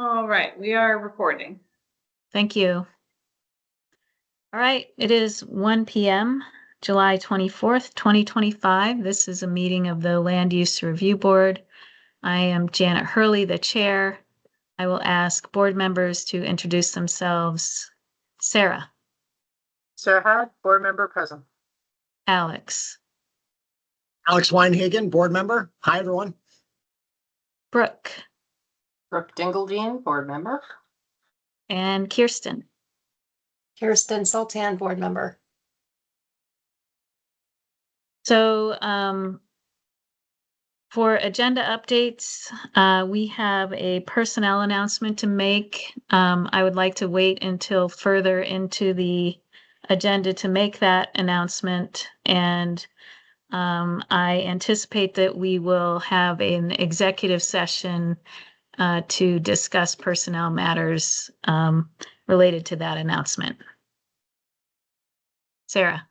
All right, we are recording. Thank you. All right, it is 1 p.m., July 24th, 2025. This is a meeting of the Land Use Review Board. I am Janet Hurley, the chair. I will ask board members to introduce themselves. Sarah. Sarah Had, board member present. Alex. Alex Weinhagen, board member. Hi, everyone. Brooke. Brooke Dingledine, board member. And Kirsten. Kirsten Sultan, board member. So for agenda updates, we have a personnel announcement to make. I would like to wait until further into the agenda to make that announcement. And I anticipate that we will have an executive session to discuss personnel matters related to that announcement. Sarah.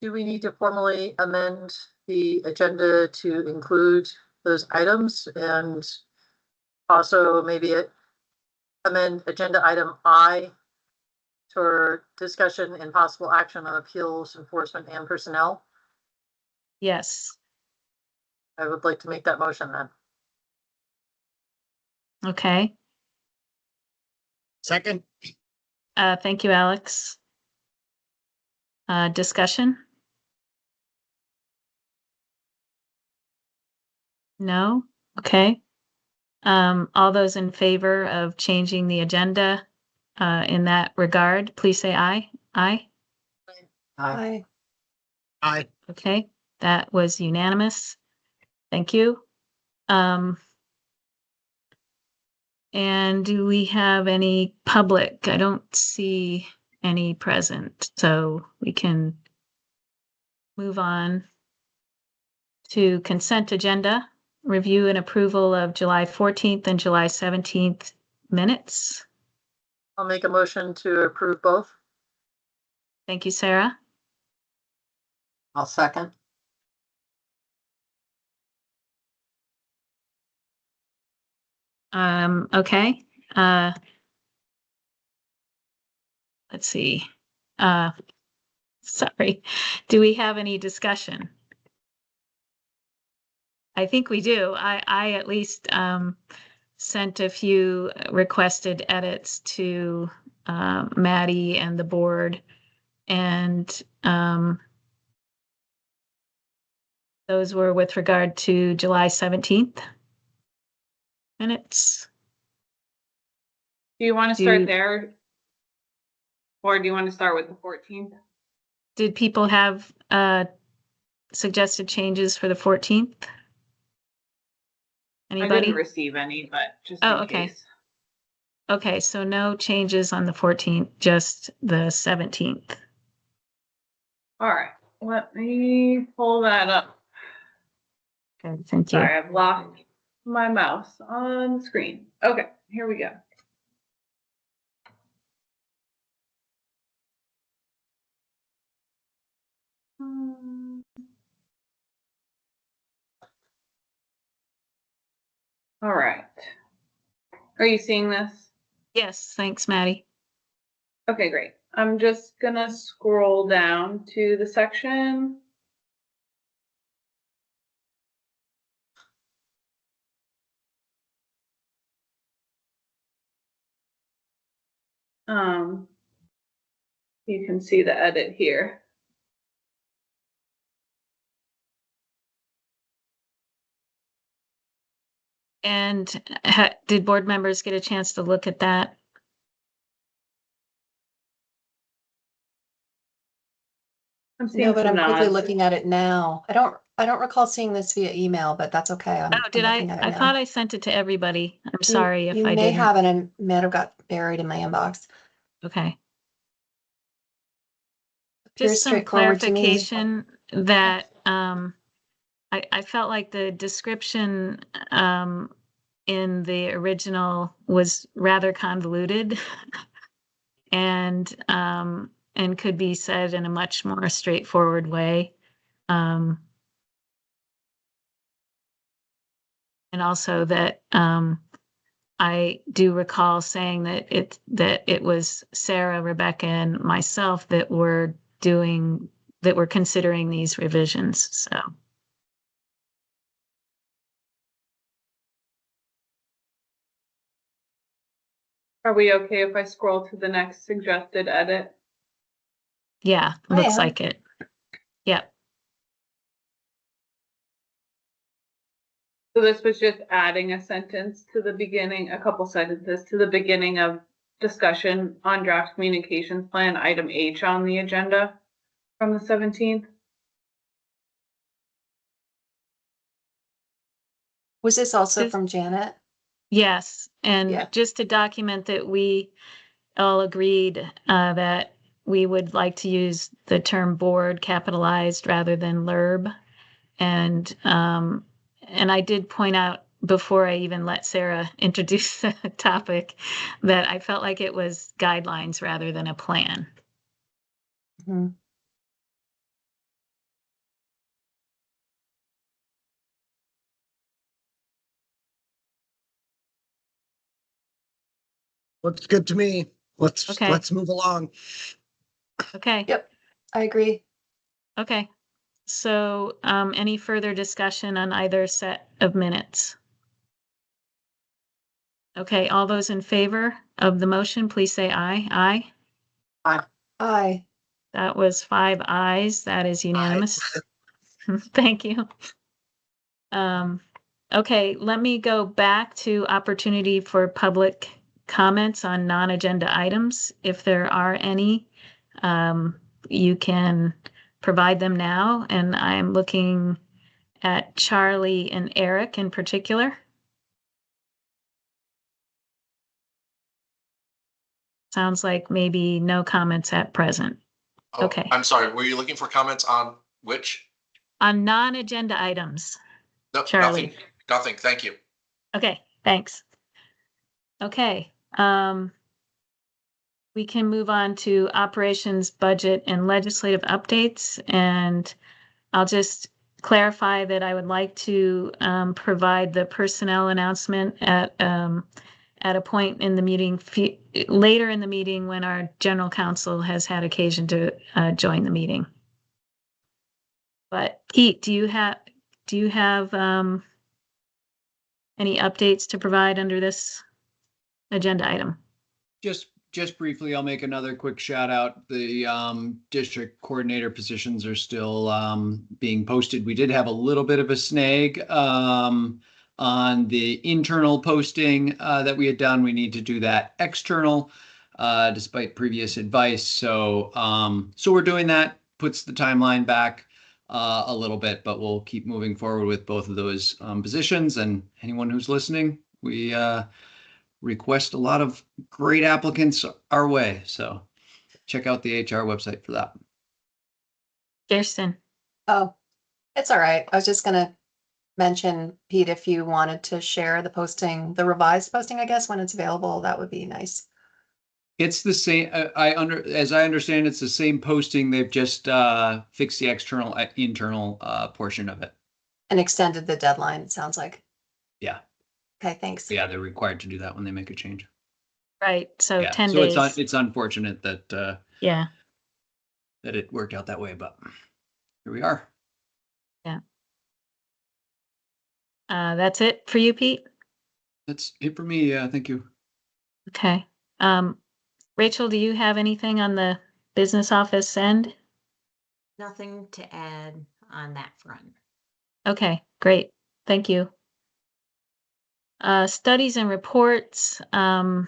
Do we need to formally amend the agenda to include those items and also maybe amend agenda item I for discussion and possible action on appeals, enforcement, and personnel? Yes. I would like to make that motion then. Okay. Second. Thank you, Alex. Discussion? No? Okay. All those in favor of changing the agenda in that regard, please say aye. Aye. Hi. Aye. Okay, that was unanimous. Thank you. And do we have any public? I don't see any present, so we can move on to consent agenda, review and approval of July 14th and July 17th minutes. I'll make a motion to approve both. Thank you, Sarah. I'll second. Okay. Let's see. Sorry. Do we have any discussion? I think we do. I at least sent a few requested edits to Maddie and the board, and those were with regard to July 17th minutes. Do you want to start there? Or do you want to start with the 14th? Did people have suggested changes for the 14th? Anybody? I didn't receive any, but just in case. Okay, so no changes on the 14th, just the 17th. All right, let me pull that up. Okay, thank you. Sorry, I've lost my mouse on the screen. Okay, here we go. All right. Are you seeing this? Yes, thanks, Maddie. Okay, great. I'm just gonna scroll down to the section. You can see the edit here. And did board members get a chance to look at that? I'm seeing No, but some I'm quickly nods. looking at it now. I don't recall seeing this via email, but that's okay. Oh, did I'm I? looking at it I now. thought I sent it to everybody. I'm sorry if you I may didn't. have, and it might have got buried in my inbox. Okay. Appears Just some straightforward to me. clarification that I felt like the description in the original was rather convoluted and could be said in a much more straightforward way. And also that I do recall saying that it was Sarah, Rebecca, and myself that were considering these revisions, so. Are we okay if I scroll to the next suggested edit? Yeah, I looks am. like it. Yep. So this was just adding a sentence to the beginning, a couple sentences to the beginning of discussion on draft communications plan, item H on the agenda from the 17th. Was this also This- from Janet? Yes, and Yeah. just to document that we all agreed that we would like to use the term board capitalized rather than LURB. And I did point out before I even let Sarah introduce the topic that I felt like it was guidelines rather than a plan. Mhm. Looks good to me. Okay. Let's move along. Okay. Yep, I agree. Okay. So any further discussion on either set of minutes? Okay, all those in favor of the motion, please say aye. Aye. Aye. That was 5 ayes. That is unanimous. Thank you. Okay, let me go back to opportunity for public comments on non-agenda items. If there are any, you can provide them now. And I'm looking at Charlie and Eric in particular. Sounds like maybe no comments at present. Oh, Okay. I'm sorry, were you looking for comments on which? On non-agenda items. No, Charlie. nothing, thank you. Okay, thanks. Okay, we can move on to operations, budget, and legislative updates. And I'll just clarify that I would like to provide the personnel announcement at a point in the meeting, later in the meeting when our general counsel has had occasion to join the meeting. But Pete, do you have any updates to provide under this agenda item? Just briefly, I'll make another quick shout out. The district coordinator positions are still being posted. We did have a little bit of a snag on the internal posting that we had done. We need to do that external, despite previous advice. So we're doing that. Puts the timeline back a little bit, but we'll keep moving forward with both of those positions. And anyone who's listening, we request a lot of great applicants our way. So check out the HR website for that. Kirsten. Oh, it's all right. I was just gonna mention, Pete, if you wanted to share the posting, the revised posting, I guess, when it's available, that would be nice. It's the same. As I understand, it's the same posting. They've just fixed the internal portion of it. And extended the deadline, it sounds like. Yeah. Okay, thanks. Yeah, they're required to do that when they make a change. Right, so Yeah. 10 So days. it's unfortunate that Yeah, that it worked out that way, but here we are. that's it for you, Pete? That's it for me. Thank you. Okay. Rachel, do you have anything on the business office end? Nothing to add on that front. Okay, great. Thank you. Studies and reports. We're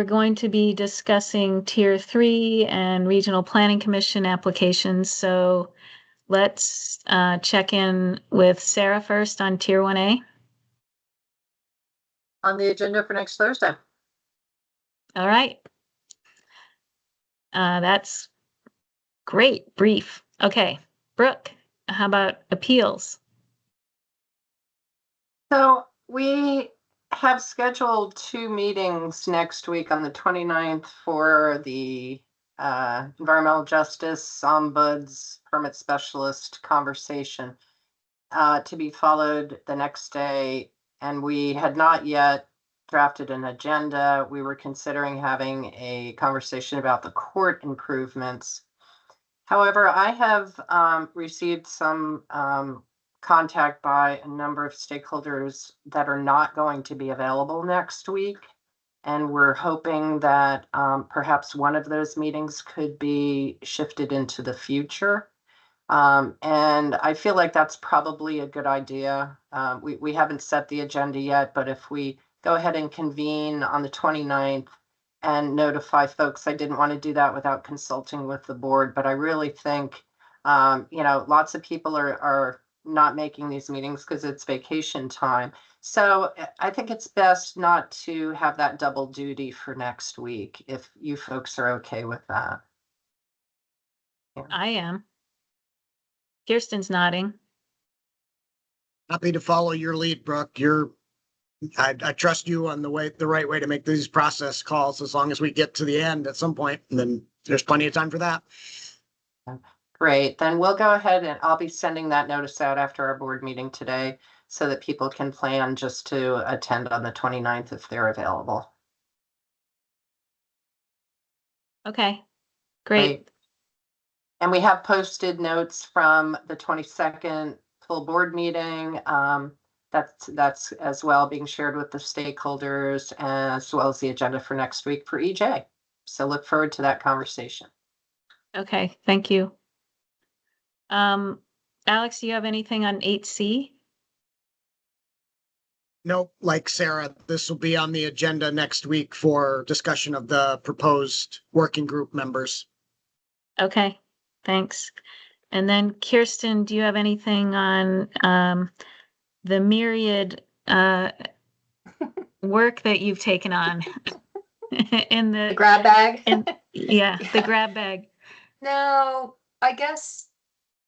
going to be discussing Tier 3 and Regional Planning Commission applications. So let's check in with Sarah first on Tier 1A. On the agenda for next Thursday. All right. That's great, brief. Okay, Brooke, how about appeals? So we have scheduled 2 meetings next week on the 29th for the environmental justice ombuds permit specialist conversation to be followed the next day. And we had not yet drafted an agenda. We were considering having a conversation about the court improvements. However, I have received some contact by a number of stakeholders that are not going to be available next week. And we're hoping that perhaps one of those meetings could be shifted into the future. And I feel like that's probably a good idea. We haven't set the agenda yet, but if we go ahead and convene on the 29th and notify folks, I didn't want to do that without consulting with the board, but I really think, lots of people are not making these meetings because it's vacation time. So I think it's best not to have that double duty for next week, if you folks are okay with that. I am. Kirsten's nodding. Happy to follow your lead, Brooke. I trust you on the right way to make these process calls, as long as we get to the end at some point, and then there's plenty of time for that. Great, then we'll go ahead and I'll be sending that notice out after our board meeting today so that people can plan just to attend on the 29th if they're available. Okay, great. And we have posted notes from the 22nd full board meeting. That's as well being shared with the stakeholders, as well as the agenda for next week for EJ. So look forward to that conversation. Okay, thank you. Alex, do you have anything on 8C? Nope, like Sarah, this will be on the agenda next week for discussion of the proposed working group members. Okay, thanks. And then Kirsten, do you have anything on the myriad work that you've taken on in The the grab bag. yeah, the grab bag? No, I guess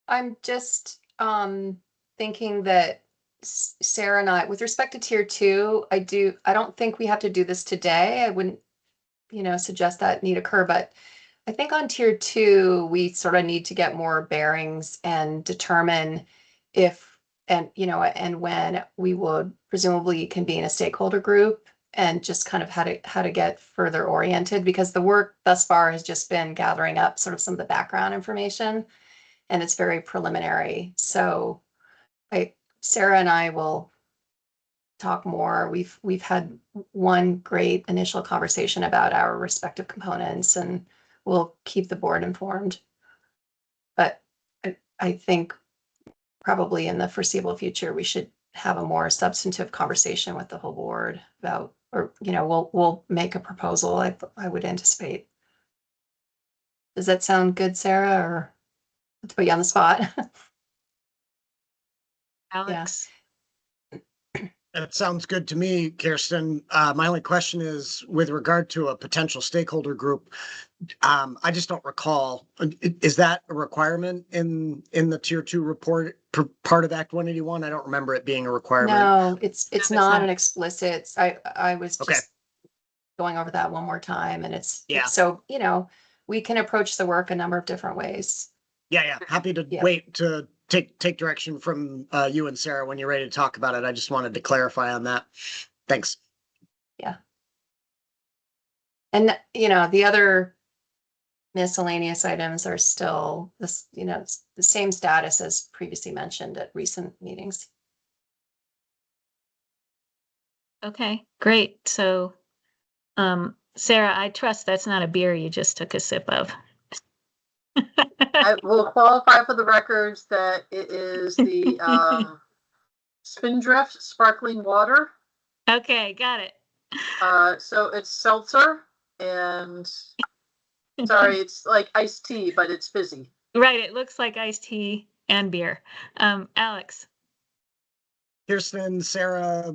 I'm just thinking that Sarah and I, with respect to tier 2, I don't think we have to do this today. I wouldn't, suggest that need occur, but I think on tier 2, we sort of need to get more bearings and determine if, and when we would presumably convene a stakeholder group, and just kind of how to get further oriented, because the work thus far has just been gathering up sort of some of the background information, and it's very preliminary. So Sarah and I will talk more. We've had one great initial conversation about our respective components, and we'll keep the board informed. But I think probably in the foreseeable future, we should have a more substantive conversation with the whole board about, or, we'll make a proposal, I would anticipate. Does that sound good, Sarah, or to put you on the spot? Alex? That sounds good to me, Kirsten. My only question is with regard to a potential stakeholder group. I just don't recall. Is that a requirement in the tier 2 report part of Act 181? I don't remember it being a requirement. No, it's it's not not. an explicit. I was Okay. just going over that one more time, and it's Yeah. so, we can approach the work a number of different ways. Yeah. Happy to Yeah. wait to take direction from you and Sarah when you're ready to talk about it. I just wanted to clarify on that. Thanks. And, the other miscellaneous items are still this, it's the same status as previously mentioned at recent meetings. Okay, great. So, Sarah, I trust that's not a beer you just took a sip of. I will qualify for the records that it is the Spindrift sparkling water. Okay, got it. So it's seltzer, and sorry, it's like iced tea, but it's fizzy. Right, it looks like iced tea and beer. Alex? Kirsten, Sarah,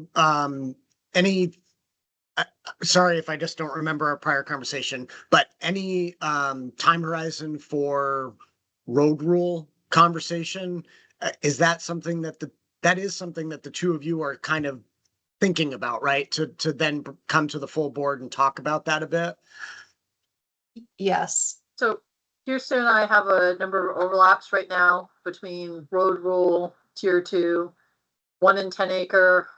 sorry if I just don't remember our prior conversation, but any time horizon for road rule conversation? Is that something that is something that the two of you are kind of thinking about, right? To then come to the full board and talk about that a bit? Yes. So Kirsten and I have a number of overlaps right now between road rule, tier 2, 1 and 10 acre.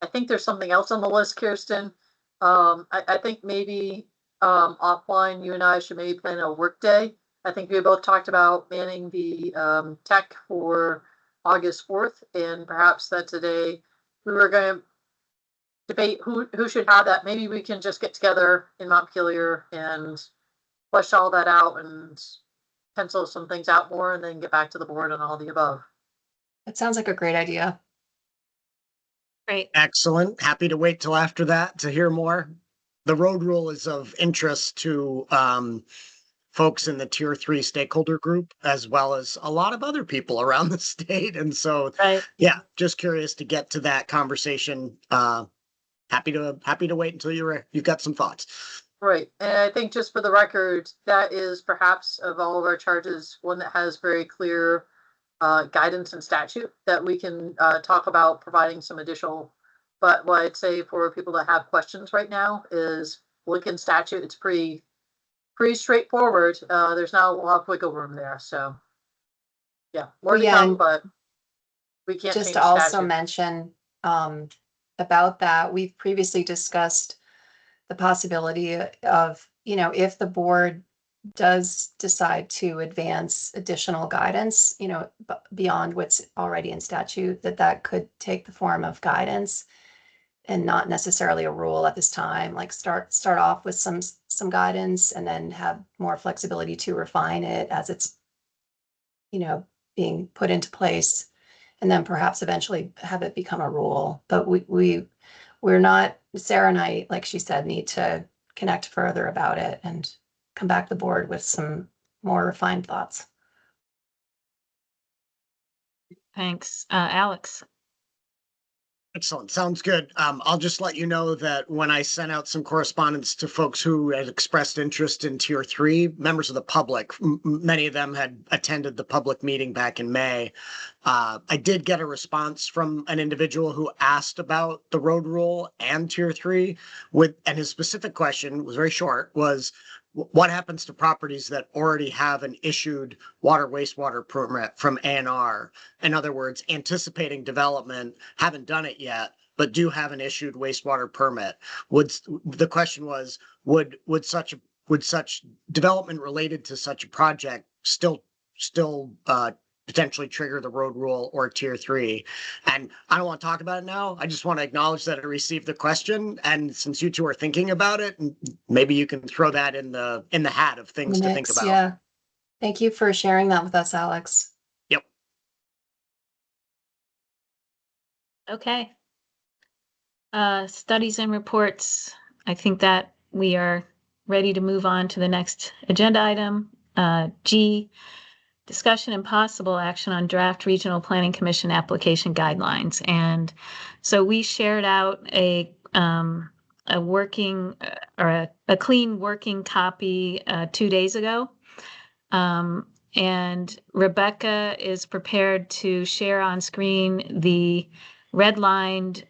I think there's something else on the list, Kirsten. I think maybe, offline, you and I should maybe plan a work day. I think we both talked about manning the, tech for August 4th, and perhaps that's a day we were gonna debate who should have that. Maybe we can just get together in Montpelier and flesh all that out and pencil some things out more and then get back to the board on all the above. That sounds like a great idea. Great. Excellent. Happy to wait till after that to hear more. The road rule is of interest to folks in the tier 3 stakeholder group, as well as a lot of other people around the state. And so, Right. yeah, just curious to get to that conversation. Happy to wait until you've got some thoughts. Right, and I think just for the record, that is perhaps of all of our charges, one that has very clear guidance and statute that we can talk about providing some additional. But what I'd say for people that have questions right now is look in statute. It's pretty straightforward. There's not a lot of wiggle room there. So yeah, more to Yeah, come, and but we can't just change to also statute. mention about that, we've previously discussed the possibility of, if the board does decide to advance additional guidance, beyond what's already in statute, that could take the form of guidance and not necessarily a rule at this time. Like start off with some guidance and then have more flexibility to refine it as it's, being put into place, and then perhaps eventually have it become a rule. But we're not, Sarah and I, like she said, need to connect further about it and come back to the board with some more refined thoughts. Thanks. Alex. Excellent. Sounds good. I'll just let you know that when I sent out some correspondence to folks who had expressed interest in tier 3, members of the public, many of them had attended the public meeting back in May. I did get a response from an individual who asked about the road rule and tier 3 and his specific question was very short, was what happens to properties that already have an issued water wastewater permit from ANR? In other words, anticipating development, haven't done it yet, but do have an issued wastewater permit. The question was, would such development related to such a project still potentially trigger the road rule or tier 3? And I don't want to talk about it now. I just want to acknowledge that I received the question. And since you two are thinking about it, maybe you can throw that in the hat of things to think about. Yeah. Thank you for sharing that with us, Alex. Yep. Okay. Studies and reports. I think that we are ready to move on to the next agenda item. G, discussion and possible action on draft regional planning commission application guidelines. And so we shared out a working or a clean working copy 2 days ago. And Rebecca is prepared to share on screen the redlined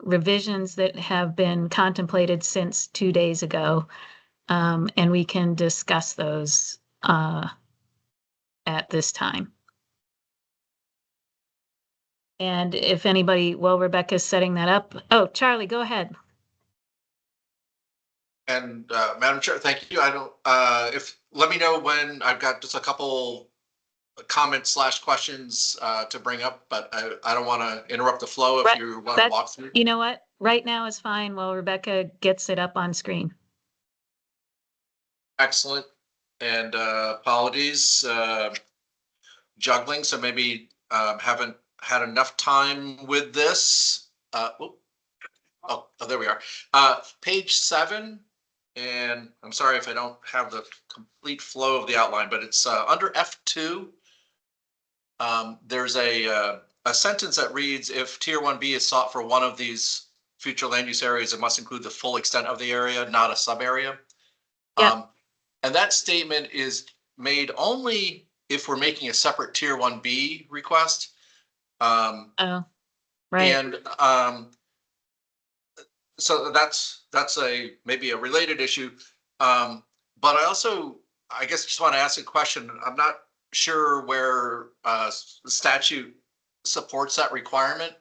revisions that have been contemplated since 2 days ago. And we can discuss those at this time. And if anybody, while Rebecca's setting that up, oh, Charlie, go ahead. And Madam Chair, thank you. I don't, let me know when I've got just a couple comments / questions to bring up, but I don't want to interrupt the flow if you want to walk through. You know what? Right now is fine while Rebecca gets it up on screen. Excellent. And apologies, juggling, so maybe haven't had enough time with this. Oh, there we are. Page 7, and I'm sorry if I don't have the complete flow of the outline, but it's under F2. There's a sentence that reads, if Tier 1B is sought for one of these future land use areas, it must include the full extent of the area, not a sub area. Yep. And that statement is made only if we're making a separate Tier 1B request. Oh, right. And so that's maybe a related issue. But I guess just want to ask a question. I'm not sure where the statute supports that requirement.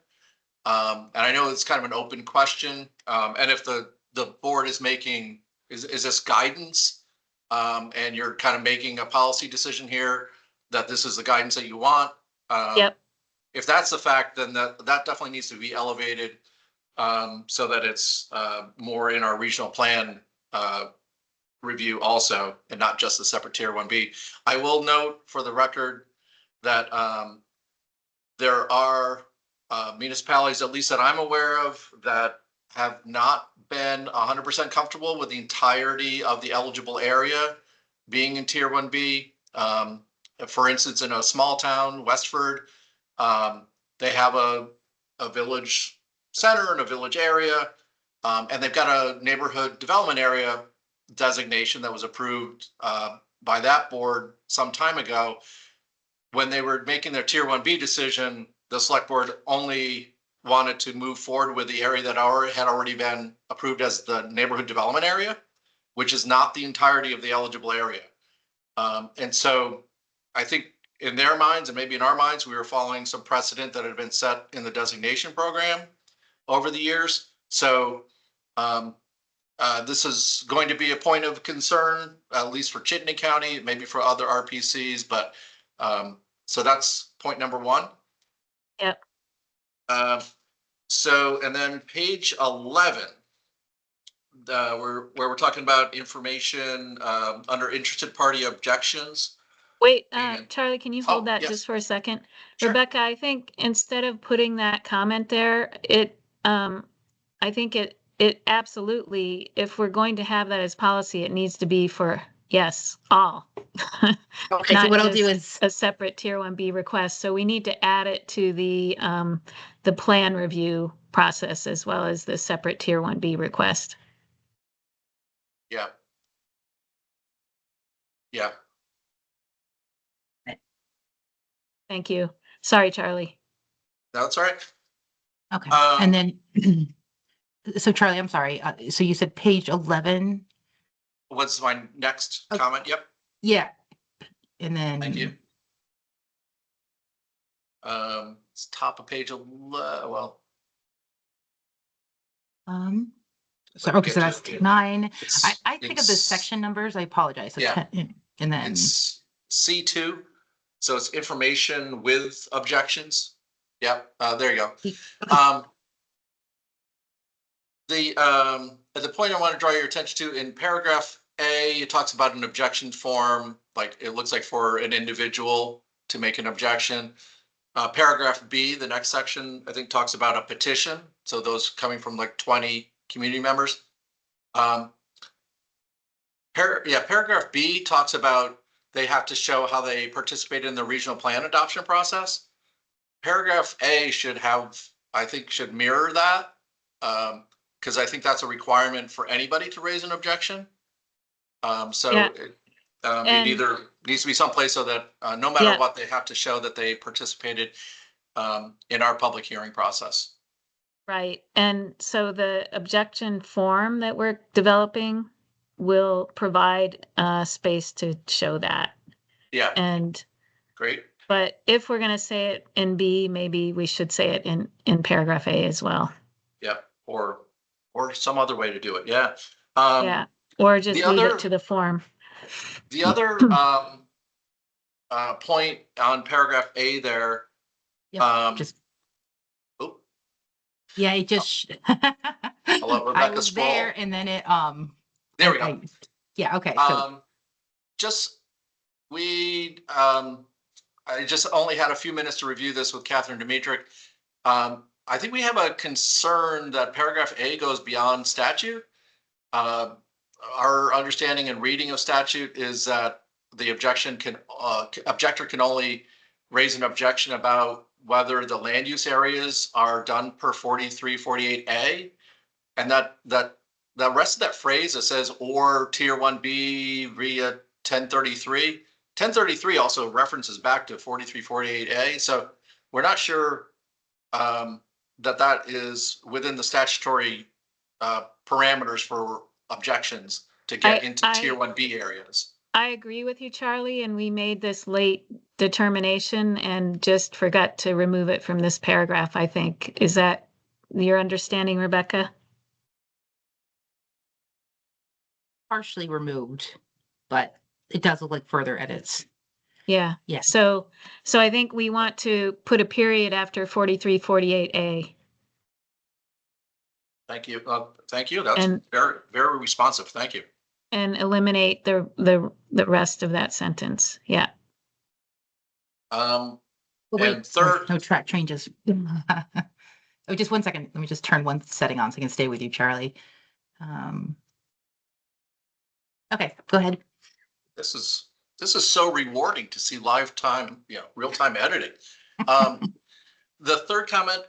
And I know it's kind of an open question. And if the the board is making, is this guidance? And you're kind of making a policy decision here that this is the guidance that you want. Yep. If that's the fact, then that definitely needs to be elevated so that it's more in our regional plan review also, and not just the separate tier 1B. I will note for the record that there are municipalities, at least that I'm aware of, that have not been 100% comfortable with the entirety of the eligible area being in tier 1B. For instance, in a small town, Westford, they have a village center and a village area, and they've got a neighborhood development area designation that was approved by that board some time ago. When they were making their tier 1B decision, the select board only wanted to move forward with the area that had already been approved as the neighborhood development area, which is not the entirety of the eligible area. And so I think in their minds, and maybe in our minds, we were following some precedent that had been set in the designation program over the years. So this is going to be a point of concern, at least for Chittenden County, maybe for other RPCs, but so that's point number one. Yep. So, and then page 11, where we're talking about information under interested party objections. Wait, And- Charlie, can you hold Oh, that yes. just for a second? Sure. Rebecca, I think instead of putting that comment there, I think it absolutely, if we're going to have that as policy, it needs to be for, yes, all. Okay, so Not what I'll do just is, a separate tier 1B request. So we need to add it to the plan review process as well as the separate tier 1B request. Yeah. Yeah. Thank you. Sorry, Charlie. That's all right. okay, Um, and then, so Charlie, I'm sorry, so you said page 11? What's my next Okay. comment? Yep. Yeah. And then. Thank you. It's top of page 11. Well, So, me okay, get so to that's it. 9. it's- I think of the it's- section numbers, I apologize. So Yeah. 10, and then, It's C2, so it's information with objections. Yep, there you go. Okay. The point I want to draw your attention to in paragraph A, it talks about an objection form, like it looks like for an individual to make an objection. Paragraph B, the next section, I think talks about a petition. So those coming from like 20 community members. Paragraph B talks about they have to show how they participated in the regional plan adoption process. Paragraph A should have, I think, should mirror that. Because I think that's a requirement for anybody to raise an objection. So Yeah. it And- either needs to be someplace so that no matter Yeah. what, they have to show that they participated in our public hearing process. Right. And so the objection form that we're developing will provide space to show that. Yeah, And, great. but if we're going to say it in B, maybe we should say it in paragraph A as well. Yep. Or some other way to do it. Yeah. Yeah. Or just the leave other- it to the form. The other point on paragraph A there. Yep, just, Oh, yeah, it just. let I Rebecca was scroll. there and then it, there we go. Yeah, okay, so, Just, I just only had a few minutes to review this with Catherine Dimitrik. I think we have a concern that paragraph A goes beyond statute. Our understanding and reading of statute is that the objector can only raise an objection about whether the land use areas are done per 4348A. And that rest of that phrase that says or tier 1B via 1033. 1033 also references back to 4348A. So we're not sure that is within the statutory parameters for objections to get into tier 1B areas. I agree with you, Charlie, and we made this late determination and just forgot to remove it from this paragraph, I think. Is that your understanding, Rebecca? partially removed, but it does look like further edits. Yeah. Yeah. So I think we want to put a period after 4348A. Thank you. Thank you. That's And- very, very responsive. Thank you. And eliminate the rest of that sentence. Yeah. Um, Oh, wait, And third- no track changes. Oh, just one second. Let me just turn one setting on so I can stay with you, Charlie. Okay, go ahead. this is so rewarding to see real-time editing. The third comment,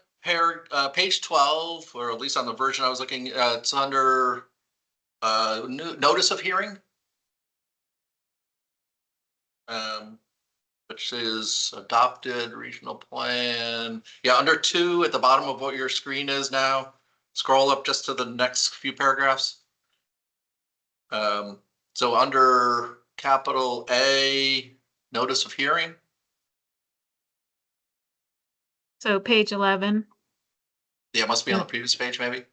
page 12, or at least on the version I was looking, it's under notice of hearing. Which is adopted regional plan. Yeah, under 2 at the bottom of what your screen is now. Scroll up just to the next few paragraphs. So under capital A, notice of hearing. So page 11. Yeah, it must be on the previous page, maybe.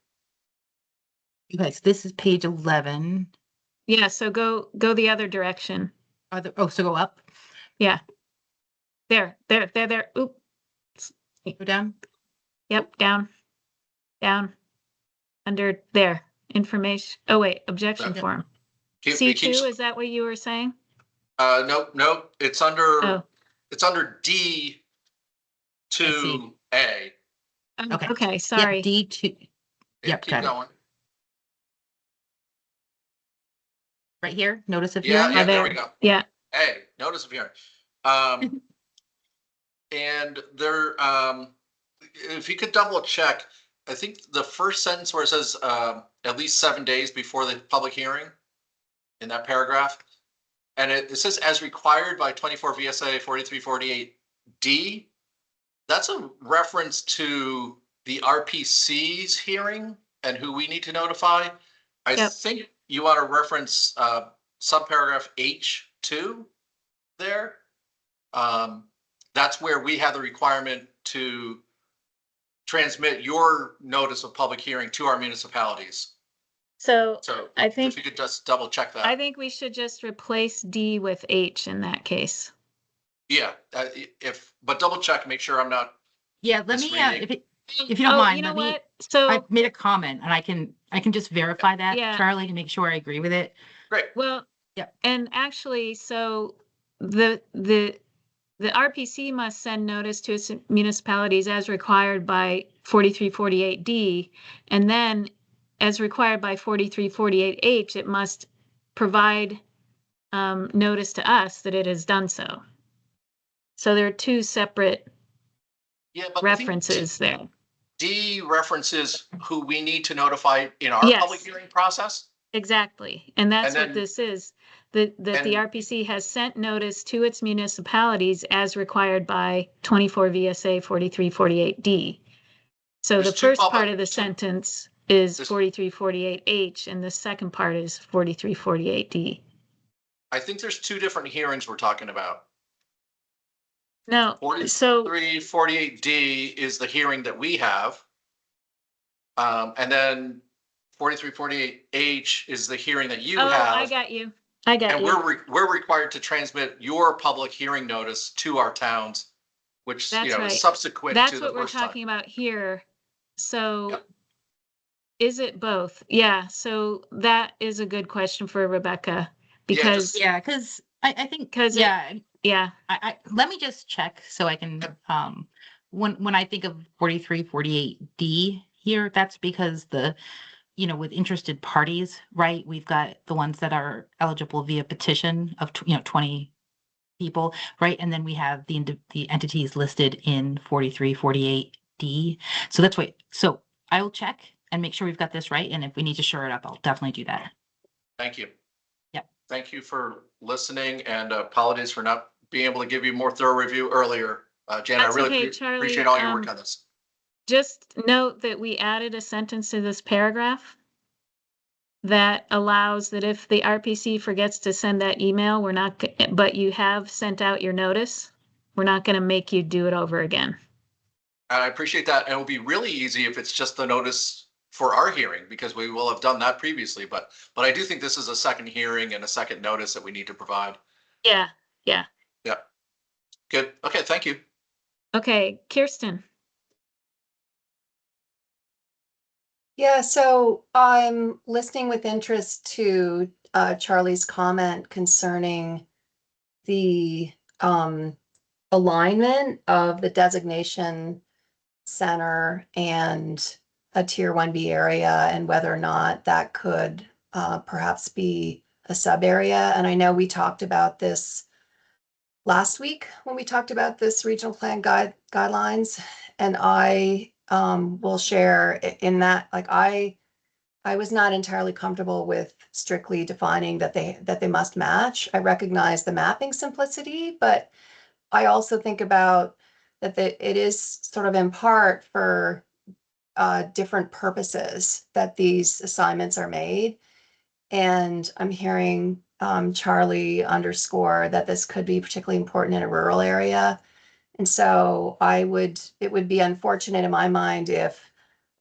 You guys, this is page 11. Yeah. So go the other direction. So go up, Yeah. There. Oop. go down. Yep. Down. Under there. Information. Oh, wait. Objection Okay. form. It C2, keeps- is that what you were saying? No, it's under, Oh. it's under D to A. Oh, Okay. Okay. Yeah, Sorry. D2, Yeah, Yep, keep got it. going. right here, notice of Yeah, hearing. yeah, there there. we go. Yeah. A, notice of hearing. And there, if you could double check, I think the first sentence where it says, at least 7 days before the public hearing in that paragraph. And it says as required by 24 VSA 4348D. That's a reference to the RPC's hearing and who we need to notify. I Yep. think you want to reference, subparagraph H2 there. That's where we have the requirement to transmit your notice of public hearing to our municipalities. So So I if think you could just double check that. I think we should just replace D with H in that case. Yeah, but double check, make sure I'm not, Yeah, let me, misreading. if you don't Oh, mind, you know let me, what? So I made a comment and I can just verify that, Yeah. Charlie, to make sure I agree with it. great. well, Yep. and actually, so the RPC must send notice to its municipalities as required by 4348D, and then as required by 4348H, it must provide notice to us that it has done so. So there are two separate Yeah, but I think references there. D references who we need to notify in our Yes. public hearing process. Exactly. And that's And what then- this is, that the and- RPC has sent notice to its municipalities as required by 24 VSA 4348D. So There's the two first part public- of the sentence is There's- 4348H and the second part is 4348D. I think there's 2 different hearings we're talking about. No, so 4348D is the hearing that we have. And then 4348H is the hearing that you oh, I have. got you. I got And you. we're required to transmit your public hearing notice to our towns, which, That's is right. subsequent That's to the what we're first time. talking about here. So Yep. is it both? Yeah, so that is a good question for Rebecca because, Yeah, because I think, 'Cause it- yeah, yeah, let me just check so I can, when I think of 4348D here, that's because with interested parties, right? We've got the ones that are eligible via petition of, 20 people, right? And then we have the entities listed in 4348D. So that's why, so I will check and make sure we've got this right. And if we need to shore it up, I'll definitely do that. Thank you. Yep. Thank you for listening and apologies for not being able to give you more thorough review earlier. Jan, I That's really okay, Charlie. appreciate all your work on this. just note that we added a sentence to this paragraph that allows that if the RPC forgets to send that email, but you have sent out your notice, we're not going to make you do it over again. I appreciate that. And it will be really easy if it's just the notice for our hearing, because we will have done that previously, but I do think this is a second hearing and a second notice that we need to provide. Yeah, yeah. Yeah. Good. Okay, thank you. Okay, Kirsten. Yeah, so I'm listening with interest to Charlie's comment concerning the alignment of the designation center and a tier 1B area, and whether or not that could perhaps be a sub area. And I know we talked about this last week when we talked about this regional plan guidelines, and I will share in that, like, I was not entirely comfortable with strictly defining that they must match. I recognize the mapping simplicity, but I also think about that it is sort of in part for different purposes that these assignments are made. And I'm hearing Charlie underscore that this could be particularly important in a rural area. And so it would be unfortunate in my mind if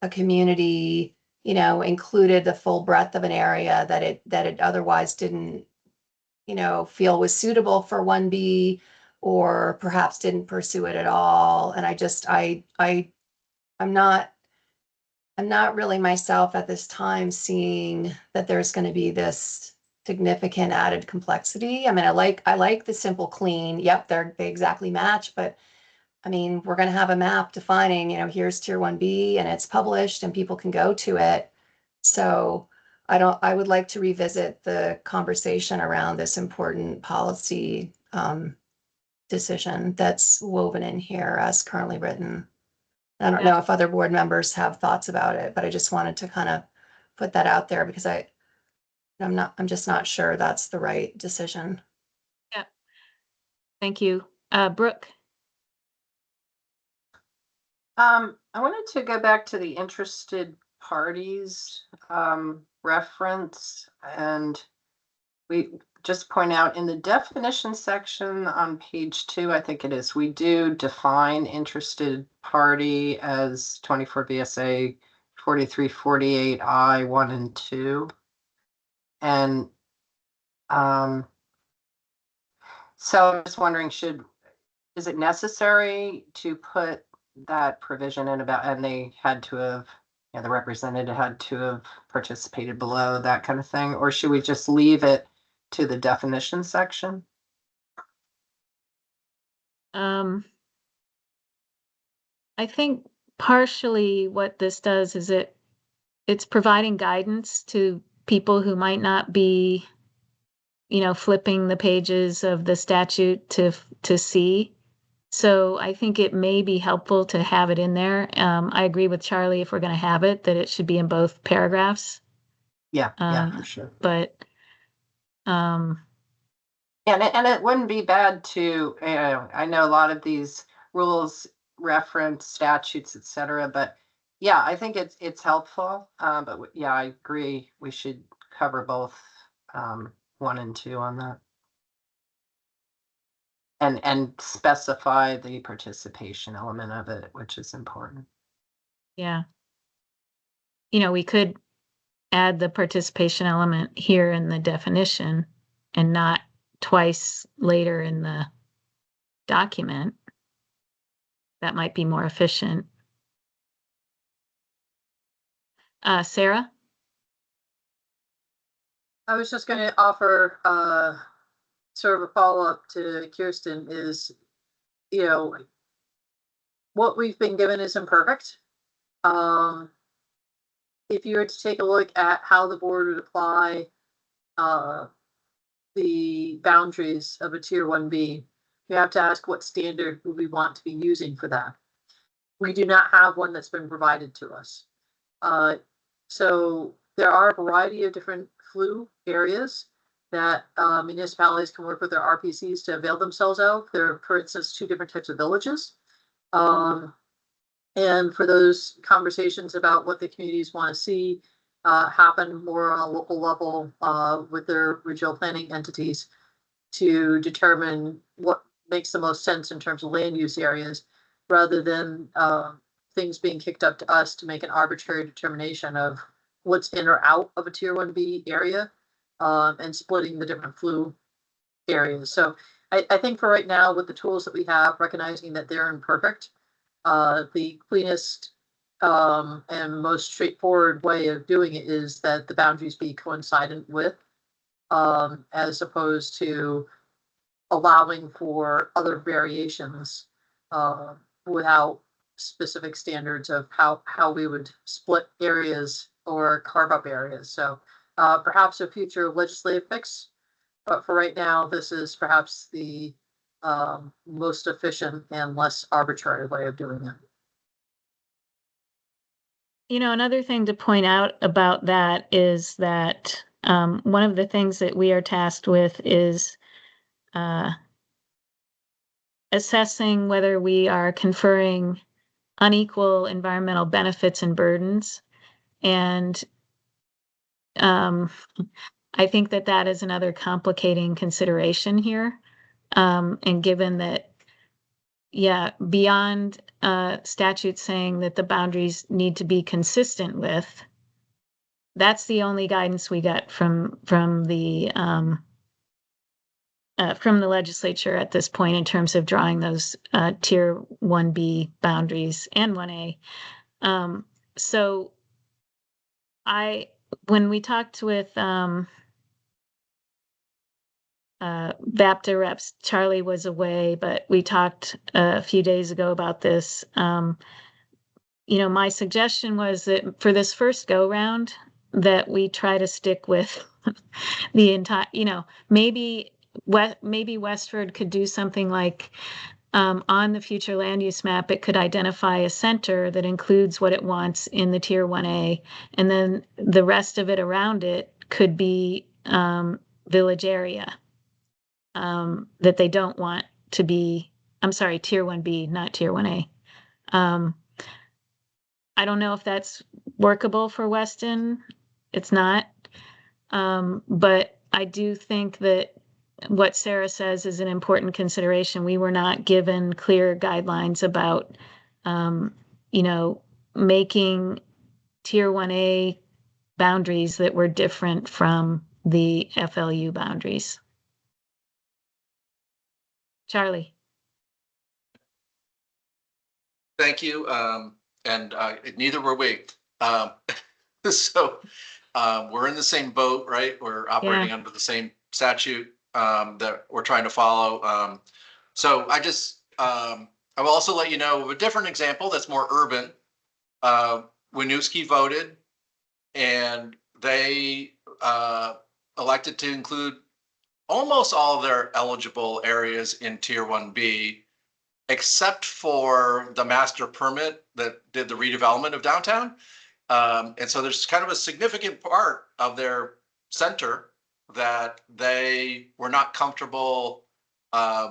a community, you know, included the full breadth of an area that it otherwise didn't, you know, feel was suitable for 1B, or perhaps didn't pursue it at all. And I'm not really myself at this time seeing that there's going to be this significant added complexity. I mean, I like the simple, clean. Yep, they exactly match, but I mean, we're going to have a map defining, you know, here's tier 1B and it's published and people can go to it. So I would like to revisit the conversation around this important policy decision that's woven in here as currently written. I don't know if other board members have thoughts about it, but I just wanted to kind of put that out there because I'm just not sure that's the right decision. Yeah. Thank you. Brooke. I wanted to go back to the interested parties reference, and we just point out in the definition section on page 2, I think it is, we do define interested party as 24 VSA 4348I 1 and 2. And so I'm just wondering, is it necessary to put that provision in about, and they had to have, you know, the representative had to have participated below, that kind of thing, or should we just leave it to the definition section? I think partially what this does is it's providing guidance to people who might not be, you know, flipping the pages of the statute to see. So I think it may be helpful to have it in there. I agree with Charlie, if we're going to have it, that it should be in both paragraphs. Yeah, for sure. But and it wouldn't be bad to, you know, I know a lot of these rules reference statutes, etc., but yeah, I think it's helpful. But yeah, I agree. We should cover both 1 and 2 on that, and specify the participation element of it, which is important. yeah, you know, we could add the participation element here in the definition and not twice later in the document. That might be more efficient. Sarah? I was just going to offer sort of a follow-up to Kirsten is, you know, what we've been given is imperfect. If you were to take a look at how the board would apply the boundaries of a tier 1B, you have to ask what standard would we want to be using for that. We do not have one that's been provided to us. So there are a variety of different flu areas that municipalities can work with their RPCs to avail themselves of. There are, for instance, 2 different types of villages. And for those conversations about what the communities want to see happen more on a local level with their regional planning entities to determine what makes the most sense in terms of land use areas, rather than things being kicked up to us to make an arbitrary determination of what's in or out of a tier 1B area, and splitting the different flu areas. So I think for right now, with the tools that we have, recognizing that they're imperfect, the cleanest and most straightforward way of doing it is that the boundaries be coincident with, as opposed to allowing for other variations without specific standards of how we would split areas or carve up areas. So perhaps a future legislative fix, but for right now, this is perhaps the most efficient and less arbitrary way of doing it. You know, another thing to point out about that is that one of the things that we are tasked with is assessing whether we are conferring unequal environmental benefits and burdens. And I think that that is another complicating consideration here. And given that, yeah, beyond statute saying that the boundaries need to be consistent with, that's the only guidance we got from the legislature at this point in terms of drawing those tier 1B boundaries and 1A. So when we talked with VAPTA reps, Charlie was away, but we talked a few days ago about this. You know, my suggestion was that for this first go round, that we try to stick with the entire, you know, maybe Westford could do something like on the future land use map, it could identify a center that includes what it wants in the tier 1A, and then the rest of it around it could be village area that they don't want to be, I'm sorry, tier 1B, not tier 1A. I don't know if that's workable for Weston. It's not. But I do think that what Sarah says is an important consideration. We were not given clear guidelines about, you know, making tier 1A boundaries that were different from the FLU boundaries. Charlie. Thank you. And neither were we. So we're in the same boat, right? We're operating under the same statute that we're trying to follow. So I will also let you know of a different example that's more urban. Winooski voted, and they elected to include almost all of their eligible areas in tier 1B, except for the master permit that did the redevelopment of downtown. And so there's kind of a significant part of their center that they were not comfortable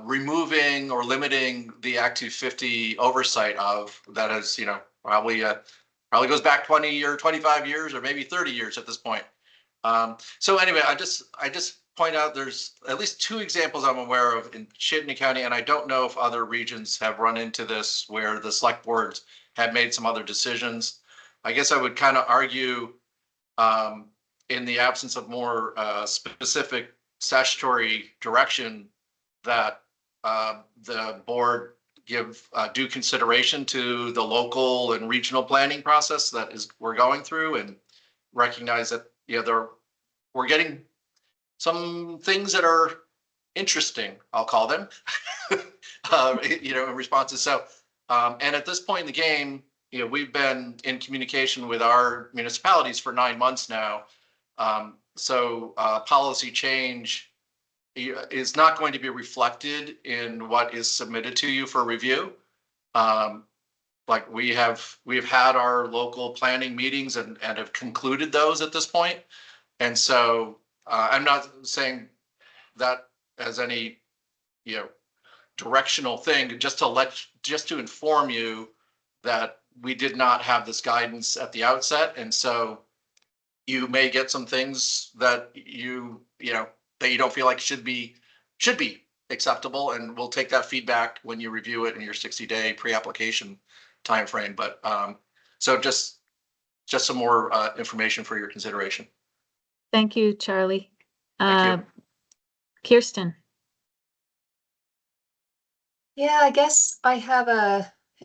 removing or limiting the Act 250 oversight of. That is, you know, probably goes back 20 or 25 years or maybe 30 years at this point. So anyway, I just point out there's at least two examples I'm aware of in Chittenden County, and I don't know if other regions have run into this where the select boards have made some other decisions. I guess I would kind of argue in the absence of more specific statutory direction that the board give due consideration to the local and regional planning process that we're going through, and recognize that, you know, we're getting some things that are interesting, I'll call them, you know, in responses. So, and at this point in the game, you know, we've been in communication with our municipalities for 9 months now. So policy change is not going to be reflected in what is submitted to you for review. Like we have had our local planning meetings and have concluded those at this point. And so I'm not saying that as any, you know, directional thing, just to inform you that we did not have this guidance at the outset. And so you may get some things that you don't feel like should be acceptable, and we'll take that feedback when you review it in your 60-day pre-application timeframe, but, so just some more, information for your consideration. Thank you, Charlie. Thank you. Kirsten. Yeah, I guess I have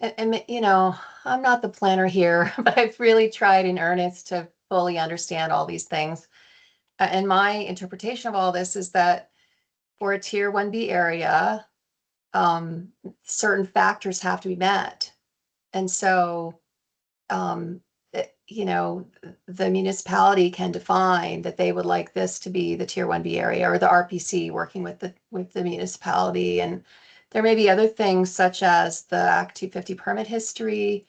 and, you know, I'm not the planner here, but I've really tried in earnest to fully understand all these things. And my interpretation of all this is that for a tier 1B area, certain factors have to be met. And so, you know, the municipality can define that they would like this to be the tier 1B area, or the RPC working with the municipality. And there may be other things such as the Act 250 permit history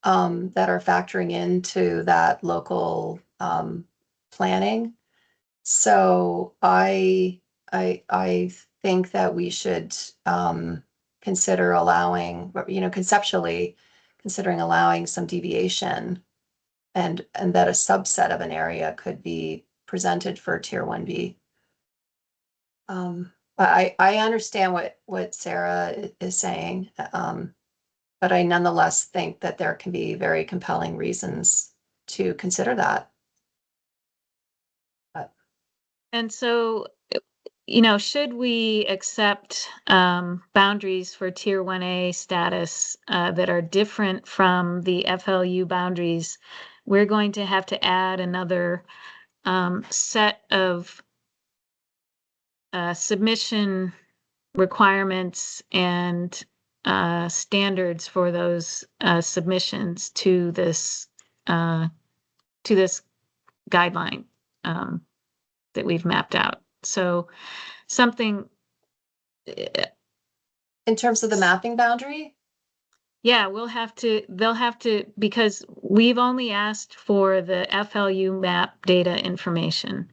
that are factoring into that local planning. So I think that we should consider allowing, you know, conceptually considering allowing some deviation, and that a subset of an area could be presented for tier 1B. I understand what Sarah is saying, but I nonetheless think that there can be very compelling reasons to consider that. And so, you know, should we accept boundaries for tier 1A status that are different from the FLU boundaries, we're going to have to add another set of submission requirements and standards for those submissions to this guideline that we've mapped out. So something in terms of the mapping boundary. Yeah, they'll have to, because we've only asked for the FLU map data information.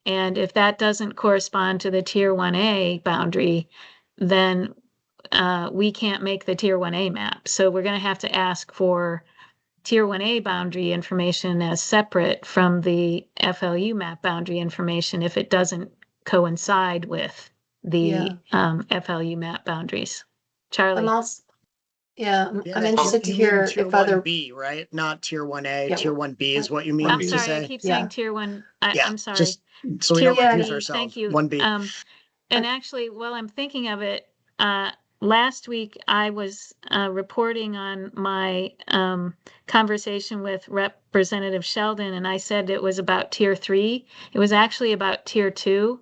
And if that doesn't correspond to the tier 1A boundary, then we can't make the tier 1A map. So we're going to have to ask for tier 1A boundary information as separate from the FLU map boundary information if it doesn't coincide with the FLU map boundaries. Charlie. I'm interested to hear if other B, right? Not tier 1A, Yeah, tier 1B is what you mean I'm to sorry, say? I keep saying tier 1. I'm sorry. Just so we Tier don't confuse 1B, ourselves. thank you. 1B. And actually, while I'm thinking of it, last week I was reporting on my conversation with Representative Sheldon, and I said it was about tier 3. It was actually about tier 2.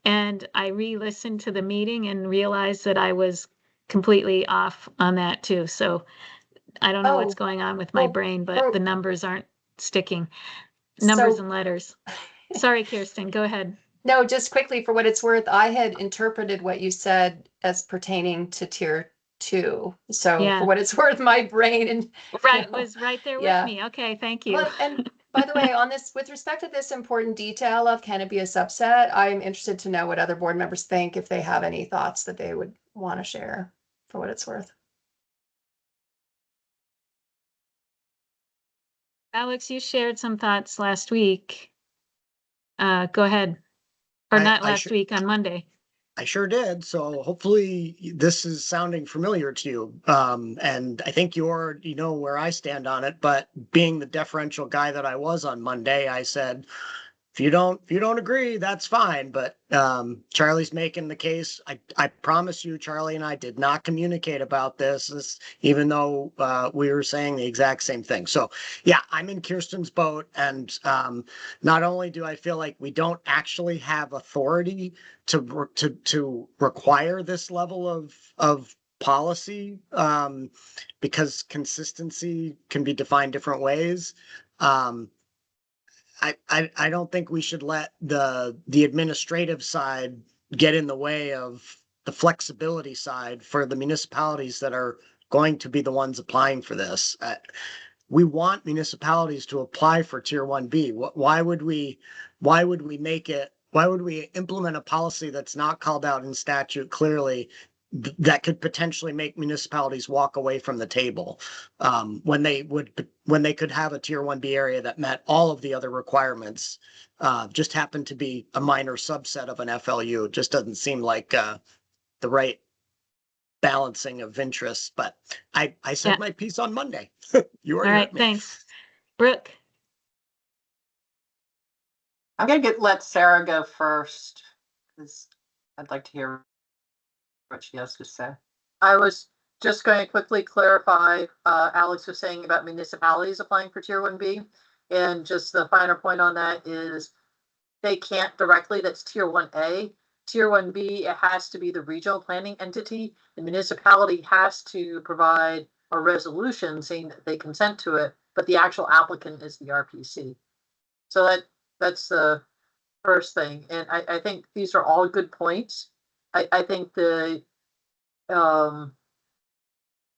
And I re-listened to the meeting and realized that I was completely off on that too. So I don't know what's going on with my brain, but the numbers aren't sticking. Numbers and letters. Sorry, Kirsten, go ahead. No, just quickly, for what it's worth, I had interpreted what you said as pertaining to tier 2. So for what it's worth, my brain was right there with me. Okay, thank you. Well, and by the way, on this, with respect to this important detail of can it be a subset, I'm interested to know what other board members think, if they have any thoughts that they would want to share, for what it's worth. Alex, you shared some thoughts last week. Go ahead. Or not last week, on Monday. I sure did. So hopefully this is sounding familiar to you. And I think you know where I stand on it, but being the deferential guy that I was on Monday, I said, if you don't agree, that's fine. But Charlie's making the case. I promise you, Charlie and I did not communicate about this even though we were saying the exact same thing. So yeah, I'm in Kirsten's boat. And not only do I feel like we don't actually have authority to require this level of policy, because consistency can be defined different ways. I don't think we should let the administrative side get in the way of the flexibility side for the municipalities that are going to be the ones applying for this. We want municipalities to apply for tier 1B. Why would we implement a policy that's not called out in statute clearly that could potentially make municipalities walk away from the table when they could have a tier 1B area that met all of the other requirements, just happened to be a minor subset of an FLU? It just doesn't seem like the right balancing of interests, but I said Yeah. my piece on Monday. You All already right, heard me. thanks. Brooke? I'm gonna let Sarah go first, because I'd like to hear what she has to say. I was just going to quickly clarify, Alex was saying about municipalities applying for tier 1B. And just the finer point on that is they can't directly, that's tier 1A. Tier 1B, it has to be the regional planning entity. The municipality has to provide a resolution saying that they consent to it, but the actual applicant is the RPC. So that's the first thing. And I think these are all good points. I think the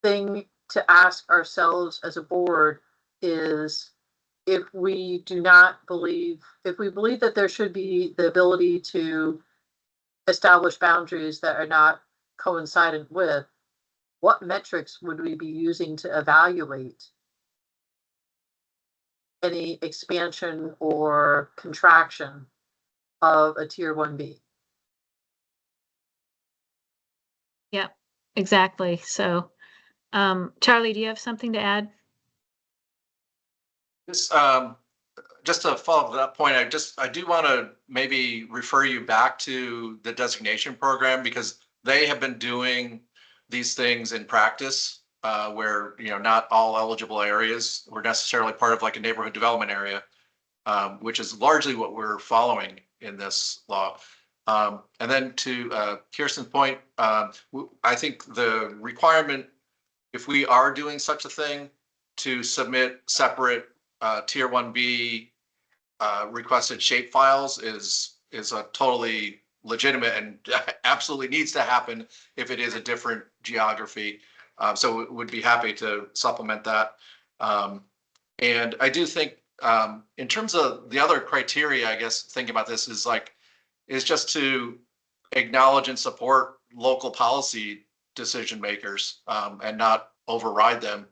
thing to ask ourselves as a board is if we believe that there should be the ability to establish boundaries that are not coincident with, what metrics would we be using to evaluate any expansion or contraction of a tier 1B? Yeah, exactly. So, Charlie, do you have something to add? Just to follow up to that point, I do want to maybe refer you back to the designation program, because they have been doing these things in practice, where, not all eligible areas were necessarily part of like a neighborhood development area, which is largely what we're following in this law. And then to Kirsten's point, I think the requirement, if we are doing such a thing, to submit separate tier 1B requested shape files is a totally legitimate and absolutely needs to happen if it is a different geography. So would be happy to supplement that. And I do think in terms of the other criteria, I guess thinking about this is just to acknowledge and support local policy decision makers, and not override them.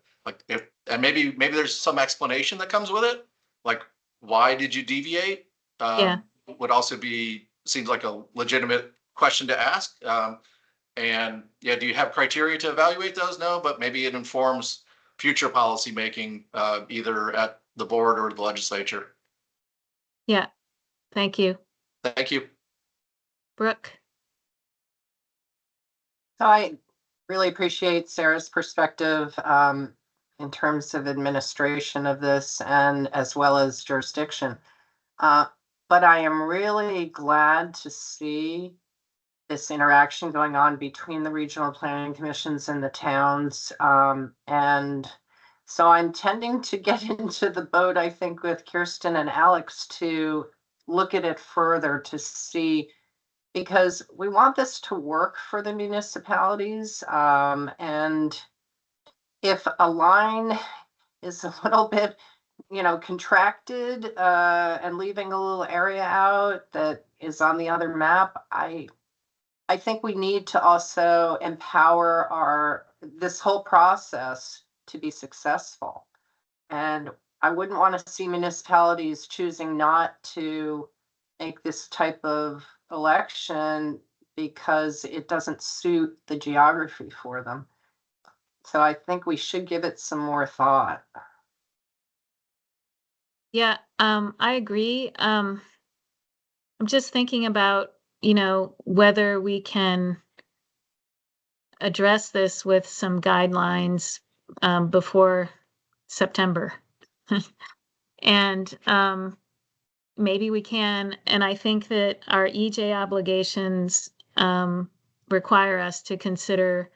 And maybe there's some explanation that comes with it, like why did you deviate? Yeah. Would also seems like a legitimate question to ask. And yeah, do you have criteria to evaluate those? No, but maybe it informs future policy making, either at the board or the legislature. Yeah, thank you. Thank you. Brooke? So I really appreciate Sarah's perspective in terms of administration of this and as well as jurisdiction. But I am really glad to see this interaction going on between the regional planning commissions and the towns. And so I'm tending to get into the boat, I think, with Kirsten and Alex to look at it further to see, because we want this to work for the municipalities. And if a line is a little bit, contracted and leaving a little area out that is on the other map, I think we need to also empower this whole process to be successful. And I wouldn't want to see municipalities choosing not to make this type of election because it doesn't suit the geography for them. So I think we should give it some more thought. Yeah, I agree. I'm just thinking about, whether we can address this with some guidelines before September. And maybe we can, and I think that our EJ obligations require us to consider,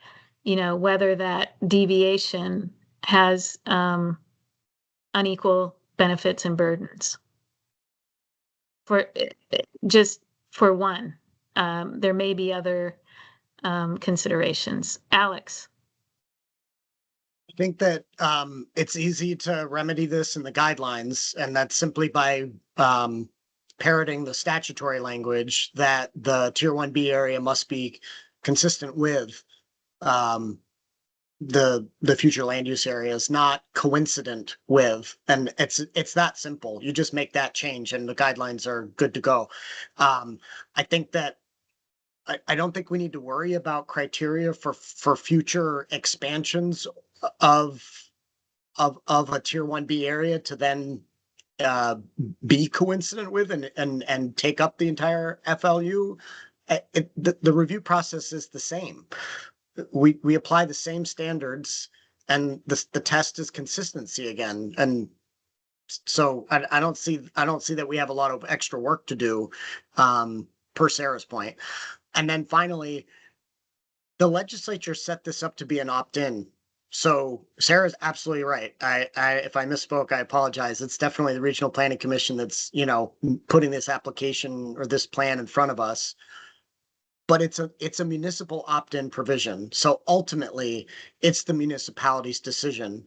whether that deviation has unequal benefits and burdens. For one, there may be other considerations. Alex? I think that it's easy to remedy this in the guidelines, and that's simply by parroting the statutory language that the tier 1B area must be consistent with the future land use areas, not coincident with, and it's that simple. You just make that change and the guidelines are good to go. I think that I don't think we need to worry about criteria for future expansions of a tier 1B area to then be coincident with and take up the entire FLU. The review process is the same. We apply the same standards, and the test is consistency again. And so I don't see that we have a lot of extra work to do, per Sarah's point. And then finally, the legislature set this up to be an opt-in. So Sarah's absolutely right. If I misspoke, I apologize. It's definitely the Regional Planning Commission that's, putting this application or this plan in front of us. But it's a municipal opt-in provision. So ultimately, it's the municipality's decision.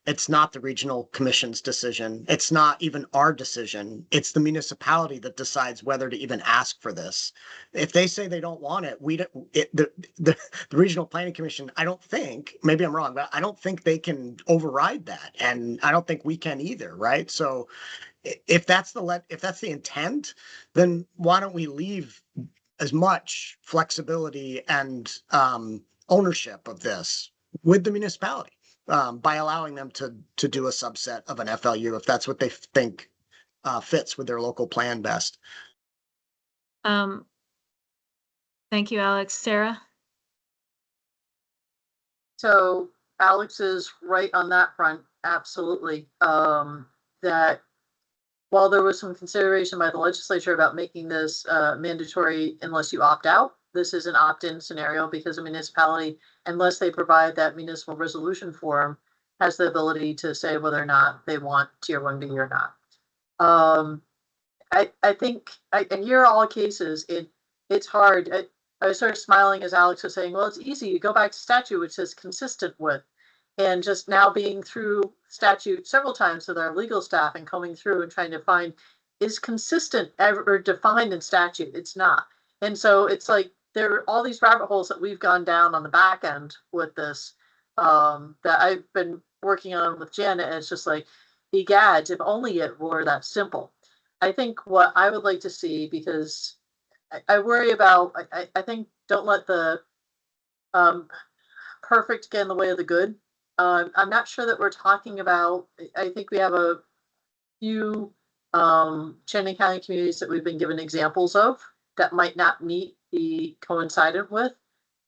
It's not the regional commission's decision. It's not even our decision. It's the municipality that decides whether to even ask for this. If they say they don't want it, the regional planning commission, I don't think, maybe I'm wrong, but I don't think they can override that. And I don't think we can either, right? So if that's the intent, then why don't we leave as much flexibility and ownership of this with the municipality, by allowing them to do a subset of an FLU if that's what they think fits with their local plan best. Thank you, Alex. Sarah? So Alex is right on that front, absolutely. That while there was some consideration by the legislature about making this mandatory unless you opt out, this is an opt-in scenario because a municipality, unless they provide that municipal resolution form, has the ability to say whether or not they want tier 1B or not. I think, and here are all cases, it's hard. I started smiling as Alex was saying, well, it's easy. You go back to statute, which is consistent with. And just now being through statute several times with our legal staff and coming through and trying to find is consistent ever defined in statute. It's not. And so it's like there are all these rabbit holes that we've gone down on the back end with this that I've been working on with Janet. And it's just like, egads, if only it were that simple. I think what I would like to see, because I worry about, I think don't let the perfect get in the way of the good. I'm not sure that we're talking about, I think we have a few Channing County communities that we've been given examples of that might not be coincident with.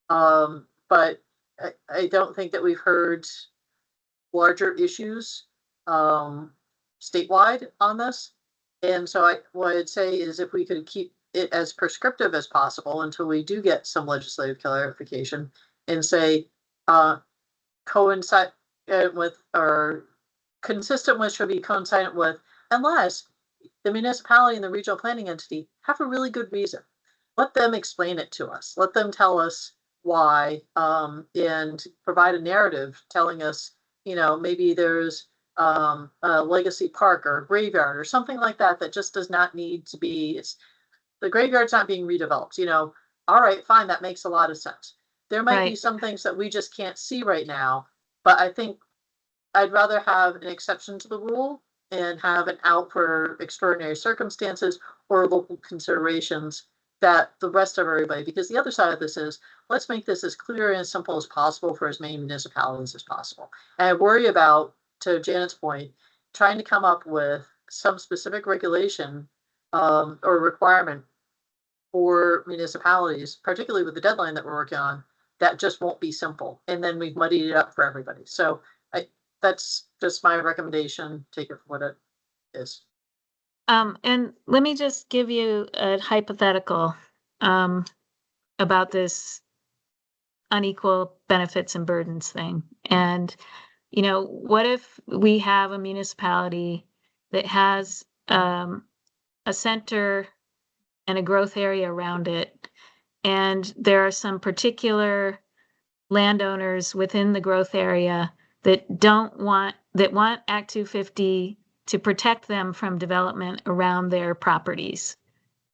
But I don't think that we've heard larger issues statewide on this. And so what I'd say is if we could keep it as prescriptive as possible until we do get some legislative clarification and say, coincide with or consistent with should be coincident with, unless the municipality and the regional planning entity have a really good reason. Let them explain it to us. Let them tell us why, and provide a narrative telling us, maybe there's a legacy park or a graveyard or something like that that just does not need to be, the graveyard's not being redeveloped, all right, fine, that makes a lot of sense. There might be some things that we just can't see right now, but I think I'd rather have an exception to the rule and have an out for extraordinary circumstances or local considerations that the rest of everybody, because the other side of this is, let's make this as clear and as simple as possible for as many municipalities as possible. And I worry about, to Janet's point, trying to come up with some specific regulation or requirement for municipalities, particularly with the deadline that we're working on, that just won't be simple. And then we've muddied it up for everybody. So that's just my recommendation. Take it for what it is. And let me just give you a hypothetical about this unequal benefits and burdens thing. And, what if we have a municipality that has a center and a growth area around it, and there are some particular landowners within the growth area that want Act 250 to protect them from development around their properties.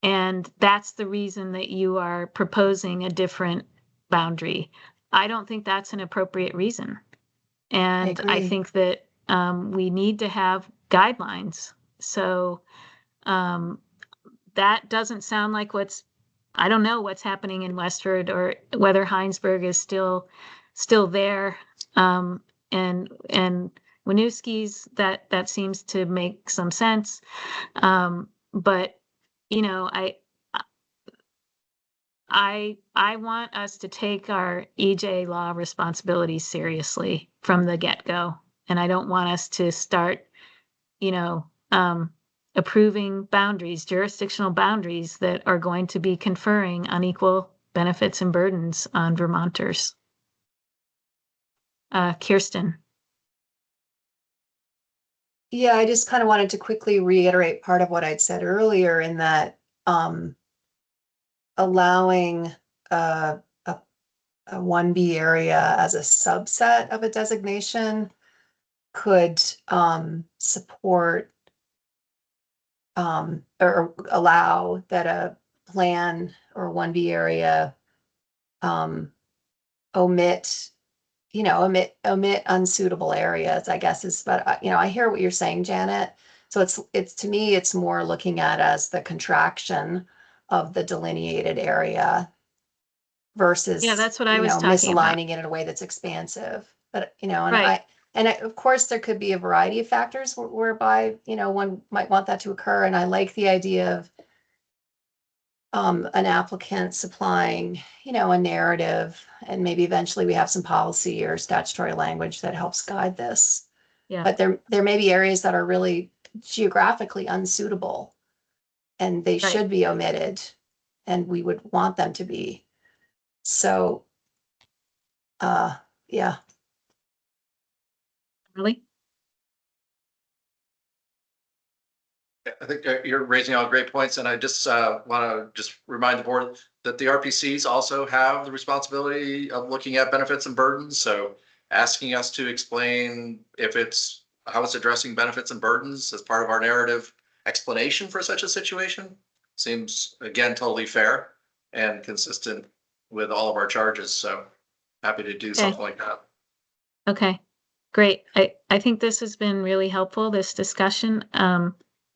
And that's the reason that you are proposing a different boundary. I don't think that's an appropriate reason. And I think that we need to have guidelines. So that doesn't sound like what's I don't know what's happening in Westford or whether Heinsberg is still there. And Winooski's, that seems to make some sense. But, you know, I want us to take our EJ law responsibilities seriously from the get-go. And I don't want us to start, you know, approving boundaries, jurisdictional boundaries that are going to be conferring unequal benefits and burdens on Vermonters. Kirsten. Yeah, I just kind of wanted to quickly reiterate part of what I'd said earlier in that allowing a 1B area as a subset of a designation could support or allow that a plan or 1B area omit unsuitable areas, I guess is, but you know, I hear what you're saying, Janet. So it's to me, it's more looking at as the contraction of the delineated area versus, Yeah, that's what I was talking about. misaligning it in a way that's expansive. But, you know, and Right. of course, there could be a variety of factors whereby, you know, one might want that to occur. And I like the idea of an applicant supplying, you know, a narrative, and maybe eventually we have some policy or statutory language that helps guide this. Yeah. But there may be areas that are really geographically unsuitable, and they Right. should be omitted, and we would want them to be. So, yeah. Really? I think you're raising all great points, and I just want to just remind the board that the RPCs also have the responsibility of looking at benefits and burdens. So asking us to explain how it's addressing benefits and burdens as part of our narrative explanation for such a situation seems, again, totally fair and consistent with all of our charges. So happy to do something like that. Okay, great. I think this has been really helpful, this discussion.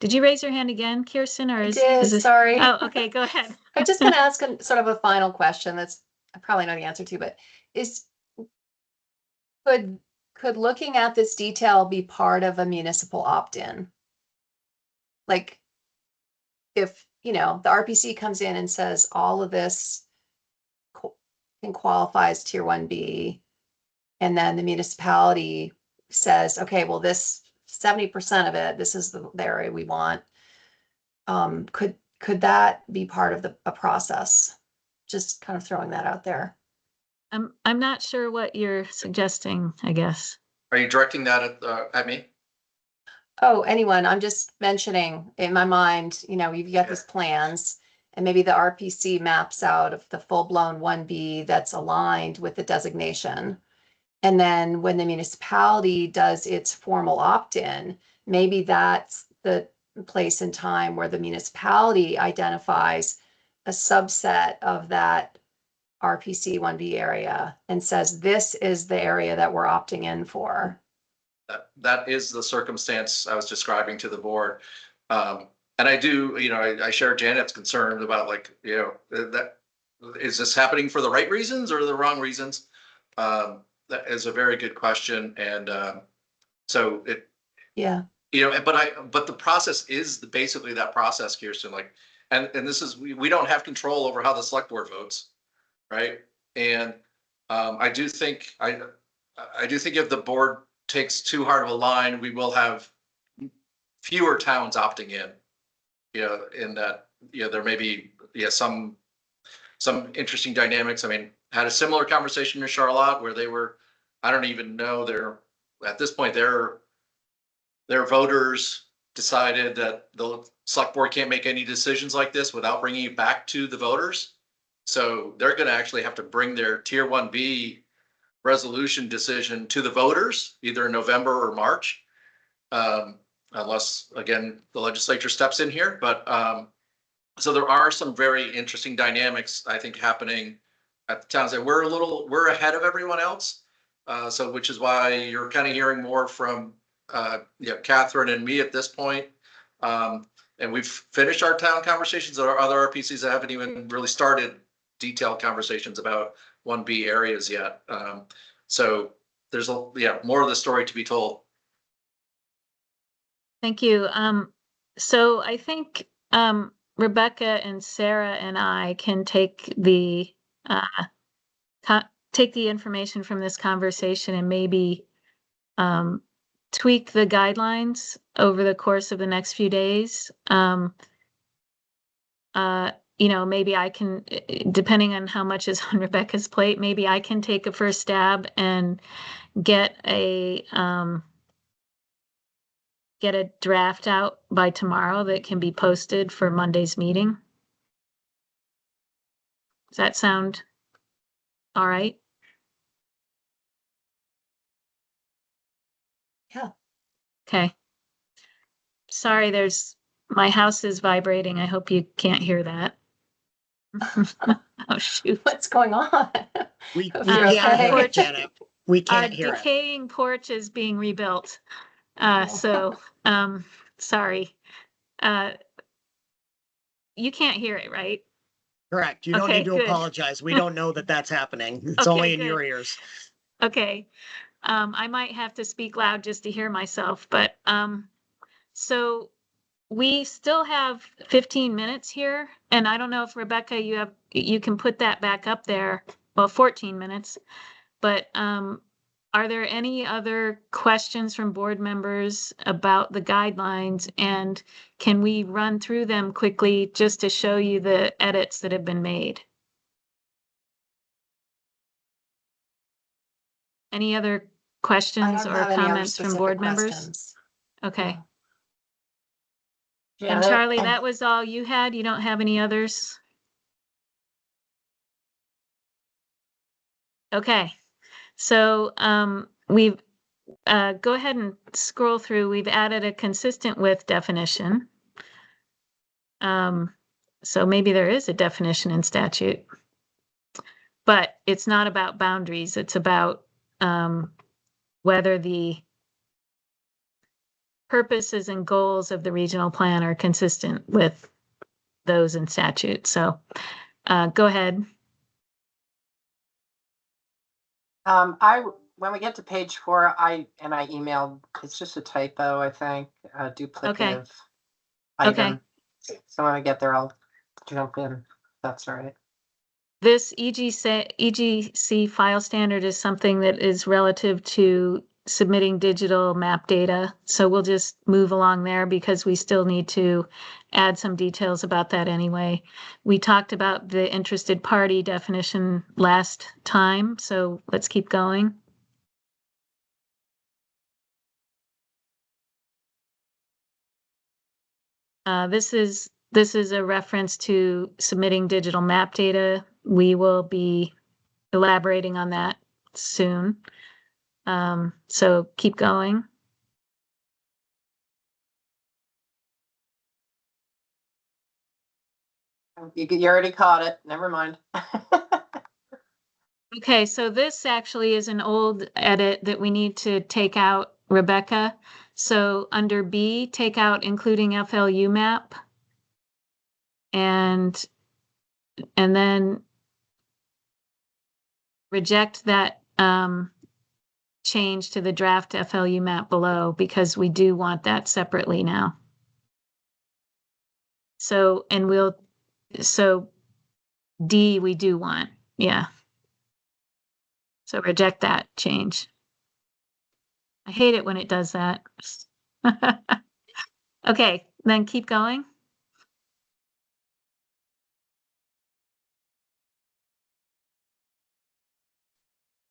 Did you raise your hand again, Kirsten, or is this? Sorry. Oh, okay, go ahead. I'm just going to ask sort of a final question that's I probably know the answer to, but could looking at this detail be part of a municipal opt-in? Like if, you know, the RPC comes in and says all of this can qualify as tier 1B, and then the municipality says, okay, well, this 70% of it, this is the area we want. Could that be part of a process? Just kind of throwing that out there. I'm not sure what you're suggesting, I guess. Are you directing that at me? Oh, anyone. I'm just mentioning in my mind, you know, you've got these plans, and maybe the RPC maps out of the full-blown 1B that's aligned with the designation. And then when the municipality does its formal opt-in, maybe that's the place and time where the municipality identifies a subset of that RPC 1B area and says, this is the area that we're opting in for. That is the circumstance I was describing to the board. And I do, you know, I share Janet's concern about, like, you know, that is this happening for the right reasons or the wrong reasons? That is a very good question. And so Yeah. You know, but the process is basically that process, Kirsten, like, and this is, we don't have control over how the select board votes, right? And I do think if the board takes too hard of a line, we will have fewer towns opting in, you know, in that, you know, there may be, yeah, some interesting dynamics. I mean, had a similar conversation in Charlotte where they were, I don't even know, at this point, their voters decided that the select board can't make any decisions like this without bringing it back to the voters. So they're going to actually have to bring their tier 1B resolution decision to the voters, either in November or March, unless, again, the legislature steps in here. But so there are some very interesting dynamics, I think, happening at the towns that we're ahead of everyone else. So which is why you're kind of hearing more from Catherine and me at this point. And we've finished our town conversations. There are other RPCs that haven't even really started detailed conversations about 1B areas yet. So there's more of the story to be told. Thank you. So I think Rebecca and Sarah and I can take the information from this conversation and maybe tweak the guidelines over the course of the next few days. Maybe I can, depending on how much is on Rebecca's plate, maybe I can take a first stab and get a draft out by tomorrow that can be posted for Monday's meeting. Does that sound all right? Yeah. Okay. Sorry, my house is vibrating. I hope you can't hear that. Oh, shoot. What's going on? We You're can't hear okay. it, Janet. We can't hear it. Decaying porch is being rebuilt. Oh. Sorry. You can't hear it, right? Correct. You don't Okay, need to good. apologize. We don't know that that's happening. It's Okay, only in good. your ears. Okay. I might have to speak loud just to hear myself, but so we still have 15 minutes here, and I don't know if Rebecca, you can put that back up there. Well, 14 minutes, but are there any other questions from board members about the guidelines, and can we run through them quickly just to show you the edits that have been made? Any other I questions don't or have any other comments from specific board members? questions. Okay. Yeah. And Charlie, that was all you had? You don't have any others? Okay. So we've go ahead and scroll through. We've added a consistent with definition. So maybe there is a definition in statute, but it's not about boundaries. It's about whether the purposes and goals of the regional plan are consistent with those in statute. So go ahead. When we get to page 4, I emailed, it's just a typo, I think, a duplicative item. So when I get there, I'll jump in. That's all right. This EGC file standard is something that is relative to submitting digital map data. So we'll just move along there because we still need to add some details about that anyway. We talked about the interested party definition last time, so let's keep going. This is a reference to submitting digital map data. We will be elaborating on that soon. So keep going. You already caught it. Never mind. Okay, so this actually is an old edit that we need to take out, Rebecca. So under B, take out including FLU map. And then reject that change to the draft FLU map below because we do want that separately now. So D we do want, yeah. So reject that change. I hate it when it does that. Okay, then keep going.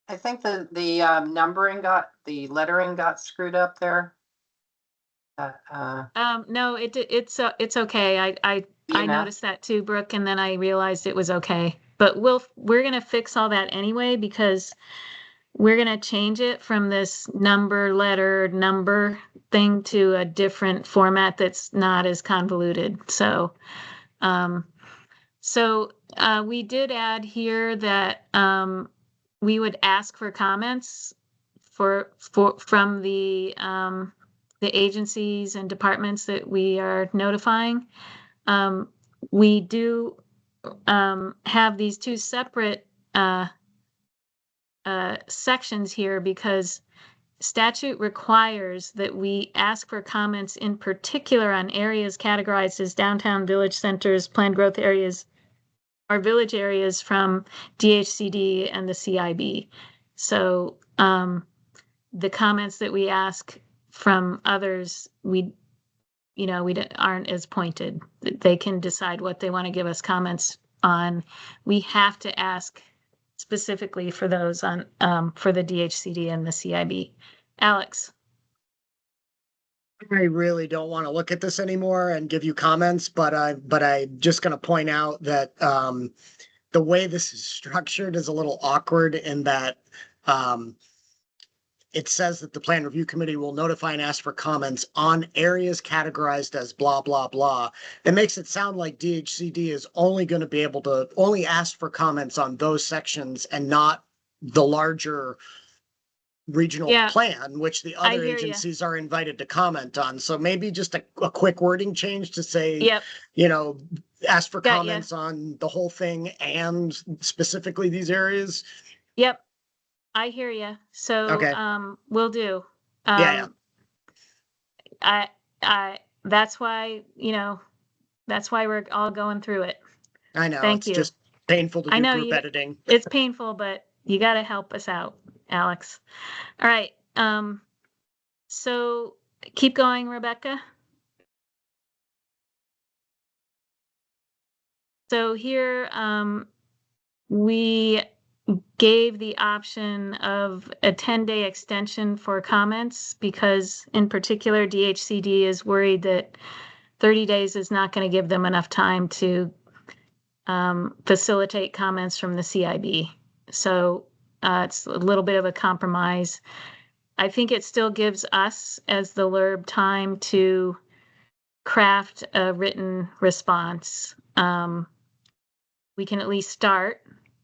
I think the lettering got screwed up there. No, it's okay. I noticed that too, Brooke, and then I realized it was okay. But we're gonna fix all that anyway because we're gonna change it from this number thing to a different format that's not as convoluted. So, we did add here that we would ask for comments from the the agencies and departments that we are notifying. We do have these two separate sections here because statute requires that we ask for comments in particular on areas categorized as downtown village centers, planned growth areas, or village areas from DHCD and the CIB. So the comments that we ask from others, we aren't as pointed. They can decide what they want to give us comments on. We have to ask specifically for those on for the DHCD and the CIB. Alex. I really don't want to look at this anymore and give you comments, but I'm just going to point out that the way this is structured is a little awkward in that it says that the plan review committee will notify and ask for comments on areas categorized as blah, blah, blah. It makes it sound like DHCD is only going to be able to only ask for comments on those sections and not the larger regional plan, which the other agencies are invited to comment on. So maybe just a quick wording change to say, ask for comments on the whole thing and specifically these areas. Yep. I hear you. So, okay. We'll do. That's why, that's why we're all going through it. I know. Thank you. Just painful to do group editing. It's painful, but you got to help us out, Alex. All right. So keep going, Rebecca. So here, we gave the option of a 10-day extension for comments because in particular, DHCD is worried that 30 days is not going to give them enough time to facilitate comments from the CIB. So it's a little bit of a compromise. I think it still gives us as the LURB time to craft a written response. We can at least start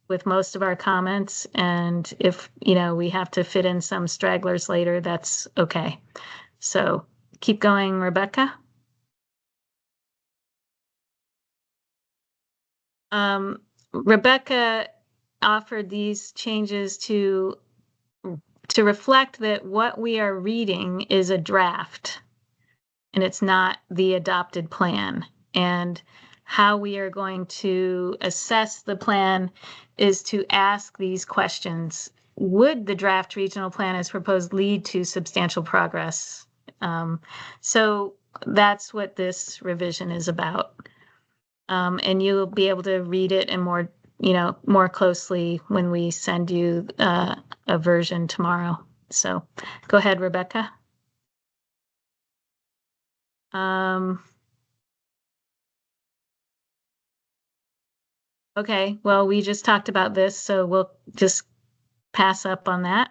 with most of our comments. And if, we have to fit in some stragglers later, that's okay. So keep going, Rebecca. Rebecca offered these changes to reflect that what we are reading is a draft and it's not the adopted plan. And how we are going to assess the plan is to ask these questions. Would the draft regional plan as proposed lead to substantial progress? So that's what this revision is about. And you'll be able to read it in more closely when we send you a version tomorrow. So go ahead, Rebecca. Okay, well, we just talked about this, so we'll just pass up on that.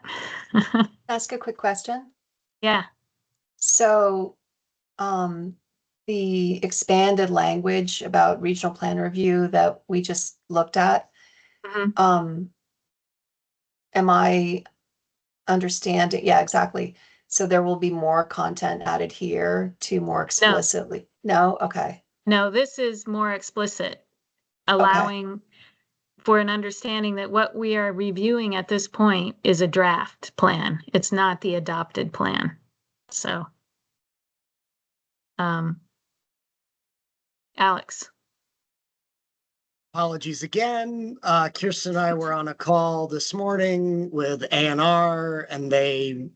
Ask a quick question. Yeah. So, the expanded language about regional plan review that we just looked at, am I understanding? Yeah, exactly. So there will be more content added here to more explicitly. No? Okay. No, this is more explicit, allowing for an understanding that what we are reviewing at this point is a draft plan. It's not the adopted plan. So, Alex. Apologies again. Kirsten and I were on a call this morning with A&R and they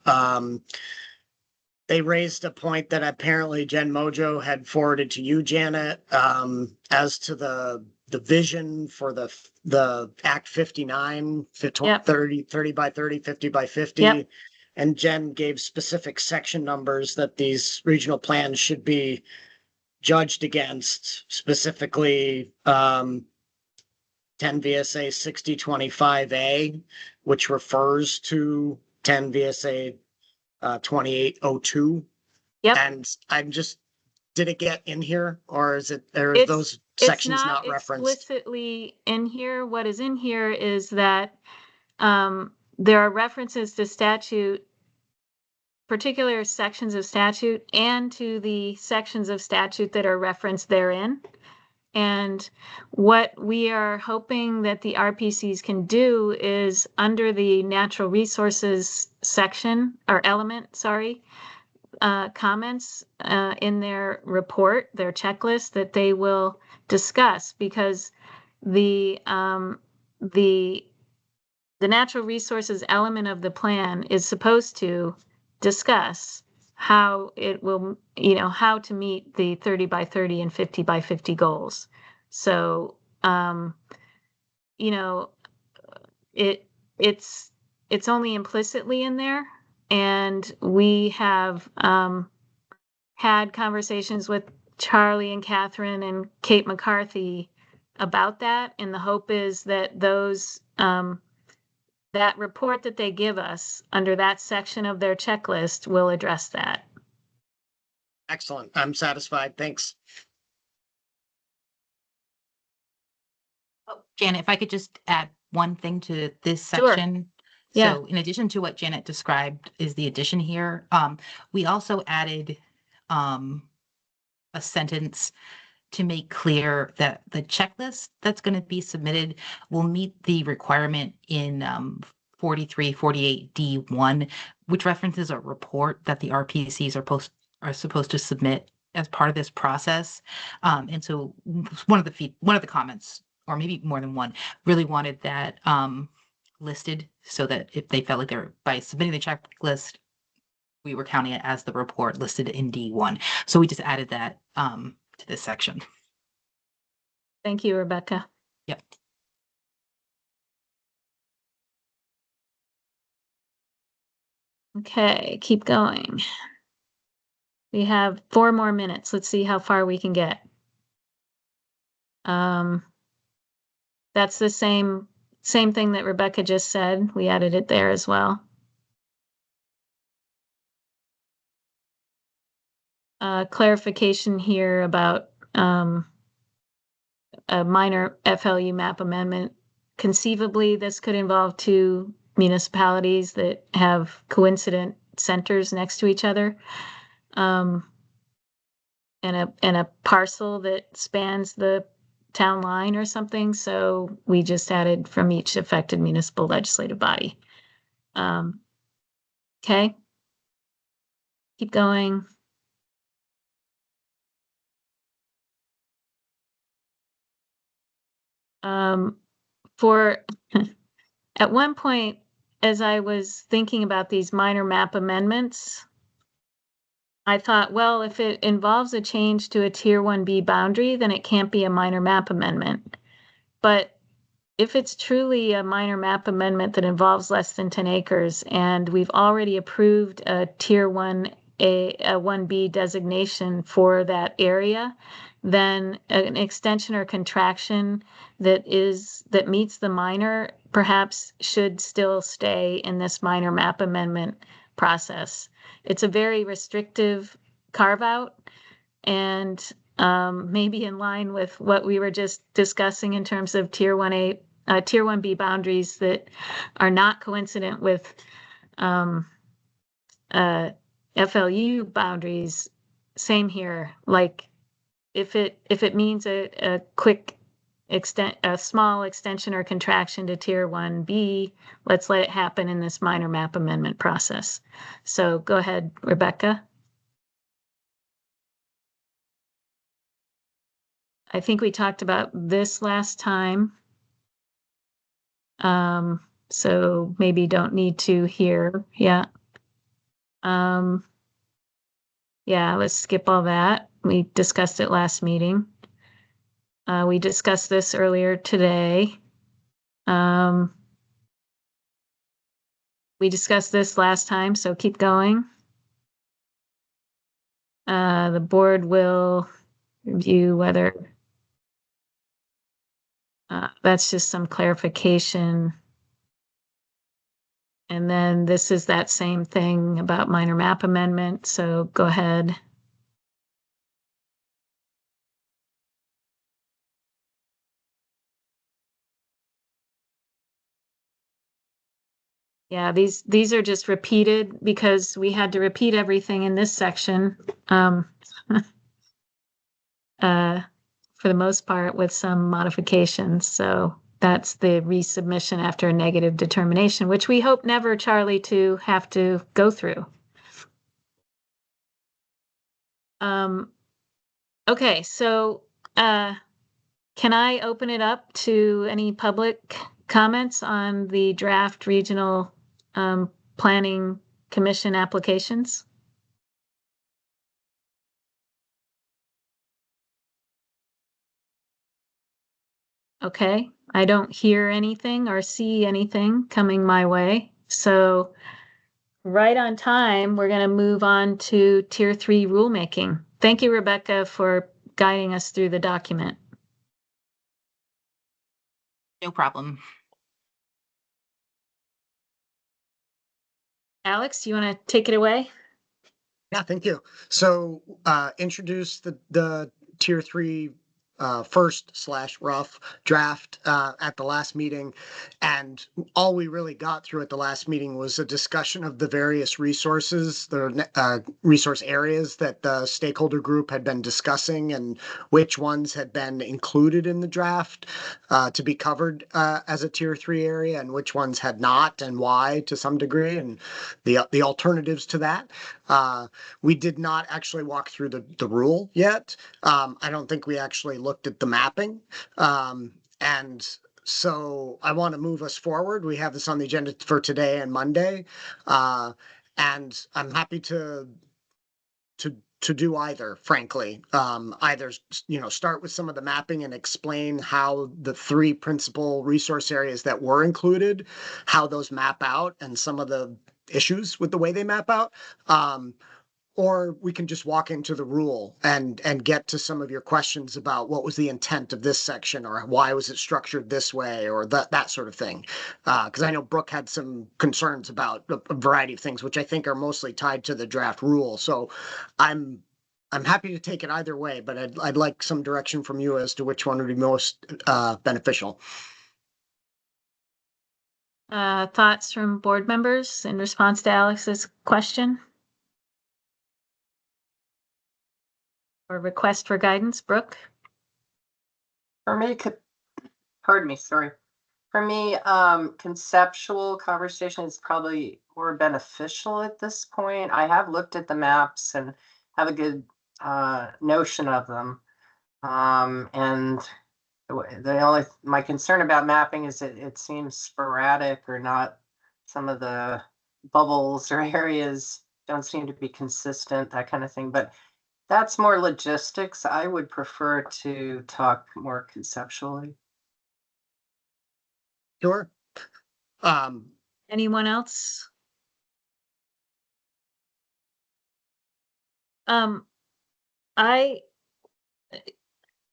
raised a point that apparently Jen Mojo had forwarded to you, Janet, as to the vision for the Act 59, 30 by 30, 50 by 50. Yep. And Jen gave specific section numbers that these regional plans should be judged against, specifically 10 VSA 6025A, which refers to 10 VSA 2802. Yep. And I'm just, did it get in here or are those sections not referenced? It's explicitly in here. What is in here is that there are references to statute particular sections of statute and to the sections of statute that are referenced therein. And what we are hoping that the RPCs can do is under the natural resources section or element, sorry, comments in their report, their checklist that they will discuss, because the natural resources element of the plan is supposed to discuss how it will, how to meet the 30 by 30 and 50 by 50 goals. So, it's only implicitly in there. And we have had conversations with Charlie and Catherine and Kate McCarthy about that. And the hope is that those that report that they give us under that section of their checklist will address that. Excellent. I'm satisfied. Thanks. Oh, Janet, if I could just add one thing to this Sure. section. Yeah. So in addition to what Janet described is the addition here, we also added a sentence to make clear that the checklist that's going to be submitted will meet the requirement in 4348D1, which references a report that the RPCs are supposed to submit as part of this process. And so one of the comments, or maybe more than one, really wanted that listed so that if they felt like they're, by submitting the checklist, we were counting it as the report listed in D1. So we just added that to this section. Thank you, Rebecca. Yep. Okay, keep going. We have 4 more minutes. Let's see how far we can get. That's the same thing that Rebecca just said. We added it there as well. Clarification here about a minor FLU map amendment. Conceivably, this could involve 2 municipalities that have coincident centers next to each other, and a parcel that spans the town line or something. So we just added from each affected municipal legislative body. Okay. Keep going. At one point, as I was thinking about these minor map amendments, I thought, well, if it involves a change to a Tier 1B boundary, then it can't be a minor map amendment. But if it's truly a minor map amendment that involves less than 10 acres, and we've already approved a Tier 1A, a 1B designation for that area, then an extension or contraction that meets the minor perhaps should still stay in this minor map amendment process. It's a very restrictive carve out, and maybe in line with what we were just discussing in terms of Tier 1A, Tier 1B boundaries that are not coincident with FLU boundaries. Same here. Like if it means a quick a small extension or contraction to Tier 1B, let's let it happen in this minor map amendment process. So go ahead, Rebecca. I think we talked about this last time. So maybe don't need to here. Yeah. Yeah, let's skip all that. We discussed it last meeting. We discussed this earlier today. We discussed this last time, so keep going. The board will review whether that's just some clarification. And then this is that same thing about minor map amendment, so go ahead. Yeah, these are just repeated because we had to repeat everything in this section. For the most part with some modifications. So that's the resubmission after a negative determination, which we hope never, Charlie, to have to go through. Okay, so can I open it up to any public comments on the draft regional planning commission applications? Okay, I don't hear anything or see anything coming my way. So right on time, we're going to move on to Tier 3 rulemaking. Thank you, Rebecca, for guiding us through the document. No problem. Alex, you want to take it away? Yeah, thank you. So introduce the tier 3 first/rough draft at the last meeting, and all we really got through at the last meeting was a discussion of the various resources, the resource areas that the stakeholder group had been discussing, and which ones had been included in the draft to be covered as a tier 3 area, and which ones had not, and why to some degree, and the alternatives to that. We did not actually walk through the rule yet. I don't think we actually looked at the mapping. And so I want to move us forward. We have this on the agenda for today and Monday. And I'm happy to do either, frankly. Either, start with some of the mapping and explain how the 3 principal resource areas that were included, how those map out, and some of the issues with the way they map out. Or we can just walk into the rule and get to some of your questions about what was the intent of this section, or why was it structured this way, or that sort of thing. Because I know Brooke had some concerns about a variety of things, which I think are mostly tied to the draft rule. So I'm happy to take it either way, but I'd like some direction from you as to which one would be most beneficial. Thoughts from board members in response to Alex's question? Or request for guidance, Brooke? For me, pardon me, sorry. For me, conceptual conversation is probably more beneficial at this point. I have looked at the maps and have a good notion of them. And my concern about mapping is that it seems sporadic, or not, some of the bubbles or areas don't seem to be consistent, that kind of thing. But that's more logistics. I would prefer to talk more conceptually. Sure. Anyone else?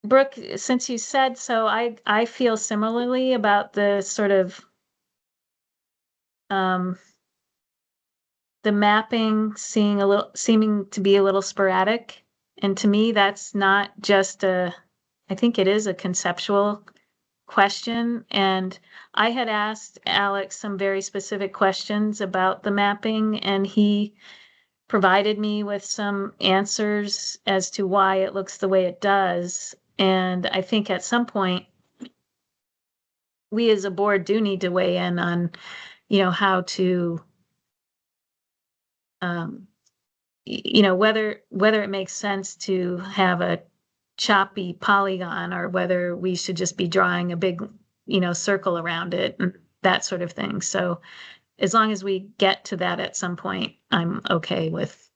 Brooke, since you said so, I feel similarly about the sort of the mapping seeming to be a little sporadic. And to me, that's not just I think it is a conceptual question. And I had asked Alex some very specific questions about the mapping, and he provided me with some answers as to why it looks the way it does. And I think at some point, we as a board do need to weigh in on, how to, whether it makes sense to have a choppy polygon, or whether we should just be drawing a big, circle around it, and that sort of thing. So as long as we get to that at some point, I'm okay with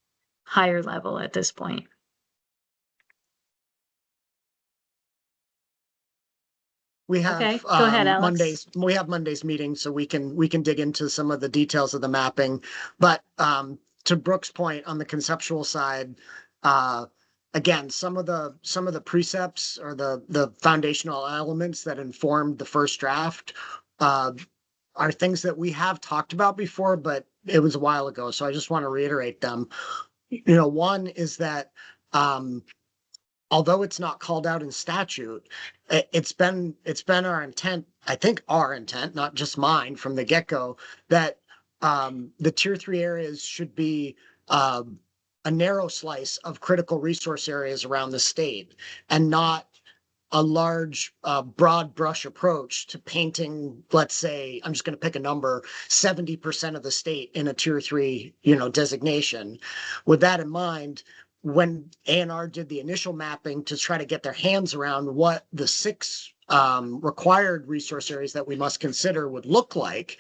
higher level at this point. We have Okay, go ahead, Alex. We have Monday's meeting, so we can dig into some of the details of the mapping. But to Brooke's point on the conceptual side, again, some of the precepts, or the foundational elements that informed the first draft are things that we have talked about before, but it was a while ago. So I just want to reiterate them. One is that although it's not called out in statute, it's been our intent, I think our intent, not just mine from the get-go, that the tier 3 areas should be a narrow slice of critical resource areas around the state and not a large, broad brush approach to painting, let's say, I'm just going to pick a number, 70% of the state in a tier 3, designation. With that in mind, when ANR did the initial mapping to try to get their hands around what the 6 required resource areas that we must consider would look like,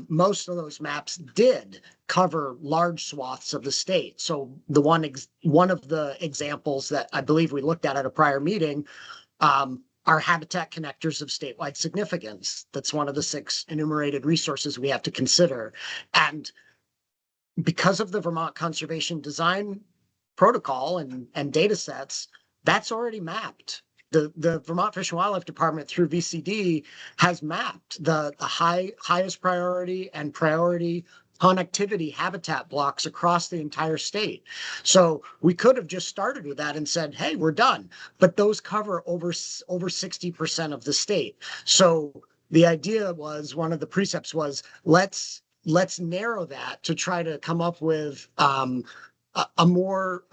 most of those maps did cover large swaths of the state. So the one of the examples that I believe we looked at a prior meeting are habitat connectors of statewide significance. That's one of the 6 enumerated resources we have to consider. And because of the Vermont Conservation Design Protocol and data sets, that's already mapped. The Vermont Fish and Wildlife Department through VCD has mapped the highest priority and priority connectivity habitat blocks across the entire state. So we could have just started with that and said, hey, we're done. But those cover over 60% of the state. So the idea was, one of the precepts was, let's narrow that to try to come up with a more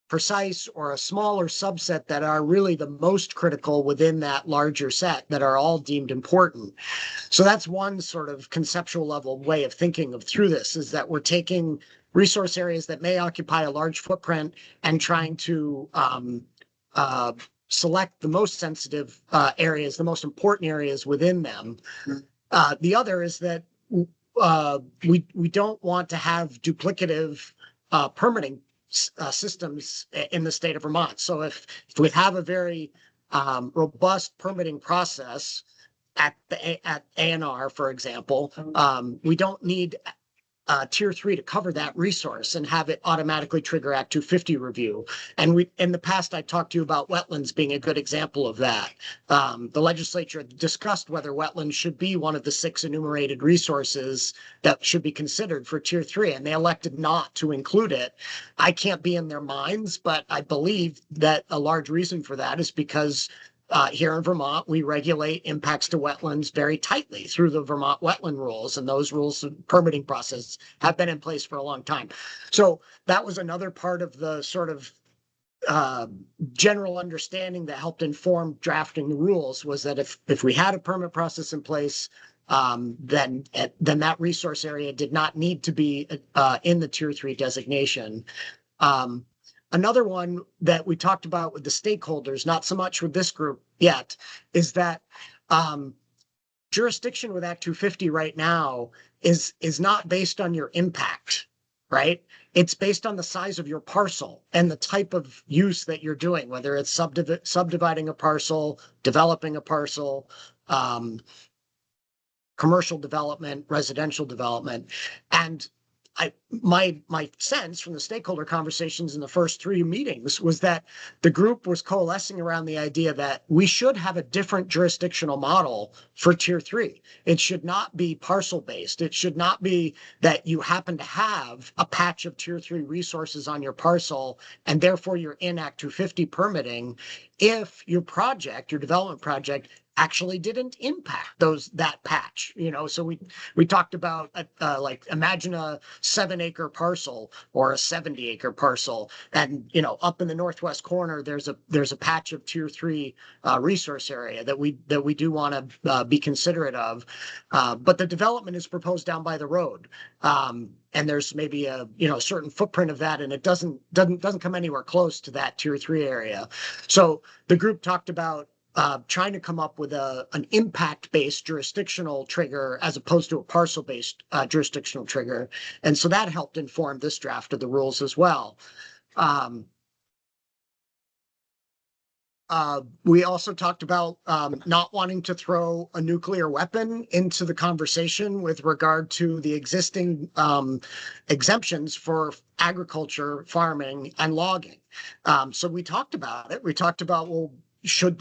precise or a smaller subset that are really the most critical within that larger set that are all deemed important. So that's one sort of conceptual level way of thinking through this, is that we're taking resource areas that may occupy a large footprint and trying to select the most sensitive areas, the most important areas within them. The other is that we don't want to have duplicative permitting systems in the state of Vermont. So if we have a very robust permitting process at ANR, for example, we don't need tier 3 to cover that resource and have it automatically trigger Act 250 review. And in the past, I talked to you about wetlands being a good example of that. The legislature discussed whether wetlands should be one of the 6 enumerated resources that should be considered for tier 3, and they elected not to include it. I can't be in their minds, but I believe that a large reason for that is because here in Vermont, we regulate impacts to wetlands very tightly through the Vermont wetland rules, and those rules and permitting process have been in place for a long time. So that was another part of the sort of general understanding that helped inform drafting the rules, was that if we had a permit process in place, then that resource area did not need to be in the tier 3 designation. Another one that we talked about with the stakeholders, not so much with this group yet, is that jurisdiction with Act 250 right now is not based on your impact, right? It's based on the size of your parcel and the type of use that you're doing, whether it's subdividing a parcel, developing a parcel, commercial development, residential development. And my sense from the stakeholder conversations in the first 3 meetings was that the group was coalescing around the idea that we should have a different jurisdictional model for tier 3. It should not be parcel based. It should not be that you happen to have a patch of tier 3 resources on your parcel and therefore you're in Act 250 permitting if your development project actually didn't impact that patch, so we talked about like, imagine a 7-acre parcel or a 70-acre parcel, and up in the northwest corner there's a patch of tier 3 resource area that we do want to be considerate of, but the development is proposed down by the road, and there's maybe a certain footprint of that, and it doesn't come anywhere close to that tier 3 area. So the group talked about trying to come up with an impact-based jurisdictional trigger as opposed to a parcel-based jurisdictional trigger. And so that helped inform this draft of the rules as well. We also talked about not wanting to throw a nuclear weapon into the conversation with regard to the existing exemptions for agriculture, farming, and logging. So we talked about it. We talked about, well, should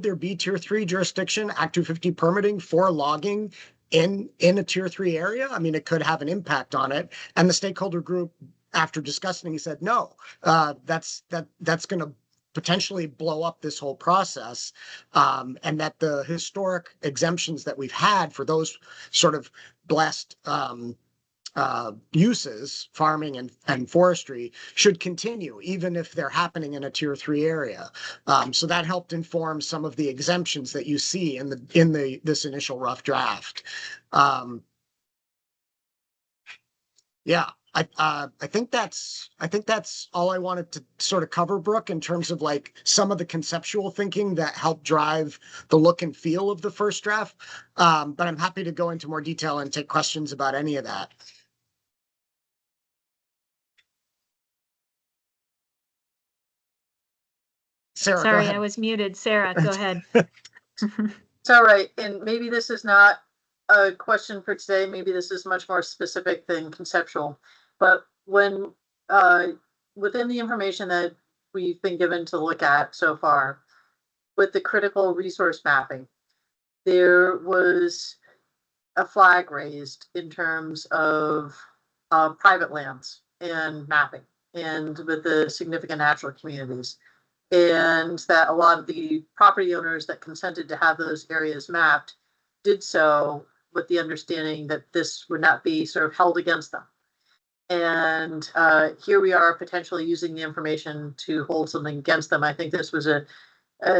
there be tier 3 jurisdiction, Act 250 permitting for logging in a tier 3 area? I mean, it could have an impact on it. And the stakeholder group, after discussing, he said, no, that's going to potentially blow up this whole process. And that the historic exemptions that we've had for those sort of blessed uses, farming and forestry, should continue, even if they're happening in a tier 3 area. So that helped inform some of the exemptions that you see in this initial rough draft. Yeah, I think that's all I wanted to sort of cover, Brooke, in terms of like some of the conceptual thinking that helped drive the look and feel of the first draft. But I'm happy to go into more detail and take questions about any of that. Sarah, go Sorry, ahead. I was muted. Sarah, go ahead. It's all right, and maybe this is not a question for today, maybe this is much more specific than conceptual. But when, within the information that we've been given to look at so far, with the critical resource mapping, there was a flag raised in terms of private lands and mapping, and with the significant natural communities. And that a lot of the property owners that consented to have those areas mapped did so with the understanding that this would not be sort of held against them. And here we are potentially using the information to hold something against them. I think this was a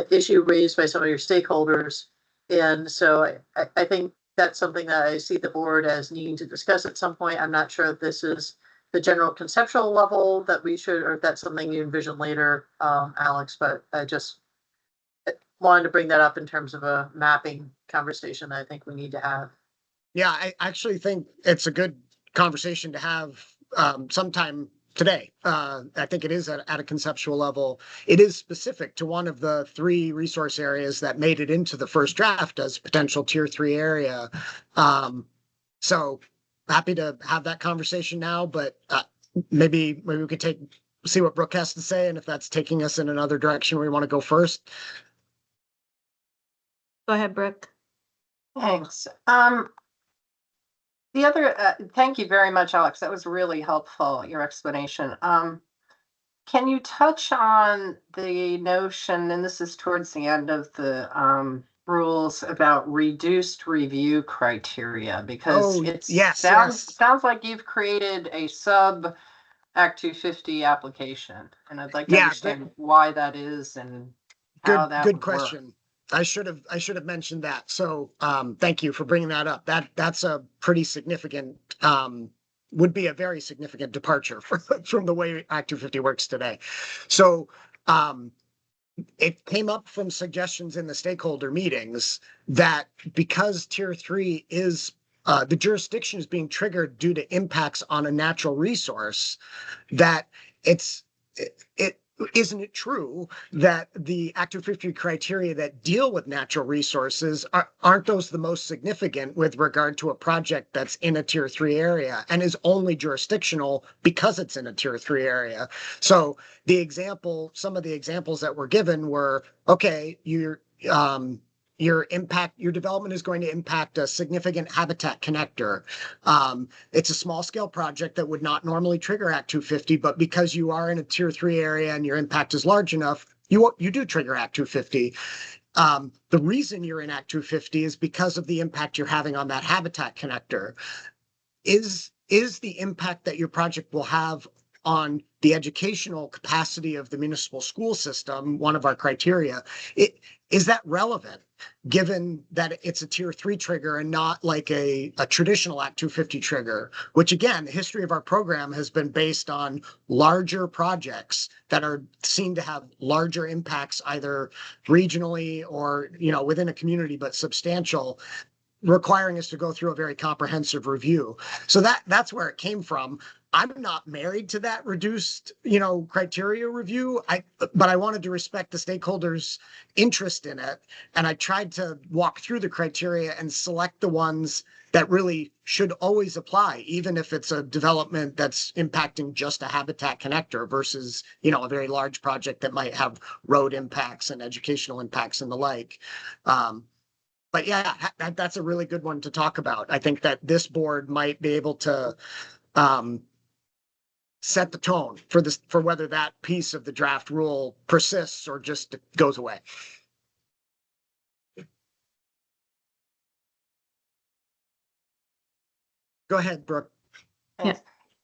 issue raised by some of your stakeholders. And so I think that's something that I see the board as needing to discuss at some point. I'm not sure if this is the general conceptual level that we should, or if that's something you envision later, Alex, but I just wanted to bring that up in terms of a mapping conversation that I think we need to have. Yeah, I actually think it's a good conversation to have sometime today. I think it is at a conceptual level. It is specific to one of the 3 resource areas that made it into the first draft as potential tier 3 area. So happy to have that conversation now, but maybe we could see what Brooke has to say, and if that's taking us in another direction, we want to go first. Go ahead, Brooke. Thanks. The other, thank you very much, Alex. That was really helpful, your explanation. Can you touch on the notion, and this is towards the end of the rules, about reduced review criteria? Because sounds like you've created a sub Act 250 application, and I'd like to understand why that is and how that would question. Work. I should have mentioned that. So thank you for bringing that up. That's a pretty significant, would be a very significant departure from the way Act 250 works today. So it came up from suggestions in the stakeholder meetings that because tier 3 is the jurisdiction is being triggered due to impacts on a natural resource, that isn't it true that the Act 250 criteria that deal with natural resources aren't those the most significant with regard to a project that's in a tier 3 area and is only jurisdictional because it's in a tier 3 area? So some of the examples that were given were, okay, your development is going to impact a significant habitat connector. It's a small scale project that would not normally trigger Act 250, but because you are in a tier 3 area and your impact is large enough, you do trigger Act 250. The reason you're in Act 250 is because of the impact you're having on that habitat connector. Is the impact that your project will have on the educational capacity of the municipal school system one of our criteria? Is that relevant, given that it's a tier 3 trigger and not like a traditional Act 250 trigger, which again, the history of our program has been based on larger projects that are seen to have larger impacts either regionally or, within a community, but substantial, requiring us to go through a very comprehensive review. So that's where it came from. I'm not married to that reduced, criteria review. But I wanted to respect the stakeholders' interest in it. And I tried to walk through the criteria and select the ones that really should always apply, even if it's a development that's impacting just a habitat connector versus, a very large project that might have road impacts and educational impacts and the like. But yeah, that's a really good one to talk about. I think that this board might be able to set the tone for this, for whether that piece of the draft rule persists or just goes away. Go ahead, Brooke. Thanks.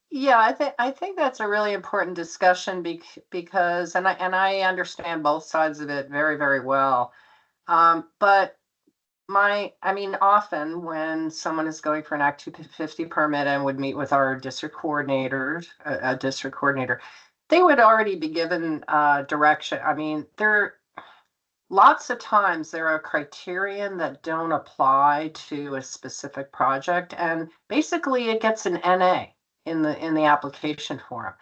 Yeah, I think that's a really important discussion because and I understand both sides of it very, very well. But I mean, often when someone is going for an Act 250 permit and would meet with our district coordinators, a district coordinator, they would already be given direction. I mean, lots of times there are criterion that don't apply to a specific project, and basically it gets an NA in the application form.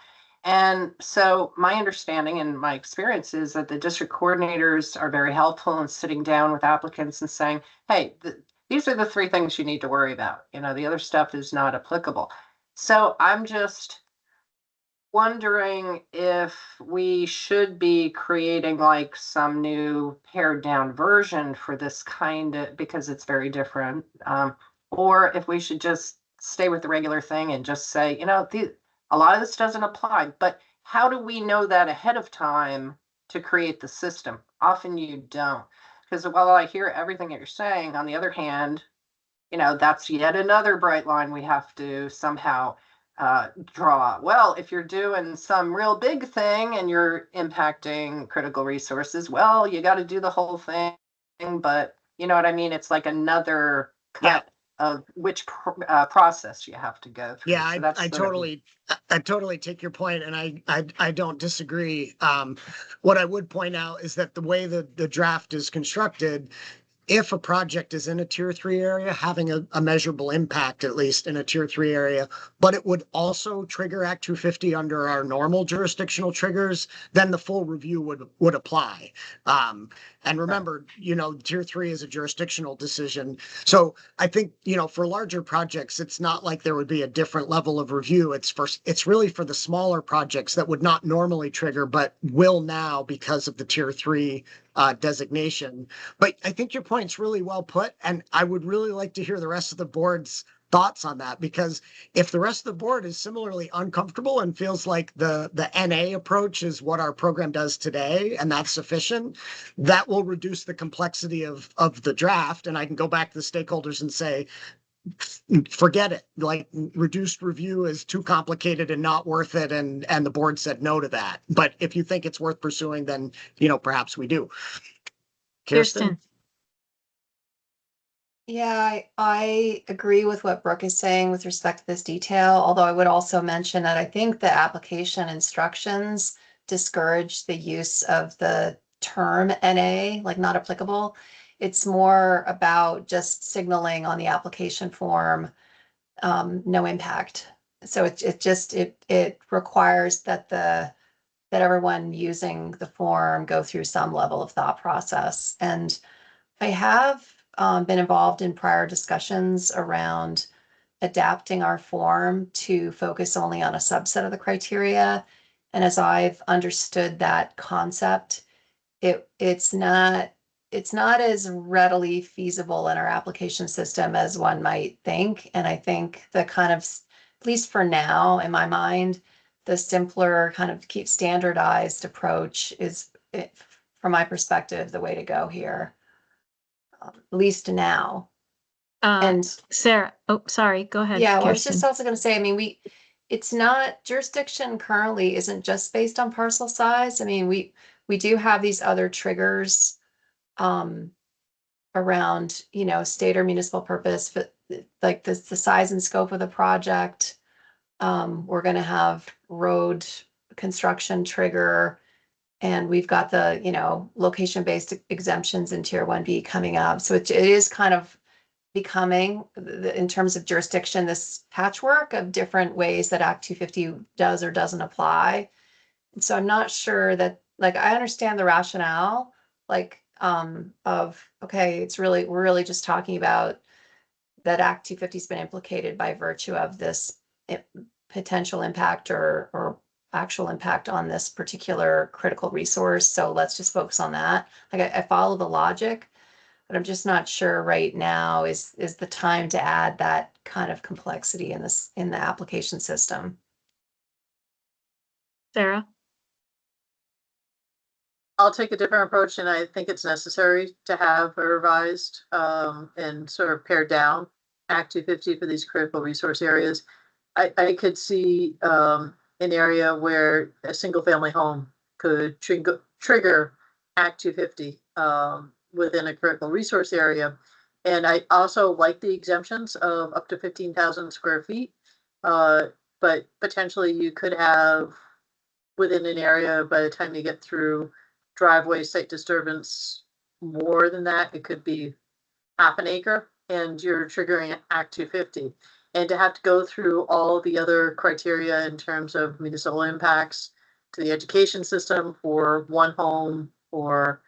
And so my understanding and my experience is that the district coordinators are very helpful in sitting down with applicants and saying, hey, these are the 3 things you need to worry about. You know, the other stuff is not applicable. So I'm just wondering if we should be creating like some new pared down version for this kind of, because it's very different. Or if we should just stay with the regular thing and just say, you know, a lot of this doesn't apply, but how do we know that ahead of time to create the system? Often you don't, because while I hear everything that you're saying, on the other hand, you know, that's yet another bright line we have to somehow draw. Well, if you're doing some real big thing and you're impacting critical resources, well, you got to do the whole thing. But you know what I mean? It's like another cut of which process you have to go through. Yeah, So I totally take your point, and I don't disagree. What I would point out is that the way that the draft is constructed, if a project is in a tier 3 area, having a measurable impact, at least in a tier 3 area, but it would also trigger Act 250 under our normal jurisdictional triggers, then the full review would apply. And remember, you know, tier 3 is a jurisdictional decision. So I think, you know, for larger projects, it's not like there would be a different level of review. It's really for the smaller projects that would not normally trigger, but will now because of the tier 3 designation. But I think your point's really well put, and I would really like to hear the rest of the board's thoughts on that, because if the rest of the board is similarly uncomfortable and feels like the NA approach is what our program does today and that's sufficient, that will reduce the complexity of the draft, and I can go back to the stakeholders and say, forget it, like reduced review is too complicated and not worth it, and the board said no to that. But if you think it's worth pursuing, then, you know, perhaps we do. Kirsten? Yeah, I agree with what Brooke is saying with respect to this detail, although I would also mention that I think the application instructions discourage the use of the term NA, like not applicable. It's more about just signaling on the application form, no impact. So it requires that everyone using the form go through some level of thought process. And I have been involved in prior discussions around adapting our form to focus only on a subset of the criteria. And as I've understood that concept, it's not as readily feasible in our application system as one might think. And I think the kind of, at least for now, in my mind, the simpler kind of keep standardized approach is, from my perspective, the way to go here. At least now. And Sarah, oh, sorry, go ahead. yeah, well, I was Kirsten. just also going to say, I mean, it's not, jurisdiction currently isn't just based on parcel size. I mean, we do have these other triggers around, you know, state or municipal purpose, but like the size and scope of the project. We're going to have road construction trigger, and we've got the, you know, location-based exemptions in Tier 1B coming up. So it is kind of becoming, in terms of jurisdiction, this patchwork of different ways that Act 250 does or doesn't apply. And so I'm not sure that, like, I understand the rationale, like, of, okay, we're really just talking about that Act 250 has been implicated by virtue of this potential impact or actual impact on this particular critical resource. So let's just focus on that. Like, I follow the logic, but I'm just not sure right now is the time to add that kind of complexity in the application system. Sarah? I'll take a different approach, and I think it's necessary to have a revised and sort of pared down Act 250 for these critical resource areas. I could see an area where a single family home could trigger Act 250 within a critical resource area. And I also like the exemptions of up to 15,000 square feet. But potentially you could have within an area, by the time you get through driveway site disturbance, more than that, it could be half an acre, and you're triggering Act 250. And to have to go through all the other criteria in terms of municipal impacts to the education system for one home or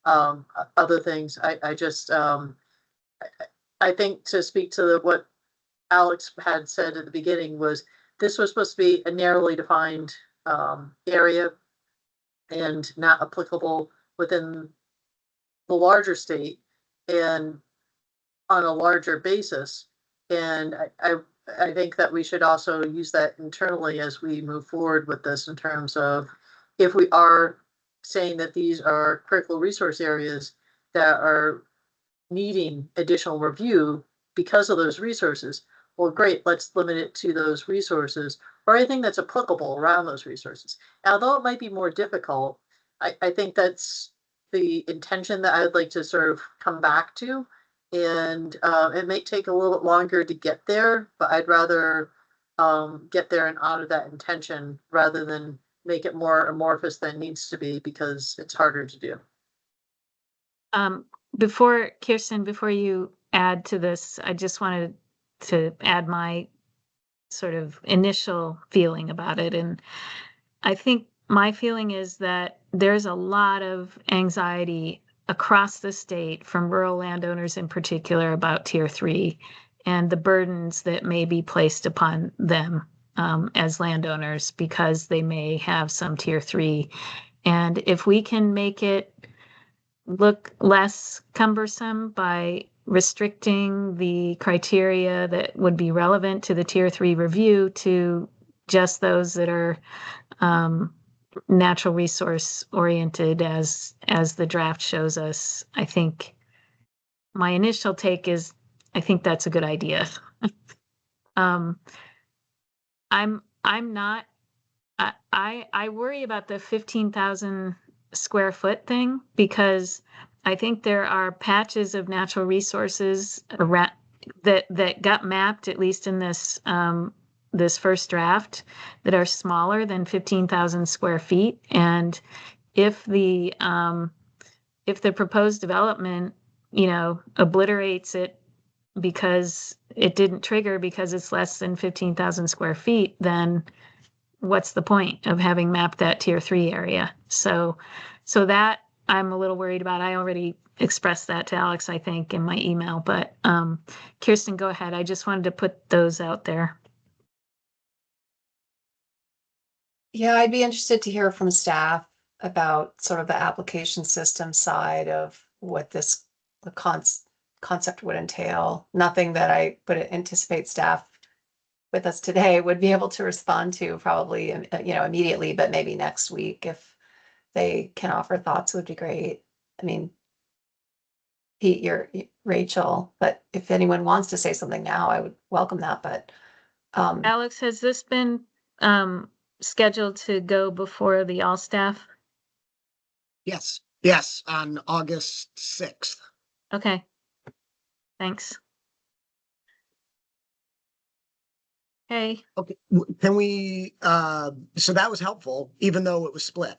other things, I just I think, to speak to what Alex had said at the beginning, was this was supposed to be a narrowly defined area and not applicable within the larger state and on a larger basis. And I think that we should also use that internally as we move forward with this, in terms of if we are saying that these are critical resource areas that are needing additional review because of those resources, well, great, let's limit it to those resources or anything that's applicable around those resources. Although it might be more difficult, I think that's the intention that I'd like to sort of come back to. And it may take a little bit longer to get there, but I'd rather get there and honor that intention rather than make it more amorphous than it needs to be, because it's harder to do. Before, Kirsten, before you add to this, I just wanted to add my sort of initial feeling about it. And I think my feeling is that there's a lot of anxiety across the state from rural landowners in particular about Tier 3 and the burdens that may be placed upon them as landowners because they may have some Tier 3. And if we can make it look less cumbersome by restricting the criteria that would be relevant to the Tier 3 review to just those that are natural resource oriented, as the draft shows us, I think my initial take is I think that's a good idea. I'm not, I worry about the 15,000 square foot thing, because I think there are patches of natural resources around that got mapped, at least in this this first draft, that are smaller than 15,000 square feet. And if the proposed development, obliterates it because it didn't trigger because it's less than 15,000 square feet, then what's the point of having mapped that Tier 3 area? So that I'm a little worried about. I already expressed that to Alex, I think, in my email, but Kirsten, go ahead. I just wanted to put those out there. Yeah, I'd be interested to hear from staff about sort of the application system side of what the concept would entail. Nothing that I would anticipate staff with us today would be able to respond to probably, immediately, but maybe next week if they can offer thoughts would be great. I mean, Pete, Rachel, but if anyone wants to say something now, I would welcome that. But Alex, has this been scheduled to go before the all staff? Yes, on August 6th. Okay, thanks. Okay. Okay, can we, so that was helpful, even though it was split.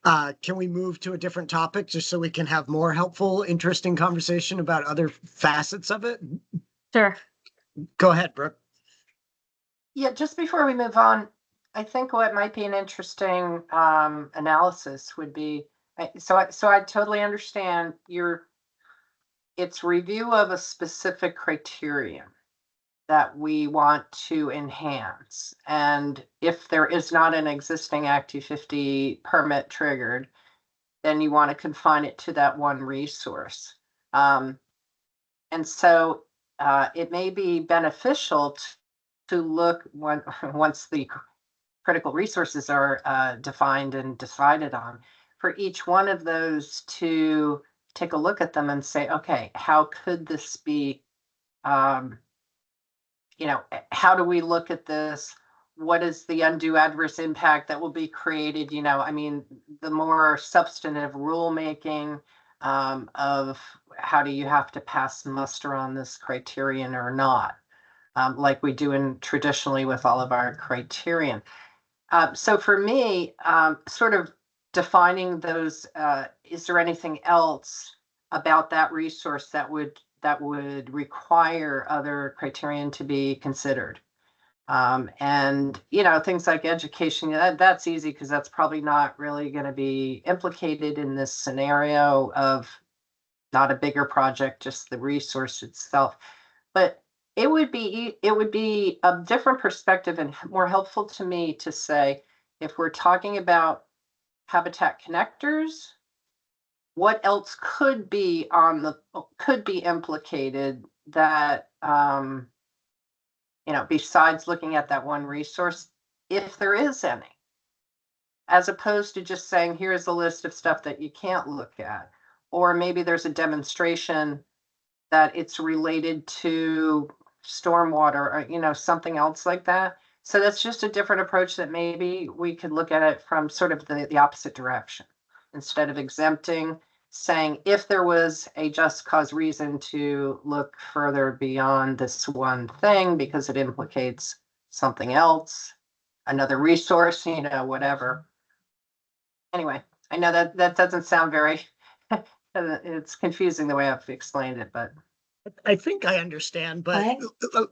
Can we move to a different topic just so we can have more helpful, interesting conversation about other facets of it? Sure. Go ahead, Brooke. Yeah, just before we move on, I think what might be an interesting analysis would be, so I totally understand it's review of a specific criterion that we want to enhance. And if there is not an existing Act 250 permit triggered, then you want to confine it to that one resource. And so it may be beneficial to look once the critical resources are defined and decided on, for each one of those to take a look at them and say, okay, how could this be, how do we look at this? What is the undue adverse impact that will be created? I mean, the more substantive rulemaking of how do you have to pass muster on this criterion or not, like we do traditionally with all of our criterion. So for me, sort of defining those, is there anything else about that resource that would require other criterion to be considered? And things like education, that's easy because that's probably not really going to be implicated in this scenario of not a bigger project, just the resource itself. But it would be a different perspective and more helpful to me to say, if we're talking about habitat connectors, what else could be implicated that besides looking at that one resource, if there is any, as opposed to just saying, here's a list of stuff that you can't look at, or maybe there's a demonstration that it's related to stormwater or something else like that. So that's just a different approach that maybe we could look at it from sort of the opposite direction. Instead of exempting, saying if there was a just cause reason to look further beyond this one thing because it implicates something else, another resource, whatever. Anyway, I know that doesn't sound very, it's confusing the way I've explained it, but. I think I understand, but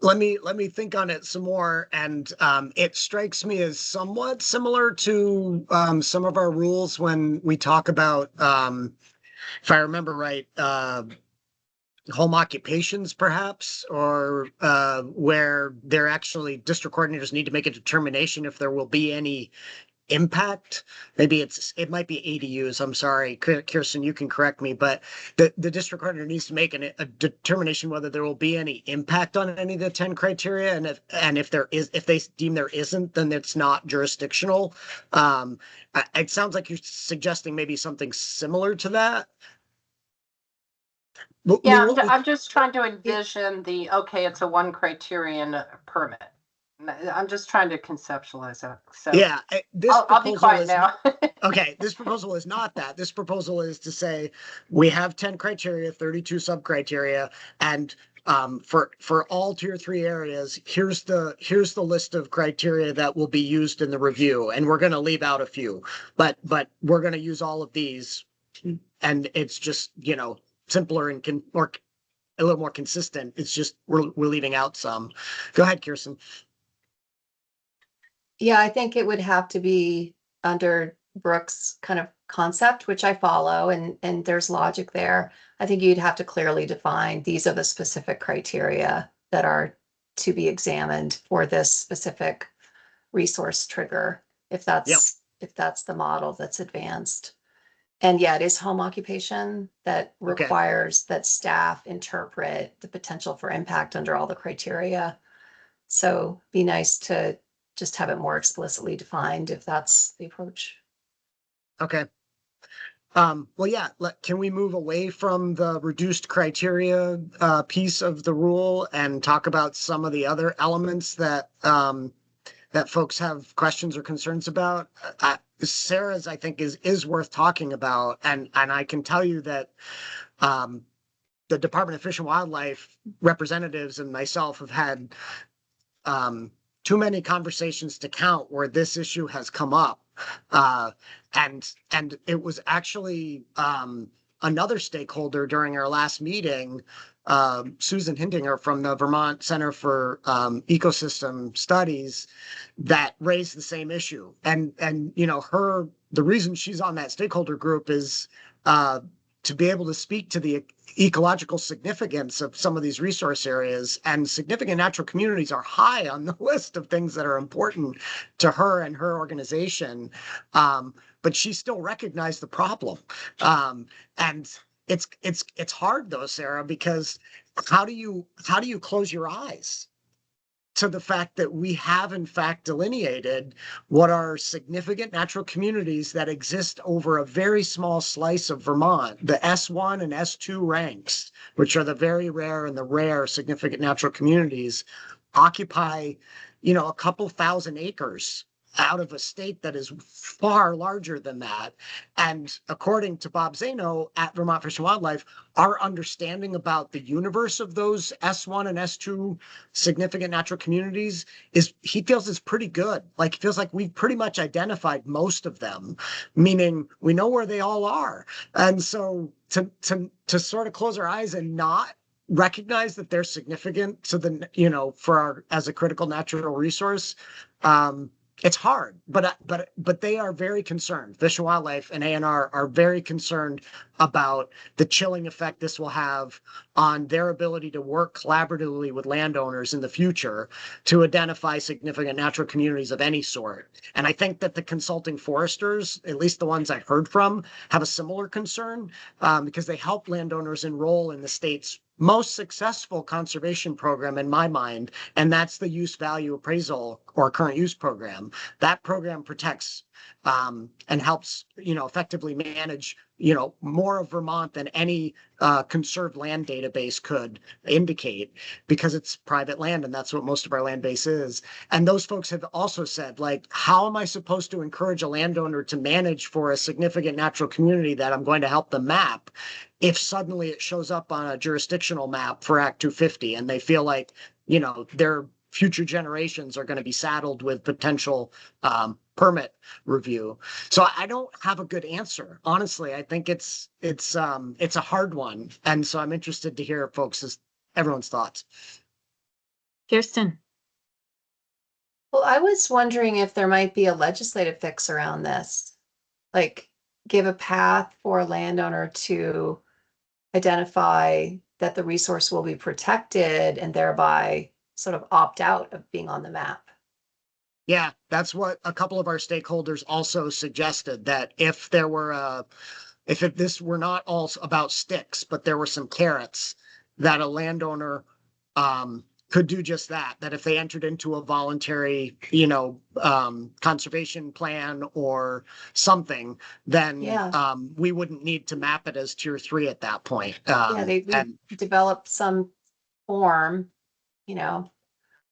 let me think on it some more. And it strikes me as somewhat similar to some of our rules when we talk about, if I remember right, home occupations perhaps, or where they're actually district coordinators need to make a determination if there will be any impact. Maybe it might be ADUs. I'm sorry, Kirsten, you can correct me, but the district coordinator needs to make a determination whether there will be any impact on any of the 10 criteria, and if they deem there isn't, then it's not jurisdictional. It sounds like you're suggesting maybe something similar to that. Yeah, I'm just trying to envision it's a one criterion permit. I'm just trying to conceptualize that. So yeah, I'll be quiet now. Okay, this proposal is not that. This proposal is to say we have 10 criteria, 32 sub-criteria, and for all tier 3 areas, here's the list of criteria that will be used in the review, and we're going to leave out a few, but we're going to use all of these, and it's just simpler and or a little more consistent. It's just we're leaving out some. Go ahead, Kirsten. Yeah, I think it would have to be under Brooke's kind of concept, which I follow, and there's logic there. I think you'd have to clearly define these are the specific criteria that are to be examined for this specific resource trigger, if that's the model that's advanced. And yeah, it is home occupation that requires that staff interpret the potential for impact under all the criteria. So be nice to just have it more explicitly defined if that's the approach. Okay. Well, yeah, can we move away from the reduced criteria piece of the rule and talk about some of the other elements that that folks have questions or concerns about? Sarah's, I think, is worth talking about, and I can tell you that the Department of Fish and Wildlife representatives and myself have had too many conversations to count where this issue has come up. And it was actually another stakeholder during our last meeting, Susan Hindinger from the Vermont Center for Ecosystem Studies, that raised the same issue. And the reason she's on that stakeholder group is to be able to speak to the ecological significance of some of these resource areas, and significant natural communities are high on the list of things that are important to her and her organization. But she still recognized the problem. And it's hard though, Sarah, because how do you close your eyes? to the fact that we have in fact delineated what are significant natural communities that exist over a very small slice of Vermont, the S1 and S2 ranks, which are the very rare and the rare significant natural communities, occupy, a couple thousand acres out of a state that is far larger than that. And according to Bob Zano at Vermont Fish and Wildlife, our understanding about the universe of those S1 and S2 significant natural communities he feels is pretty good. Like, he feels like we've pretty much identified most of them, meaning we know where they all are. And so to sort of close our eyes and not recognize that they're significant to the, for our, as a critical natural resource, it's hard, but they are very concerned. Fish and Wildlife and ANR are very concerned about the chilling effect this will have on their ability to work collaboratively with landowners in the future to identify significant natural communities of any sort. And I think that the consulting foresters, at least the ones I've heard from, have a similar concern because they help landowners enroll in the state's most successful conservation program in my mind, and that's the use value appraisal or current use program. That program protects and helps, effectively manage, more of Vermont than any conserved land database could indicate, because it's private land and that's what most of our land base is. And those folks have also said, like, how am I supposed to encourage a landowner to manage for a significant natural community that I'm going to help them map if suddenly it shows up on a jurisdictional map for Act 250 and they feel like, their future generations are going to be saddled with potential permit review. So I don't have a good answer. Honestly, I think it's a hard one. And so I'm interested to hear everyone's thoughts. Kirsten. Well, I was wondering if there might be a legislative fix around this, like give a path for a landowner to identify that the resource will be protected and thereby sort of opt out of being on the map. Yeah, that's what a couple of our stakeholders also suggested, that if there were this were not all about sticks, but there were some carrots, that a landowner could do just that, that if they entered into a voluntary, conservation plan or something, then Yeah. we wouldn't need to map it as tier 3 at that point. Yeah, they and develop some form,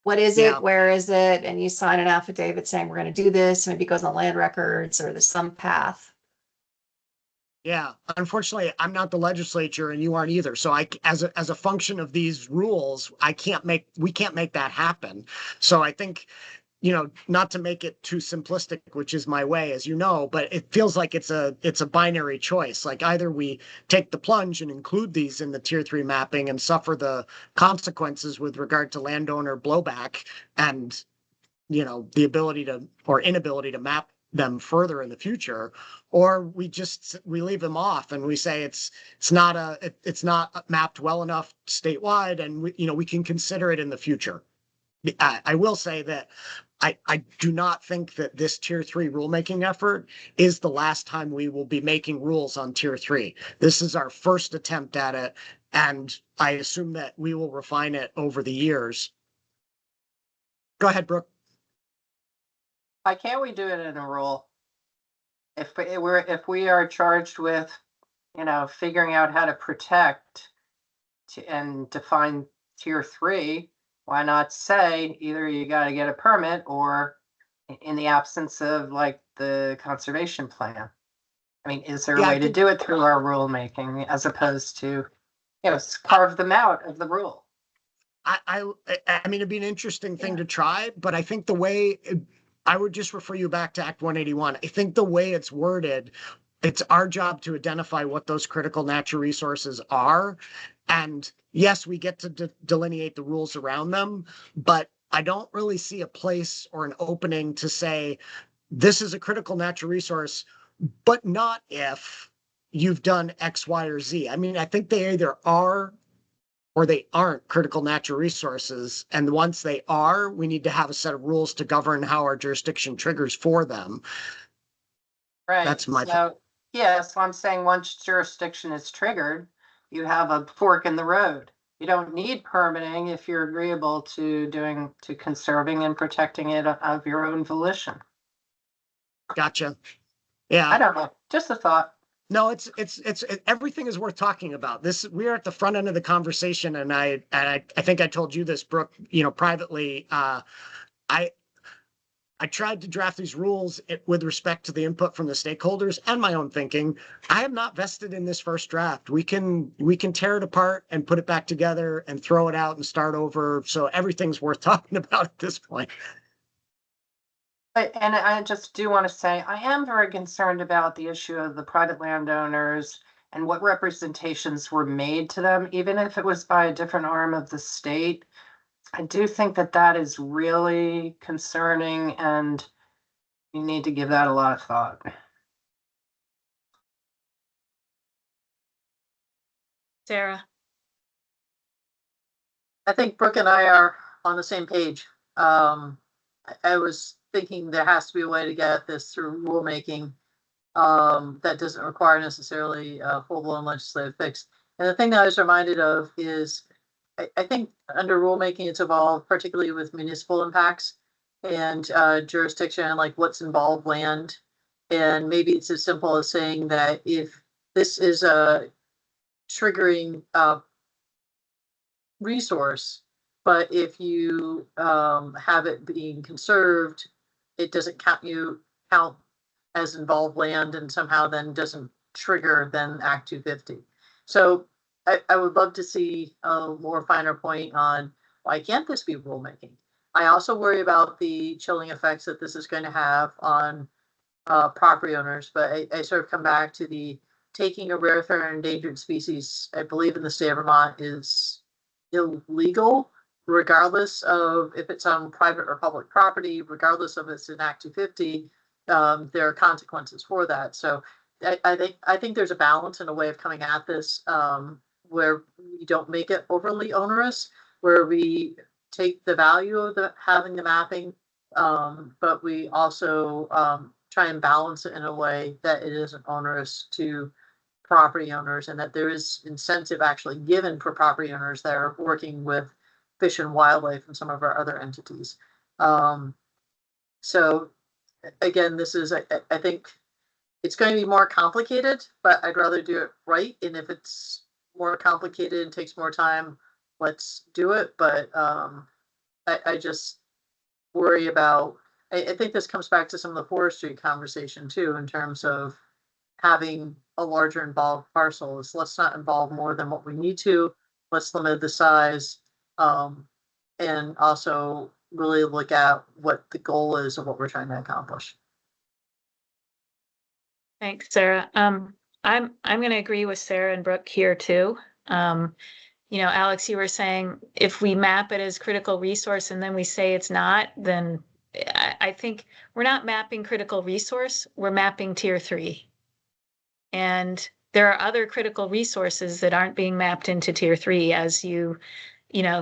what is Yeah. it, where is it? And you sign an affidavit saying we're going to do this, maybe it goes on land records or there's some path. Yeah, unfortunately, I'm not the legislature and you aren't either. So as a function of these rules, we can't make that happen. So I think, not to make it too simplistic, which is my way, as you know, but it feels like it's a binary choice. Like, either we take the plunge and include these in the tier 3 mapping and suffer the consequences with regard to landowner blowback and, the ability to, or inability to map them further in the future, or we leave them off and we say it's not mapped well enough statewide, and we can consider it in the future. I will say that I do not think that this tier 3 rulemaking effort is the last time we will be making rules on tier 3. This is our first attempt at it, and I assume that we will refine it over the years. Go ahead, Brooke. Why can't we do it in a rule? If we are charged with, figuring out how to protect and define tier 3, why not say either you got to get a permit, or in the absence of like the conservation plan? I mean, is there a way to do it through our rulemaking as opposed to, carve them out of the rule? I mean, it'd be an interesting thing to try, but I think the way I would just refer you back to Act 181. I think the way it's worded, it's our job to identify what those critical natural resources are. And yes, we get to delineate the rules around them, but I don't really see a place or an opening to say, this is a critical natural resource, but not if you've done X, Y, or Z. I mean, I think they either are or they aren't critical natural resources. And once they are, we need to have a set of rules to govern how our jurisdiction triggers for them. Right. That's my so I'm saying once jurisdiction is triggered, you have a fork in the road. you don't need permitting if you're agreeable to conserving and protecting it of your own volition. Gotcha. I Yeah. don't know, just a thought. No, everything is worth talking about. We are at the front end of the conversation, and I think I told you this, Brooke, privately. I tried to draft these rules with respect to the input from the stakeholders and my own thinking. I am not vested in this first draft. We can tear it apart and put it back together and throw it out and start over. So everything's worth talking about at this point. And I just do want to say, I am very concerned about the issue of the private landowners and what representations were made to them, even if it was by a different arm of the state. I do think that that is really concerning, and you need to give that a lot of thought. Sarah? I think Brooke and I are on the same page. I was thinking there has to be a way to get this through rulemaking that doesn't require necessarily a full-blown legislative fix. And the thing that I was reminded of is I think under rulemaking it's evolved, particularly with municipal impacts and jurisdiction, like what's involved land. And maybe it's as simple as saying that if this is a triggering resource, but if you have it being conserved, it doesn't count as involved land, and somehow then doesn't trigger then Act 250. So I would love to see a more finer point on why can't this be rulemaking? I also worry about the chilling effects that this is going to have on property owners, but I sort of come back to the taking a rare, threat, or endangered species, I believe in the state of Vermont, is illegal, regardless of if it's on private or public property, regardless of if it's in Act 250, there are consequences for that. So I think there's a balance and a way of coming at this where we don't make it overly onerous, where we take the value of having the mapping, but we also try and balance it in a way that it isn't onerous to property owners, and that there is incentive actually given for property owners that are working with Fish and Wildlife and some of our other entities. So again, this is, I think it's going to be more complicated, but I'd rather do it right. And if it's more complicated and takes more time, let's do it. But I just worry about, I think this comes back to some of the forestry conversation too, in terms of having a larger involved parcel. Is let's not involve more than what we need to. Let's limit the size, and also really look at what the goal is of what we're trying to accomplish. Thanks, Sarah. I'm going to agree with Sarah and Brooke here too. Alex, you were saying if we map it as critical resource and then we say it's not, then I think we're not mapping critical resource, we're mapping tier 3. And there are other critical resources that aren't being mapped into tier 3, as you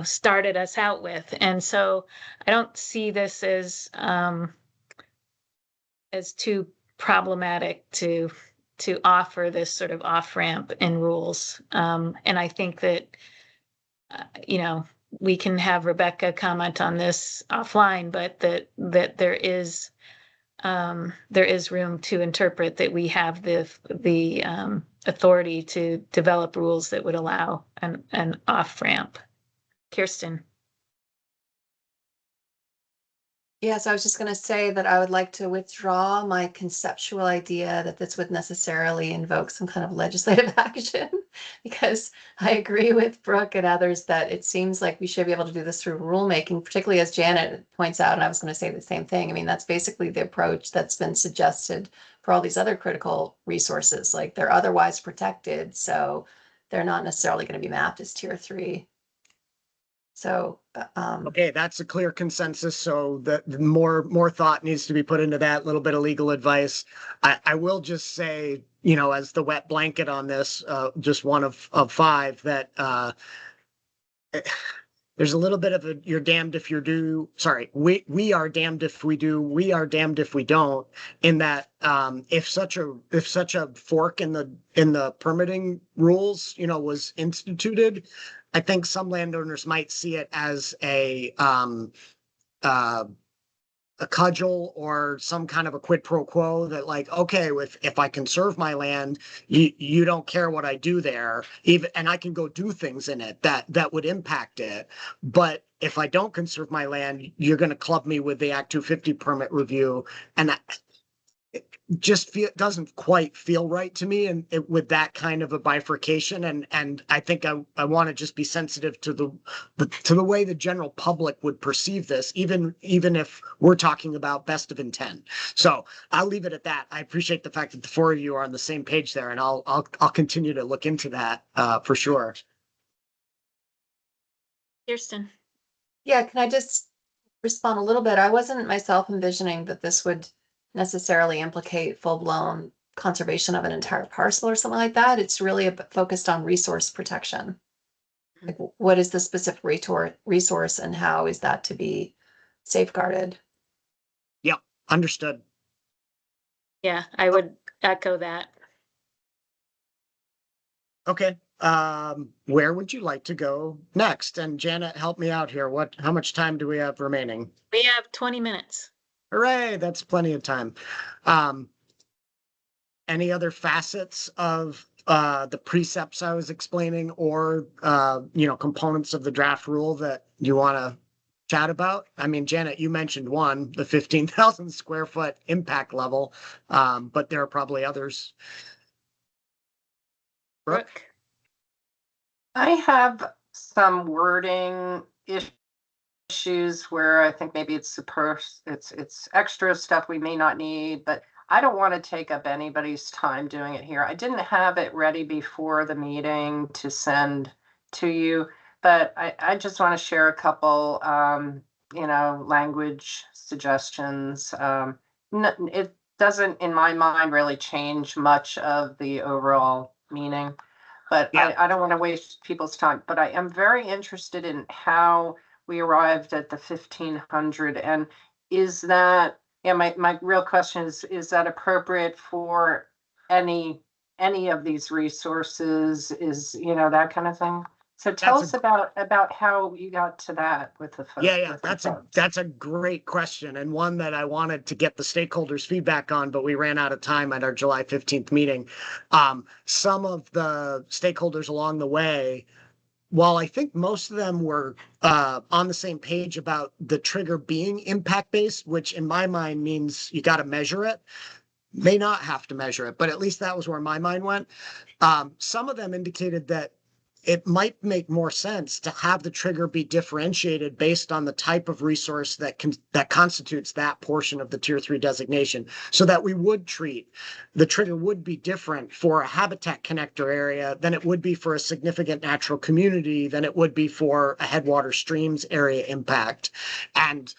started us out with. And so I don't see this as too problematic to offer this sort of off-ramp in rules. And I think that, we can have Rebecca comment on this offline, but that there is room to interpret that we have the authority to develop rules that would allow an off-ramp. Kirsten. Yes, I was just going to say that I would like to withdraw my conceptual idea that this would necessarily invoke some kind of legislative action, because I agree with Brooke and others that it seems like we should be able to do this through rulemaking, particularly as Janet points out, and I was going to say the same thing. I mean, that's basically the approach that's been suggested for all these other critical resources. Like, they're otherwise protected, so they're not necessarily going to be mapped as tier 3. So, okay, that's a clear consensus. So the more thought needs to be put into that, little bit of legal advice. I will just say, as the wet blanket on this, just one of 5, that there's a little bit of you're damned if you do. Sorry, we are damned if we do. We are damned if we don't. In that, if such a fork in the permitting rules, was instituted, I think some landowners might see it as a cudgel or some kind of a quid pro quo that like, okay, if I conserve my land, you don't care what I do there, even, and I can go do things in it that would impact it. But if I don't conserve my land, you're going to club me with the Act 250 permit review. And it just doesn't quite feel right to me, and with that kind of a bifurcation, and I think I want to just be sensitive to the way the general public would perceive this, even if we're talking about best of intent. So I'll leave it at that. I appreciate the fact that the four of you are on the same page there, and I'll continue to look into that for sure. Kirsten. Yeah, can I just respond a little bit? I wasn't myself envisioning that this would necessarily implicate full-blown conservation of an entire parcel or something like that. It's really focused on resource protection. Like, what is the specific resource and how is that to be safeguarded? Yep, understood. Yeah, I would echo that. Okay. Where would you like to go next? And Janet, help me out here. How much time do we have remaining? We have 20 minutes. Hooray, that's plenty of time. Any other facets of the precepts I was explaining, or components of the draft rule that you want to chat about? I mean, Janet, you mentioned one, the 15,000 square foot impact level, but there are probably others. Brooke? I have some wording issues where I think maybe it's extra stuff we may not need, but I don't want to take up anybody's time doing it here. I didn't have it ready before the meeting to send to you, but I just want to share a couple, language suggestions. It doesn't, in my mind, really change much of the overall meaning, but Yeah. I don't want to waste people's time. But I am very interested in how we arrived at the 1,500, and is that, my real question is that appropriate for any of these resources, is, that kind of thing? So tell us about how you got to that with the folks. Yeah, that's a great question, and one that I wanted to get the stakeholders' feedback on, but we ran out of time at our July 15th meeting. Some of the stakeholders along the way, while I think most of them were on the same page about the trigger being impact-based, which in my mind means you got to measure it, may not have to measure it, but at least that was where my mind went. Some of them indicated that it might make more sense to have the trigger be differentiated based on the type of resource that constitutes that portion of the Tier 3 designation, so that we would treat the trigger would be different for a habitat connector area than it would be for a significant natural community, than it would be for a headwater streams area impact. And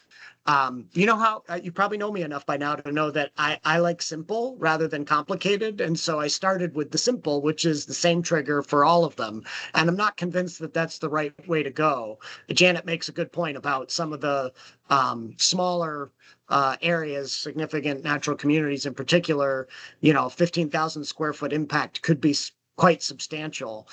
you know how you probably know me enough by now to know that I like simple rather than complicated. And so I started with the simple, which is the same trigger for all of them. And I'm not convinced that that's the right way to go. Janet makes a good point about some of the smaller areas, significant natural communities in particular. 15,000 square foot impact could be quite substantial.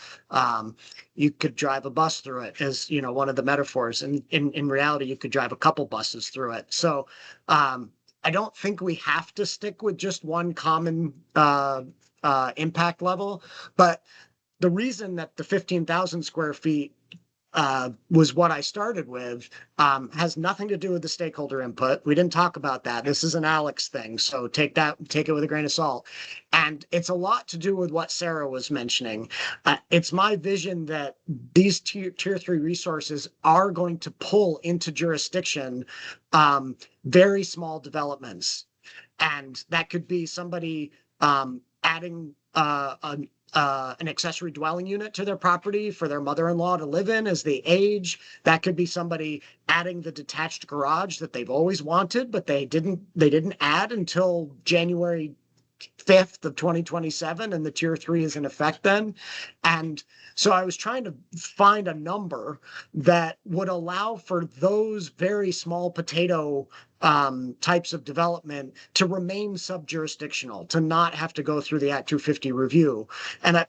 You could drive a bus through it, as one of the metaphors, and in reality you could drive a couple buses through it. So I don't think we have to stick with just one common impact level, but the reason that the 15,000 square feet was what I started with, has nothing to do with the stakeholder input. We didn't talk about that. This is an Alex thing, so take it with a grain of salt. And it's a lot to do with what Sarah was mentioning. It's my vision that these tier 3 resources are going to pull into jurisdiction very small developments. And that could be somebody adding an accessory dwelling unit to their property for their mother-in-law to live in as they age. That could be somebody adding the detached garage that they've always wanted, but they didn't add until January 5th of 2027, and the Tier 3 is in effect then. And so I was trying to find a number that would allow for those very small potato types of development to remain sub-jurisdictional, to not have to go through the Act 250 review,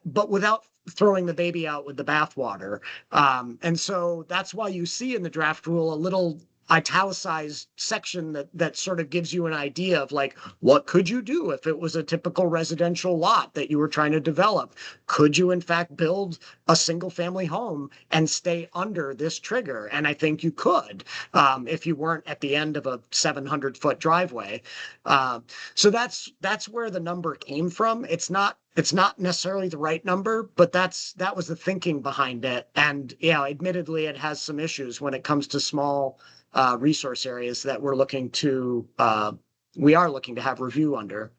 but without throwing the baby out with the bathwater. And so that's why you see in the draft rule a little italicized section that sort of gives you an idea of like, what could you do if it was a typical residential lot that you were trying to develop? Could you in fact build a single family home and stay under this trigger? And I think you could, if you weren't at the end of a 700-foot driveway. So that's where the number came from. It's not necessarily the right number, but that was the thinking behind it. And yeah, admittedly, it has some issues when it comes to small resource areas that we are looking to have review under.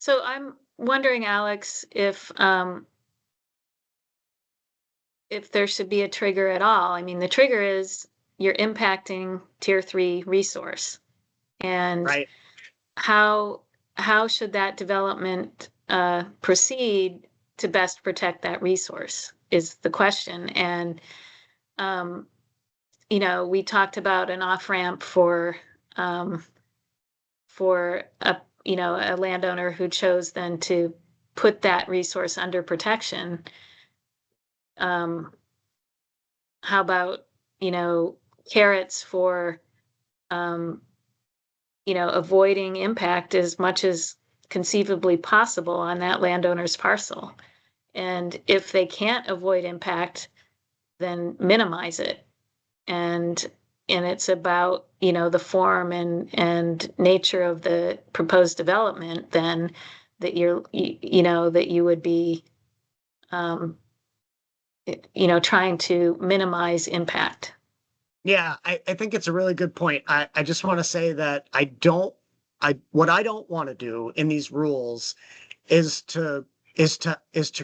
So I'm wondering, Alex, if there should be a trigger at all. I mean, the trigger is you're impacting tier 3 resource. And Right. how should that development proceed to best protect that resource is the question. And we talked about an off-ramp for a landowner who chose then to put that resource under protection. How about carrots for avoiding impact as much as conceivably possible on that landowner's parcel. And if they can't avoid impact, then minimize it. And it's about, the form and nature of the proposed development, then that that you would be, trying to minimize impact. Yeah, I think it's a really good point. I just want to say that what I don't want to do in these rules is to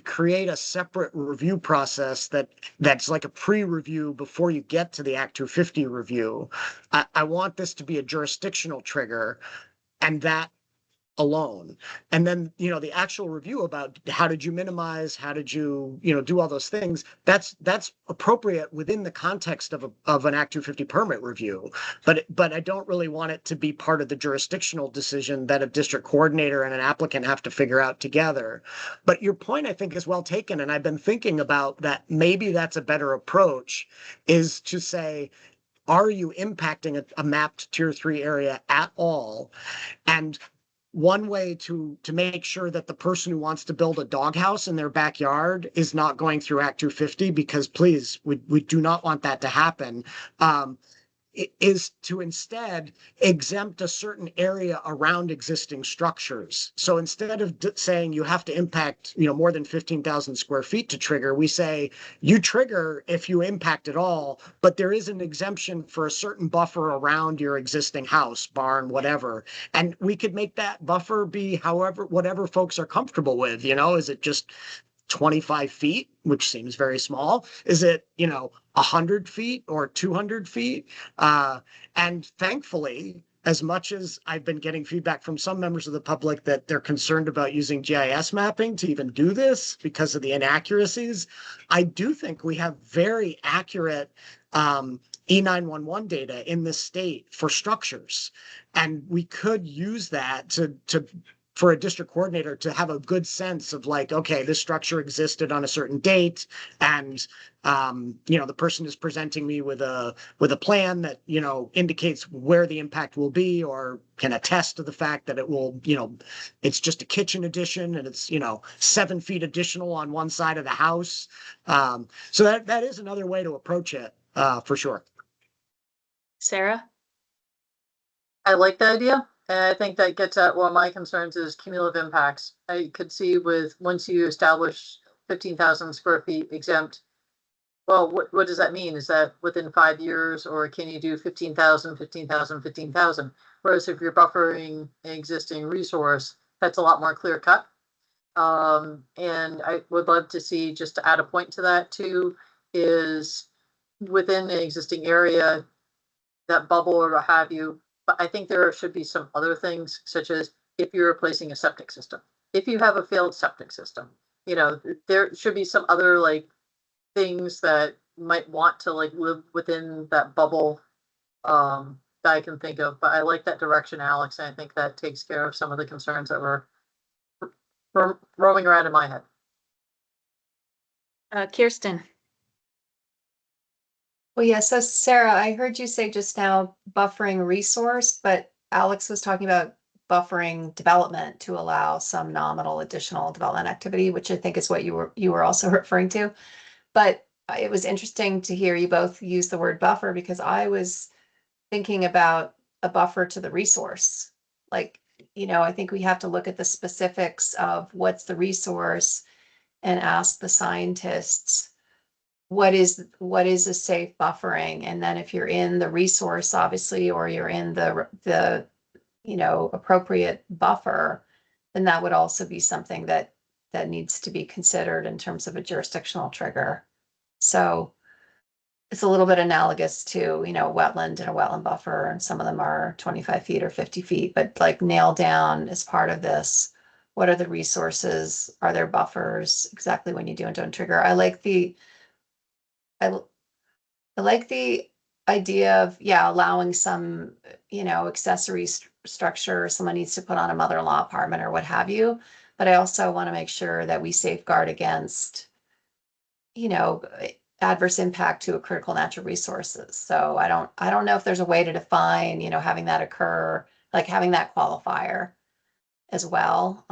create a separate review process that's like a pre-review before you get to the Act 250 review. I want this to be a jurisdictional trigger, and that alone. And then, the actual review about how did you minimize, how did you, do all those things, that's appropriate within the context of an Act 250 permit review. But I don't really want it to be part of the jurisdictional decision that a district coordinator and an applicant have to figure out together. But your point, I think, is well taken. And I've been thinking about that. Maybe that's a better approach, is to say, are you impacting a mapped tier 3 area at all? And one way to make sure that the person who wants to build a doghouse in their backyard is not going through Act 250, because please, we do not want that to happen, is to instead exempt a certain area around existing structures. So instead of saying you have to impact, more than 15,000 square feet to trigger, we say you trigger if you impact at all, but there is an exemption for a certain buffer around your existing house, barn, whatever. And we could make that buffer be whatever folks are comfortable with. Is it just 25 feet, which seems very small? Is it, 100 feet or 200 feet? And thankfully, as much as I've been getting feedback from some members of the public that they're concerned about using GIS mapping to even do this because of the inaccuracies, I do think we have very accurate E911 data in this state for structures. And we could use that for a district coordinator to have a good sense of like, okay, this structure existed on a certain date, and the person is presenting me with a plan that indicates where the impact will be, or can attest to the fact that it will, it's just a kitchen addition and it's 7 feet additional on one side of the house. So that is another way to approach it, for sure. Sarah? I like the idea. And I think that gets at one of my concerns is cumulative impacts. I could see once you establish 15,000 square feet exempt, well, what does that mean? Is that within 5 years, or can you do 15,000, 15,000, 15,000? Whereas if you're buffering an existing resource, that's a lot more clear cut. And I would love to see, just to add a point to that too, is within the existing area, that bubble or what have you. But I think there should be some other things, such as if you're replacing a septic system, if you have a failed septic system, there should be some other things that might want to live within that bubble, that I can think of. But I like that direction, Alex. And I think that takes care of some of the concerns that were roaming around in my head. Kirsten. Well, yeah, so Sarah, I heard you say just now buffering resource, but Alex was talking about buffering development to allow some nominal additional development activity, which I think is what you were also referring to. But it was interesting to hear you both use the word buffer because I was thinking about a buffer to the resource. Like, I think we have to look at the specifics of what's the resource and ask the scientists what is a safe buffering, and then if you're in the resource obviously, or you're in the appropriate buffer, then that would also be something that needs to be considered in terms of a jurisdictional trigger. So it's a little bit analogous to wetland and a wetland buffer, and some of them are 25 feet or 50 feet, but like nail down as part of this, what are the resources, are there buffers, exactly when you do and don't trigger. I like the idea of, allowing some, accessory structure, someone needs to put on a mother-in-law apartment or what have you. But I also want to make sure that we safeguard against, adverse impact to a critical natural resources. So I don't know if there's a way to define, having that occur, like having that qualifier as well,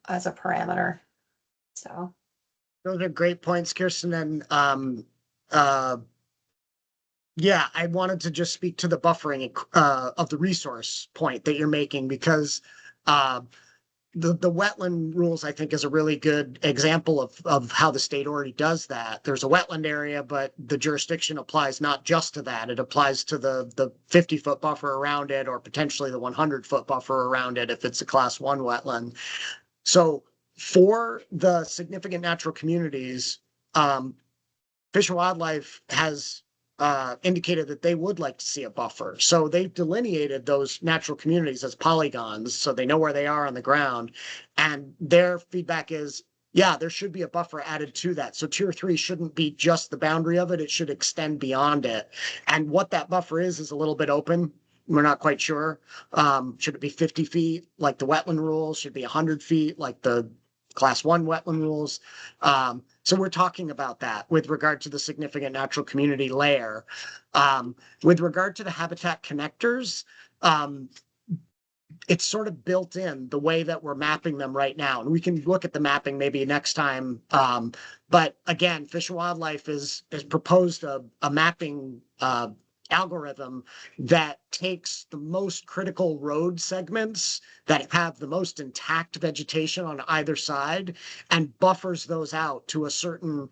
as a parameter. So. Those are great points, Kirsten. And yeah, I wanted to just speak to the buffering of the resource point that you're making, because the wetland rules, I think, is a really good example of how the state already does that. There's a wetland area, but the jurisdiction applies not just to that. It applies to the 50-foot buffer around it, or potentially the 100-foot buffer around it if it's a class 1 wetland. So for the significant natural communities, Fish and Wildlife has indicated that they would like to see a buffer. So they've delineated those natural communities as polygons, so they know where they are on the ground. And their feedback is, yeah, there should be a buffer added to that. So tier 3 shouldn't be just the boundary of it. It should extend beyond it. And what that buffer is a little bit open. We're not quite sure. Should it be 50 feet like the wetland rules? Should it be 100 feet like the class 1 wetland rules? So we're talking about that with regard to the significant natural community layer. With regard to the habitat connectors, it's sort of built in the way that we're mapping them right now. And we can look at the mapping maybe next time. But again, Fish and Wildlife has proposed a mapping algorithm that takes the most critical road segments that have the most intact vegetation on either side and buffers those out to a certain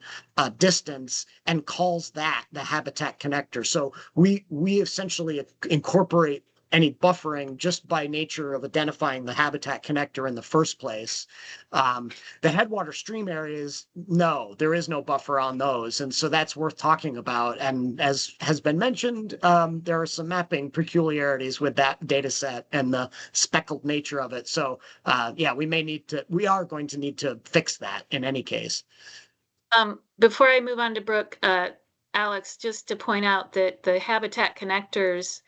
distance and calls that the habitat connector. So we essentially incorporate any buffering just by nature of identifying the habitat connector in the first place. The headwater stream areas, no, there is no buffer on those. And so that's worth talking about. And as has been mentioned, there are some mapping peculiarities with that data set and the speckled nature of it. So yeah, we are going to need to fix that in any case. Before I move on to Brooke, Alex, just to point out that the habitat connectors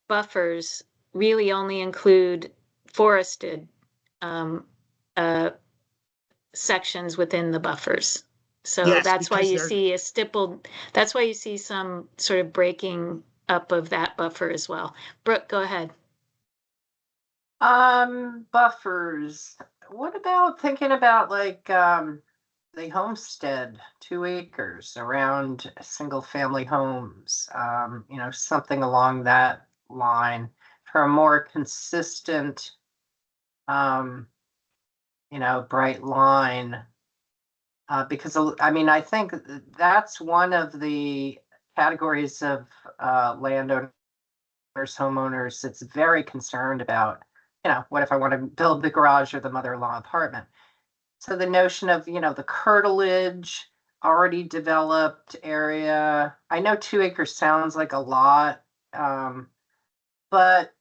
buffers really only include forested sections within the buffers. So Yes, that's why because you they're- see a stippled, that's why you see some sort of breaking up of that buffer as well. Brooke, go ahead. Buffers. What about thinking about like the homestead, 2 acres around single family homes, something along that line for a more consistent, bright line. Because I think that's one of the categories of landowners, homeowners that's very concerned about, what if I want to build the garage or the mother-in-law apartment? So the notion of, the curtilage, already developed area. I know 2 acres sounds like a lot, but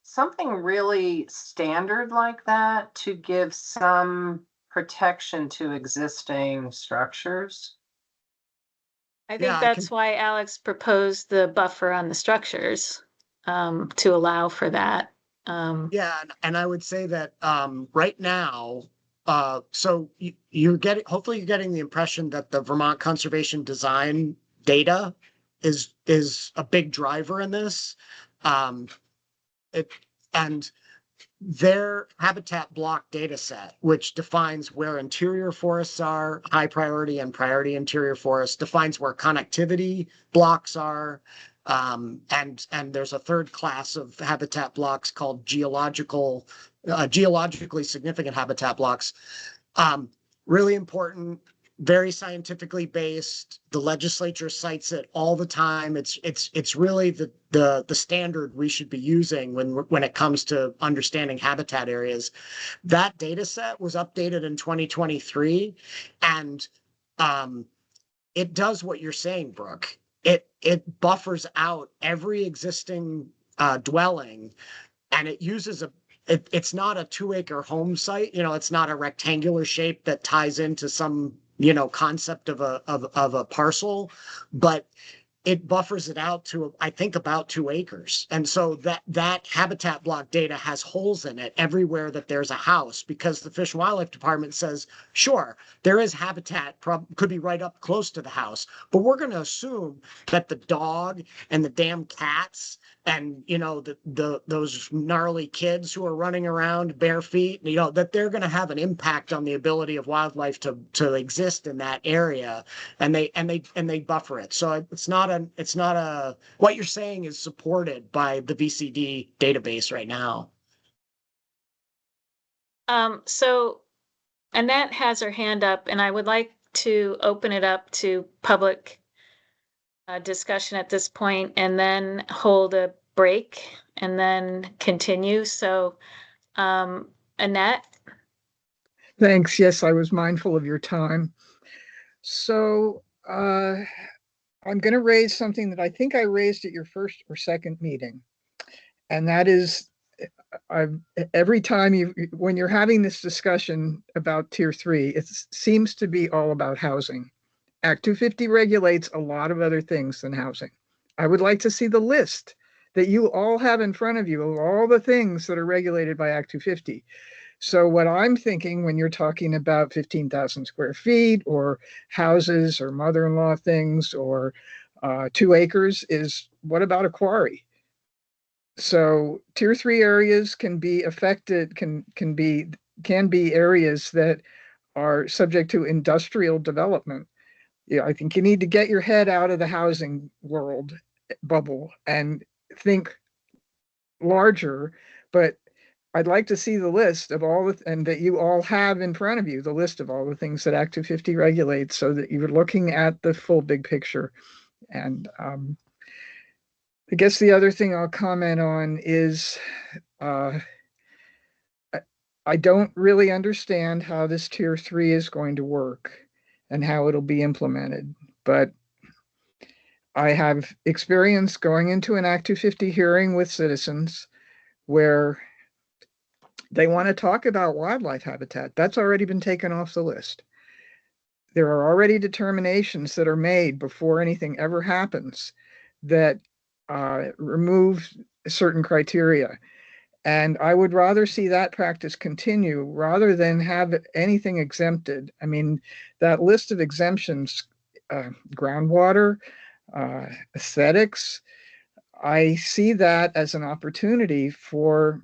something really standard like that to give some protection to existing structures. I think Yeah, I that's why Alex proposed the buffer on the structures to allow for that. Yeah, and I would say that right now, so hopefully you're getting the impression that the Vermont Conservation Design data is a big driver in this. And their habitat block data set, which defines where interior forests are, high priority and priority interior forests, defines where connectivity blocks are. And there's a third class of habitat blocks called geologically significant habitat blocks. Really important, very scientifically based. The legislature cites it all the time. It's really the standard we should be using when it comes to understanding habitat areas. That data set was updated in 2023, and it does what you're saying, Brooke. It buffers out every existing dwelling, and it uses it's not a 2-acre home site. It's not a rectangular shape that ties into some concept of a parcel, but it buffers it out to, I think, about 2 acres. And so that habitat block data has holes in it everywhere that there's a house, because the Fish and Wildlife Department says, sure, there is habitat, could be right up close to the house, but we're going to assume that the dog and the damn cats and, those gnarly kids who are running around bare feet, that they're going to have an impact on the ability of wildlife to exist in that area. And they buffer it. So it's not what you're saying is supported by the VCD database right now. So Annette has her hand up, and I would like to open it up to public discussion at this point, and then hold a break and then continue. So, Annette? Thanks. Yes, I was mindful of your time. So I'm going to raise something that I think I raised at your first or second meeting. And that is, every time when you're having this discussion about Tier 3, it seems to be all about housing. Act 250 regulates a lot of other things than housing. I would like to see the list that you all have in front of you of all the things that are regulated by Act 250. So what I'm thinking when you're talking about 15,000 square feet or houses or mother-in-law things or 2 acres is, what about a quarry? So Tier 3 areas can be affected, can be areas that are subject to industrial development. Yeah, I think you need to get your head out of the housing world bubble and think larger. But I'd like to see the list of all and that you all have in front of you, the list of all the things that Act 250 regulates, so that you're looking at the full big picture. And I guess the other thing I'll comment on is I don't really understand how this Tier 3 is going to work and how it'll be implemented. But I have experience going into an Act 250 hearing with citizens where they want to talk about wildlife habitat. That's already been taken off the list. There are already determinations that are made before anything ever happens that remove certain criteria. And I would rather see that practice continue rather than have anything exempted. I mean, that list of exemptions, groundwater, aesthetics, I see that as an opportunity for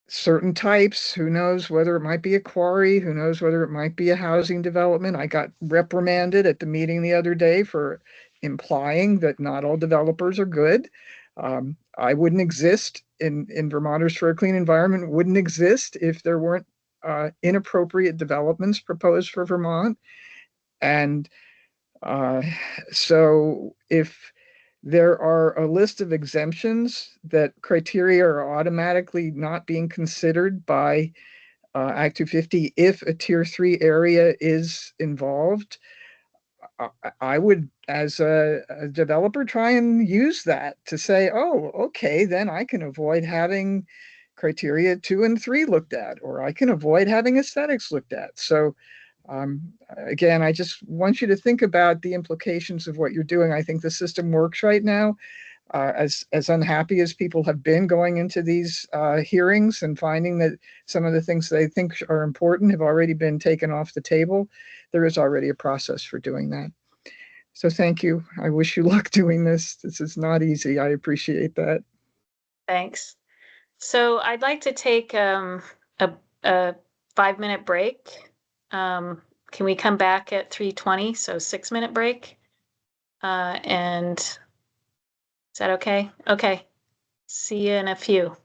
certain types. Who knows whether it might be a quarry, who knows whether it might be a housing development. I got reprimanded at the meeting the other day for implying that not all developers are good. I wouldn't exist in Vermonters for a Clean Environment, wouldn't exist if there weren't inappropriate developments proposed for Vermont. And so if there are a list of exemptions that criteria are automatically not being considered by Act 250 if a Tier 3 area is involved, I would, as a developer, try and use that to say, oh, okay, then I can avoid having criteria 2 and 3 looked at, or I can avoid having aesthetics looked at. So again, I just want you to think about the implications of what you're doing. I think the system works right now. as unhappy as people have been going into these hearings and finding that some of the things they think are important have already been taken off the table, there is already a process for doing that. So thank you. I wish you luck doing this. This is not easy. I appreciate that. Thanks. So I'd like to take a 5-minute break. Can we come back at 3:20? So 6-minute break. And is that okay? Okay. See you in a few.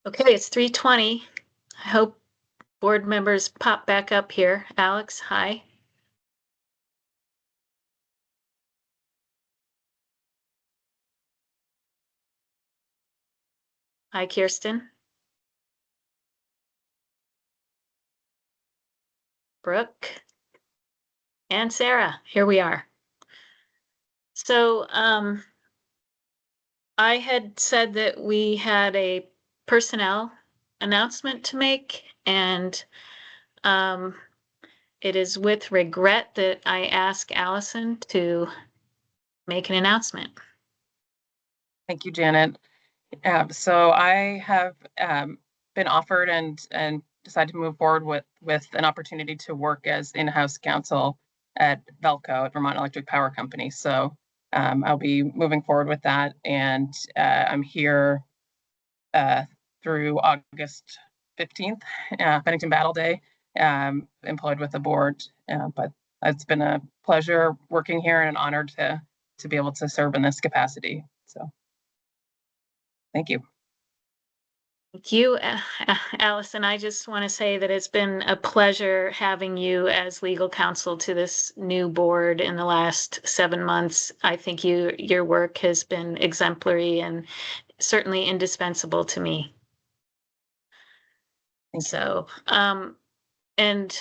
Okay, it's 3:20. I hope board members pop back up here. Alex, hi. Hi, Kirsten. Brooke. And Sarah, here we are. So, I had said that we had a personnel announcement to make, and it is with regret that I ask Allison to make an announcement. Thank you, Janet. So I have been offered and decided to move forward with an opportunity to work as in-house counsel at Velco, at Vermont Electric Power Company. So I'll be moving forward with that, and I'm here through August 15th, Bennington Battle Day, employed with the board. But it's been a pleasure working here and an honor to be able to serve in this capacity. So thank you. Thank you, Allison. I just want to say that it's been a pleasure having you as legal counsel to this new board in the last 7 months. I think your work has been exemplary and certainly indispensable to me. So, and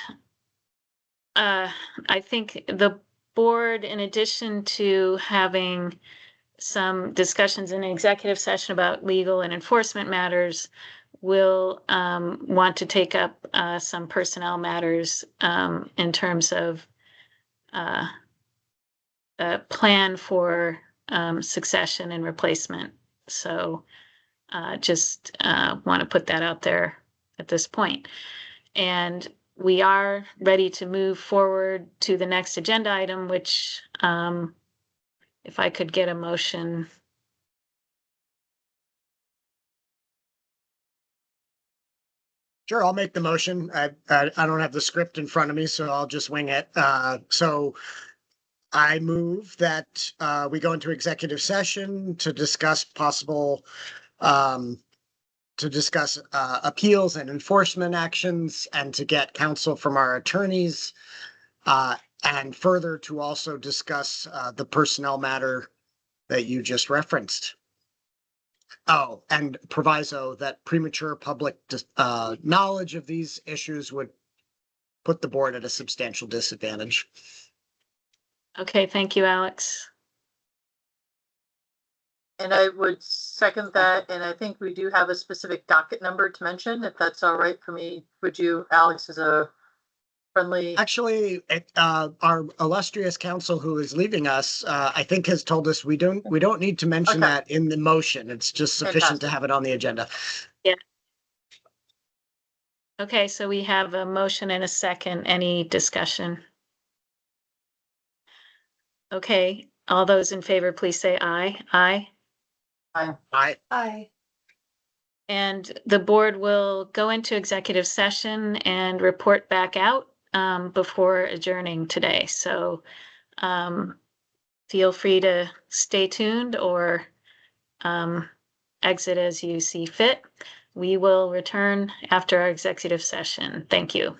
I think the board, in addition to having some discussions in executive session about legal and enforcement matters, will want to take up some personnel matters in terms of a plan for succession and replacement. So just want to put that out there at this point. And we are ready to move forward to the next agenda item, which if I could get a motion. Sure, I'll make the motion. I don't have the script in front of me, so I'll just wing it. So I move that we go into executive session to discuss possible appeals and enforcement actions, and to get counsel from our attorneys, and further to also discuss the personnel matter that you just referenced. Oh, and proviso that premature public knowledge of these issues would put the board at a substantial disadvantage. Okay, thank you, Alex. And I would second that, and I think we do have a specific docket number to mention, if that's all right for me. Would you, Alex, as a friendly? Actually, our illustrious counsel who is leaving us, I think has told us we don't need to mention that in the motion. It's just sufficient to have it on the agenda. Yeah. Okay, so we have a motion and a second. Any discussion? Okay, all those in favor, please say aye. Aye. Aye. Aye. Aye. And the board will go into executive session and report back out before adjourning today. So feel free to stay tuned or exit as you see fit. We will return after our executive session. Thank you.